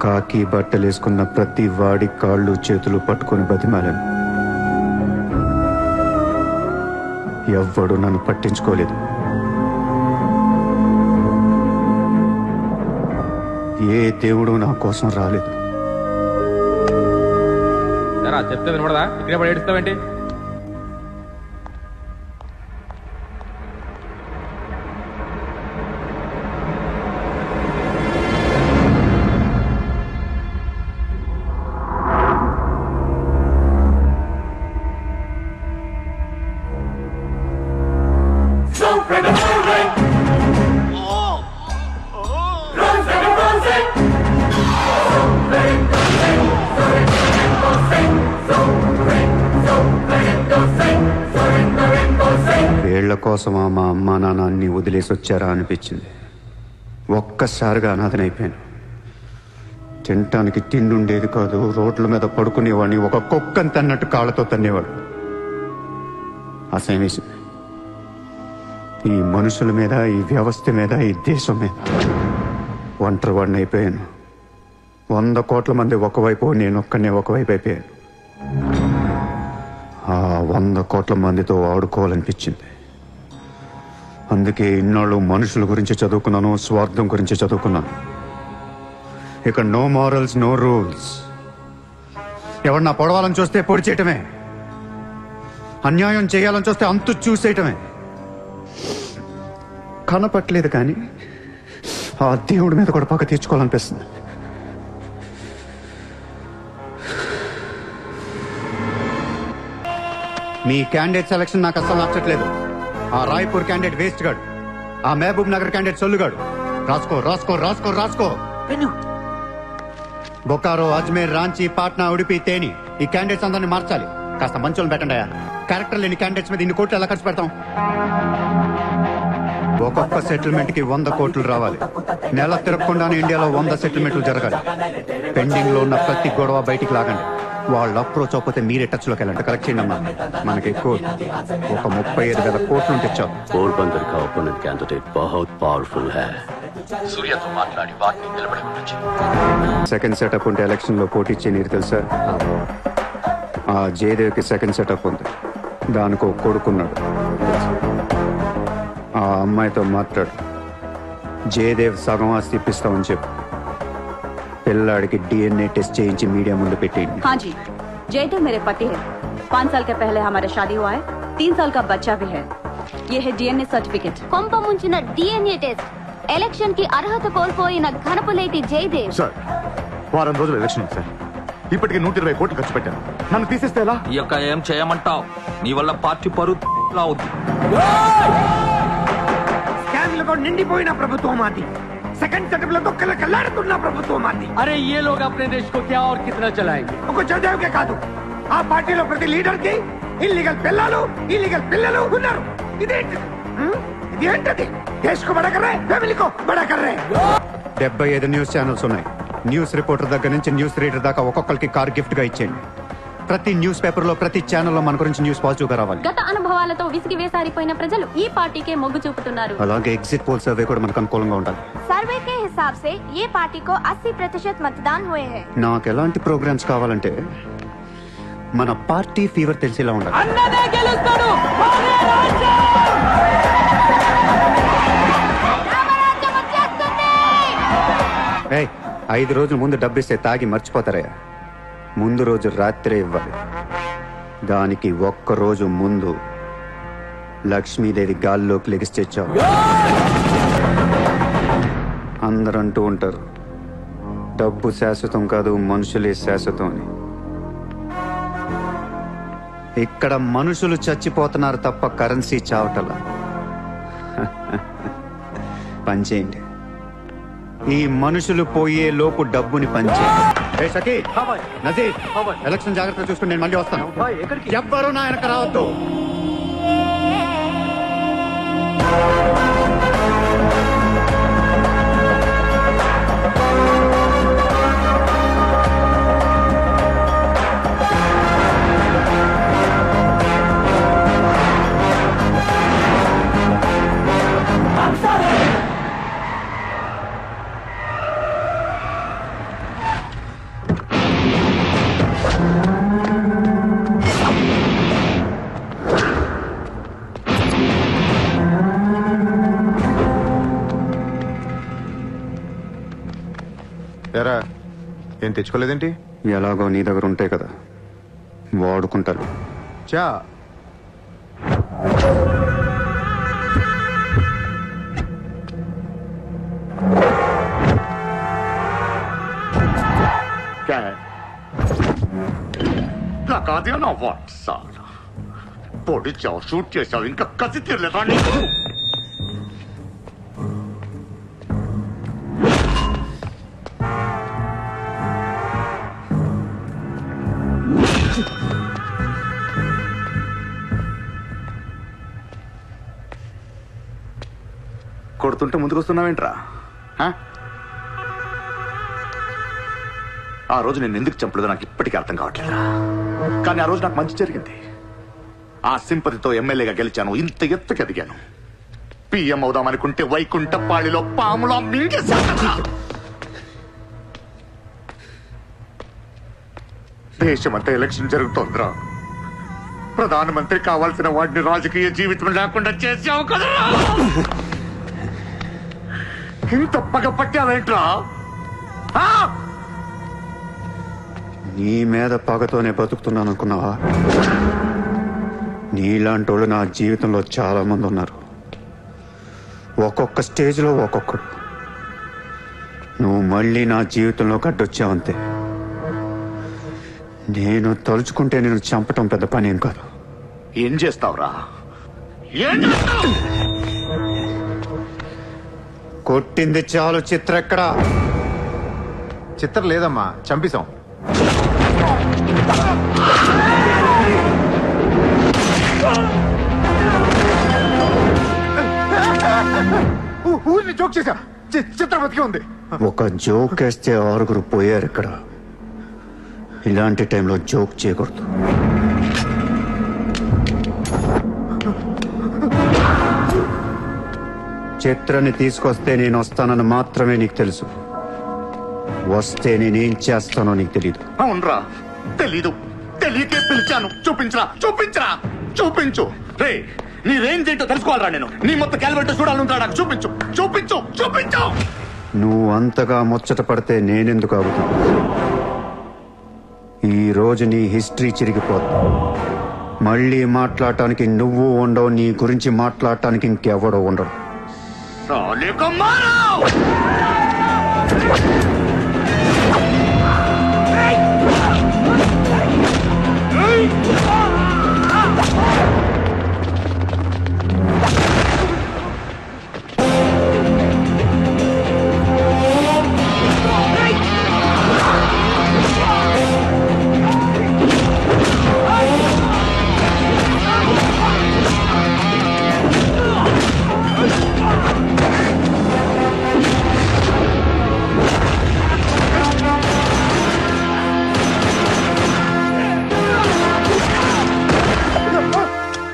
Speaker 3: కాకి బట్టలేసుకున్న ప్రతి వాడి కాళ్ళు చేతులు పట్టుకొని బతిమాలను. ఎవ్వడు నన్ను పట్టించుకోలేదు. ఏ దేవుడు నా కోసం రాలేదు.
Speaker 17: చెప్తే వినపడదా? ఇక్కడే పడి ఏడుస్తావేంటి? వీళ్ల కోసమా మా అమ్మా నాన్న అన్ని వదిలేసి వచ్చారా అనిపించింది. ఒక్కసారిగా అనాథనైపోయాను. తినటానికి తిండి ఉండేది కాదు. రోడ్ల మీద పడుకునేవాడిని. ఒక కుక్కని తన్నట్టు కాళ్ళతో తన్నేవాడు. అసహ్యం వేసింది. ఈ మనుషుల మీద, ఈ వ్యవస్థ మీద, ఈ దేశం మీద ఒంటరి వాడిని అయిపోయాను. 100 కోట్ల మంది ఒకవైపు, నేను ఒక్కనే ఒకవైపు అయిపోయాను. ఆ 100 కోట్ల మందితో ఆడుకోవాలనిపించింది. అందుకే ఇన్నాళ్ళు మనుషుల గురించి చదువుకున్నాను, స్వార్థం గురించి చదువుకున్నాను. ఇక నో మారల్స్, నో రూల్స్. ఎవరన్నా పొడవాలని చూస్తే పొడి చేయటమే, అన్యాయం చేయాలని చూస్తే అంతు చూసేయటమే. కనపట్లేదు కానీ ఆ దేవుడి మీద కూడా పక్క తీర్చుకోవాలనిపిస్తుంది. మీ క్యాండిడేట్ సెలక్షన్ నాకు అసలు నచ్చట్లేదు. ఆ రాయ్పూర్ క్యాండిడేట్ వేస్ట్ గాడు, ఆ మహబూబ్ నగర్ క్యాండిడేట్ సొల్లుగాడు. రాసుకో రాసుకో రాసుకో రాసుకో. బొకారో, అజ్మేర్, రాంచీ, పాట్నా, ఉడిపి, తేని ఈ క్యాండిడేట్స్ అందరినీ మార్చాలి. కాస్త మంచోళ్ళు పెట్టండి. క్యారెక్టర్ లేని క్యాండిడేట్స్ మీద ఇన్ని కోట్లు ఎలా ఖర్చు పెడతాం? ఒక్కొక్క సెటిల్మెంట్ కి 100 కోట్లు రావాలి. నెల తిరగకుండానే ఇండియాలో 100 సెటిల్మెంట్లు జరగాలి. పెండింగ్ లో ఉన్న ప్రతి గొడవ బయటికి లాగండి. వాళ్ళు అప్రోచ్ అవ్వకపోతే మీరే టచ్ లోకి వెళ్ళండి. కరెక్ట్ చేయండి అమ్మా. మనకి ఎక్కువ ఒక 35,000 కోట్లు ఉంటే చాలు.
Speaker 19: పోర్బందర్ का ओपोनेंट कैंडिडेट बहुत पावरफुल है. సూర్యతో మాట్లాడి వాటిని నిలబడవచ్చు.
Speaker 17: సెకండ్ సెటప్ ఉంటే ఎలక్షన్ లో పోటీ చేయనీరు తెలుసా? ఆ జయదేవ్కి సెకండ్ సెటప్ ఉంది. దానికి ఒక కొడుకున్నాడు. ఆ అమ్మాయితో మాట్లాడు. జయదేవ్ సగం ఆస్తి ఇప్పిస్తామని చెప్పు. పిల్లాడికి DNA टेस्ट చేయించి మీడియా ముందు పెట్టేయండి.
Speaker 20: हाँ जी, जयदेव मेरे पति है. 5 साल के पहले हमारा शादी हुआ है. 3 साल का बच्चा भी है. ये है DNA सर्टिफिकेट.
Speaker 6: కొంప ముంచిన DNA టెస్ట్. ఎలక్షన్ కి అర్హత కోల్పోయిన ఘనపులేటి జయదేవ్.
Speaker 18: సార్, వారం రోజులు ఎలక్షన్ సార్. ఇప్పటికి 120 కోట్లు ఖర్చు పెట్టాను. నన్ను తీసేస్తే ఎలా?
Speaker 8: ఈ యొక్క ఏం చేయమంటావు? నీ వల్ల పార్టీ పరువు అవుతుంది.
Speaker 10: స్కామ్లతో నిండిపోయిన ప్రభుత్వం మాది. సెకండ్ సెటప్ లతో కలకలాడుతున్న ప్రభుత్వం మాది.
Speaker 7: अरे ये लोग अपने देश को क्या और कितना चलाएंगे?
Speaker 10: ఒక జయదేవ్కే కాదు, ఆ పార్టీలో ప్రతి లీడర్ కి ఇల్లీగల్ పిల్లలు, ఇల్లీగల్ పిల్లలు ఉన్నారు. ఇదేంటది? దేశ్ కు బడా కర్ రహే, ఫ్యామిలీ కో బడా కర్ రహే.
Speaker 17: 75 న్యూస్ ఛానల్స్ ఉన్నాయి. న్యూస్ రిపోర్టర్ దగ్గర నుంచి న్యూస్ రీడర్ దాకా ఒక్కొక్కరికి కార్ గిఫ్ట్ గా ఇచ్చేయండి. ప్రతి న్యూస్ పేపర్ లో, ప్రతి ఛానల్లో మన గురించి న్యూస్ పాజిటివ్ గా రావాలి.
Speaker 9: గత అనుభవాలతో విసిగి వేసారిపోయిన ప్రజలు ఈ పార్టీకే మొగ్గు చూపుతున్నారు.
Speaker 17: అలాగే ఎగ్జిట్ పోల్ సర్వే కూడా మనకు అనుకూలంగా ఉండాలి.
Speaker 12: सर्वे के हिसाब से ये पार्टी को 80% मतदान हुए हैं.
Speaker 17: నాకు ఎలాంటి ప్రోగ్రామ్స్ కావాలంటే మన పార్టీ ఫీవర్ తెలిసేలా ఉండాలి.
Speaker 15: అన్నదే గెలుస్తాడు. అరే రాజ్యం! రామరాజ్యం వచ్చేస్తుంది.
Speaker 17: 5 రోజుల ముందు డబ్బిస్తే తాగి మర్చిపోతారయ్యా. ముందు రోజు రాత్రే ఇవ్వాలి. దానికి 1 రోజు ముందు లక్ష్మీదేవి గాల్లోకి లెగిసి తెచ్చావు. అందరూ అంటూ ఉంటారు డబ్బు శాశ్వతం కాదు, మనుషులే శాశ్వతం అని. ఇక్కడ మనుషులు చచ్చిపోతున్నారు తప్ప కరెన్సీ చావటలా. పనిచేయండి. ఈ మనుషులు పోయే లోపు డబ్బుని పంచేయండి. షకీల్, నజీర్, ఎలక్షన్ జాగ్రత్త చూసుకుని నేను మళ్ళీ వస్తాను. ఎవ్వరూ నా వెనక రావద్దు.
Speaker 14: ఎరా, ఏం తెచ్చుకోలేదేంటి?
Speaker 17: ఎలాగో నీ దగ్గర ఉంటాయి కదా, వాడుకుంటారు.
Speaker 14: చా
Speaker 18: నాకాదే నా వాట్ సార్ పొడిచావు, షూట్ చేసావు, ఇంకా కసి తీరలేదా నీకు? కొడుతుంటే ముందుకొస్తున్నావేంట్రా? ఆ రోజు నేను ఎందుకు చంపలేదో నాకు ఇప్పటికీ అర్థం కావట్లేదురా. కానీ ఆ రోజు నాకు మంచి జరిగింది. ఆ సింపతితో ఎమ్మెల్యేగా గెలిచాను, ఇంత ఎత్తుకి ఎదిగాను. పిఎం అవుదామనుకుంటే వైకుంఠపాళిలో పాములా మింగేశాను. దేశమంతా ఎలక్షన్ జరుగుతోందిరా. ప్రధానమంత్రి కావాల్సిన వాడిని రాజకీయ జీవితం లేకుండా చేసావు కదరా. ఇంత పగ పట్టావేంట్రా?
Speaker 17: నీ మీద పగతోనే బతుకుతున్నాను అనుకున్నావా? నీలాంటి వాళ్ళు నా జీవితంలో చాలా మంది ఉన్నారు. ఒక్కొక్క స్టేజ్లో ఒక్కొక్కడు. నువ్వు మళ్ళీ నా జీవితంలో కట్టొచ్చావంతే. నేను తలుచుకుంటే నేను చంపటం పెద్ద పని ఏం కాదు.
Speaker 18: ఏం చేస్తావురా?
Speaker 17: కొట్టింది చాలు. చిత్ర ఎక్కడా?
Speaker 14: చిత్ర లేదమ్మా, చంపేశాం.
Speaker 18: ఊరిని జోక్ చేశా. చిత్ర బతికి ఉంది.
Speaker 17: ఒక జోక్ వేస్తే 6 పోయారు ఇక్కడ. ఇలాంటి టైంలో జోక్ చేయకూడదు. చిత్రాన్ని తీసుకొస్తే నేను వస్తానని మాత్రమే నీకు తెలుసు. వస్తే నేనేం చేస్తానో నీకు తెలీదు.
Speaker 18: అవునరా, తెలీదు. తెలియకే పిలిచాను. చూపించరా, చూపించరా, చూపించు. రే, నీ రేంజ్ ఏంటో తెలుసుకోవాలరా నేను. నీ మొత్తం క్యాలిబర్ చూడాలంటా. నాకు చూపించు, చూపించు, చూపించు.
Speaker 17: నువ్వు అంతగా ముచ్చట పడితే నేనెందుకు ఆగుతా? ఈ రోజు నీ హిస్టరీ చిరిగిపోద్ది. మళ్ళీ మాట్లాడటానికి నువ్వు ఉండవు. నీ గురించి మాట్లాడటానికి ఇంకెవడో ఉండడు.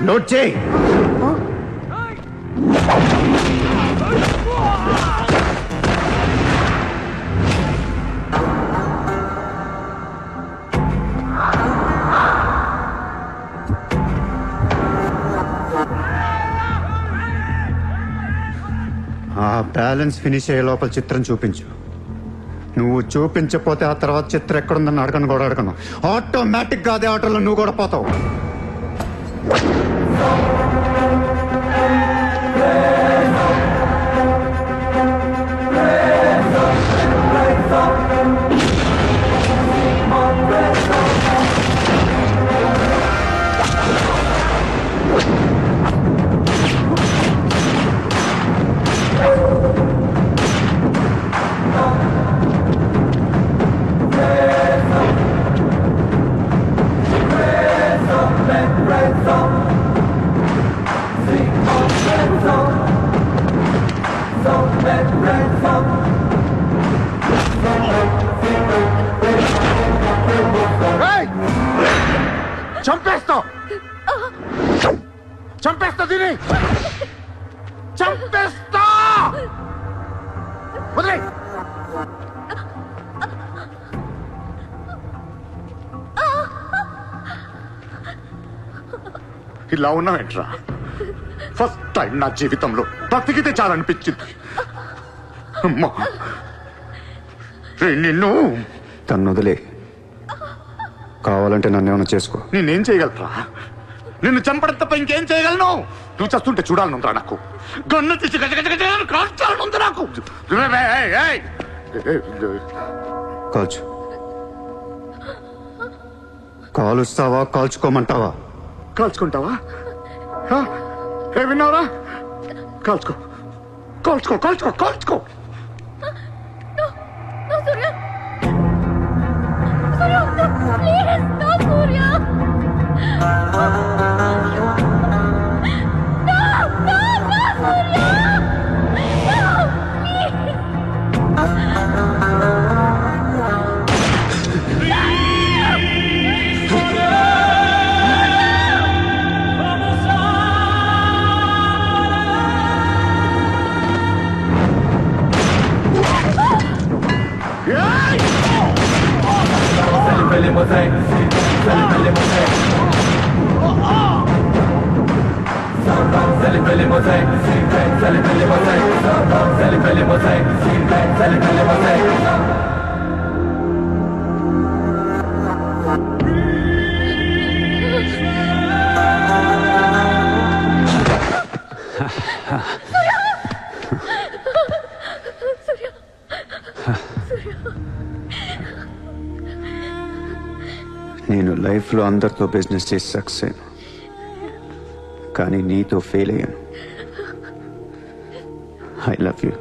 Speaker 17: నోట్ చేయి. ఆ బ్యాలెన్స్ ఫినిష్ అయ్యే లోపల చిత్రం చూపించు. నువ్వు చూపించకపోతే ఆ తర్వాత చిత్రం ఎక్కడుందని అడగను కూడా అడగను. ఆటోమేటిక్ గా అదే ఆటోలో నువ్వు కూడా పోతావు.
Speaker 18: చంపేస్తావు, చంపేస్తా, దీని చంపేస్తా. వదిలే. ఇలా ఉన్నావేంట్రా? ఫస్ట్ టైం నా జీవితంలో బ్రతికితే చాలనిపించింది. అమ్మా, నిన్ను
Speaker 17: తను వదిలే. కావాలంటే నన్ను ఏమైనా చేసుకో.
Speaker 18: నేనేం చేయగలరా? నిన్ను చంపడం తప్ప ఇంకేం చేయగలను? నువ్వు చేస్తుంటే చూడాలనుందిరా నాకు. గన్ను తీసి గజ గజ గజ కాల్చాలనుంది నాకు.
Speaker 17: కాల్చు. కాలుస్తావా కాల్చుకోమంటావా?
Speaker 18: కాల్చుకుంటావా? ఏ విన్నావరా? కాల్చుకో, కాల్చుకో, కాల్చుకో, కాల్చుకో.
Speaker 17: నేను లైఫ్లో అందరితో బిజినెస్ చేసి సక్సెస్ అయ్యాను, కానీ నీతో ఫెయిల్ అయ్యాను. I love you.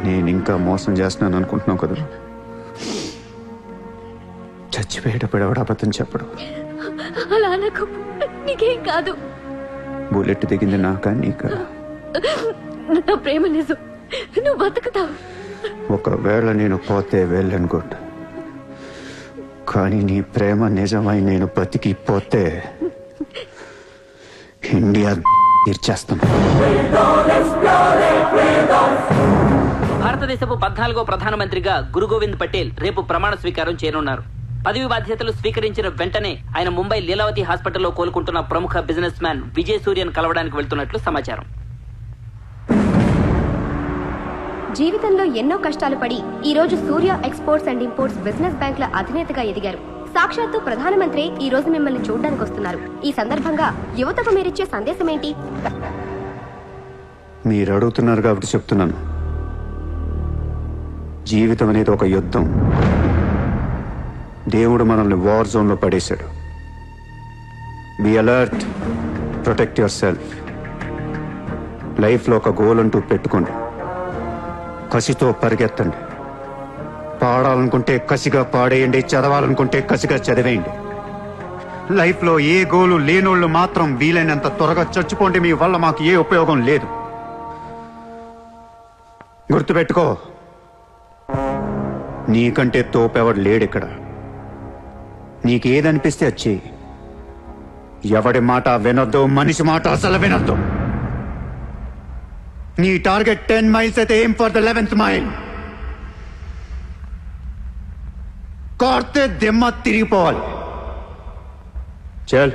Speaker 17: నేను ఇంకా మోసం చేస్తున్నాను అనుకుంటున్నావు కదా? చచ్చిపోయేటప్పుడు ఎవడు అబద్ధం చెప్పడు.
Speaker 6: అలా అనకు, నీకేం కాదు.
Speaker 17: బుల్లెట్ దిగింది నాకా నీకా?
Speaker 6: నా ప్రేమ నిజం, నువ్వు బతుకుతావు.
Speaker 17: ఒకవేళ నేను పోతే వెళ్ళను గుడ్, కానీ నీ ప్రేమ నిజమై నేను బతికిపోతే ఇండియా తీర్చేస్తాను.
Speaker 16: భారతదేశపు 14వ ప్రధానమంత్రిగా గురు గోవింద్ పటేల్ రేపు ప్రమాణ స్వీకారం చేయనున్నారు. పదవి బాధ్యతలు స్వీకరించిన వెంటనే ఆయన ముంబై లీలావతి హాస్పిటల్లో కోలుకుంటున్న ప్రముఖ బిజినెస్ మ్యాన్ విజయ్ సూర్యన్ కలవడానికి వెళ్తున్నట్లు సమాచారం.
Speaker 6: జీవితంలో ఎన్నో కష్టాలు పడి ఈ రోజు సూర్య ఎక్స్పోర్ట్స్ అండ్ ఇంపోర్ట్స్ బిజినెస్ బ్యాంకుల అధినేతగా ఎదిగారు. సాక్షాత్తు ప్రధానమంత్రి ఈ రోజు మిమ్మల్ని చూడడానికి వస్తున్నారు. ఈ సందర్భంగా యువతకు మీరిచ్చే సందేశం ఏంటి?
Speaker 17: మీరు అడుగుతున్నారు కాబట్టి చెప్తున్నాను. జీవితం అనేది ఒక యుద్ధం. దేవుడు మనల్ని వార్ జోన్లో పడేశాడు. Be alert, protect your self. లైఫ్లో ఒక గోల్ అంటూ పెట్టుకోండి, కసితో పరిగెత్తండి. పాడాలనుకుంటే కసిగా పాడేయండి, చదవాలనుకుంటే కసిగా చదివేయండి. లైఫ్లో ఏ గోలు లేనోళ్ళు మాత్రం వీలైనంత త్వరగా చచ్చిపోండి. మీ వల్ల మాకు ఏ ఉపయోగం లేదు. గుర్తుపెట్టుకో, నీకంటే తోపెవడు లేడిక్కడ. నీకేదనిపిస్తే వచ్చి ఎవడి మాట వినొద్దు, మనిషి మాట అసలు వినొద్దు. నీ టార్గెట్ 10 miles అయితే aim for the 11th mile. కార్తే దిమ్మ తిరిగిపోవాలి. చల్.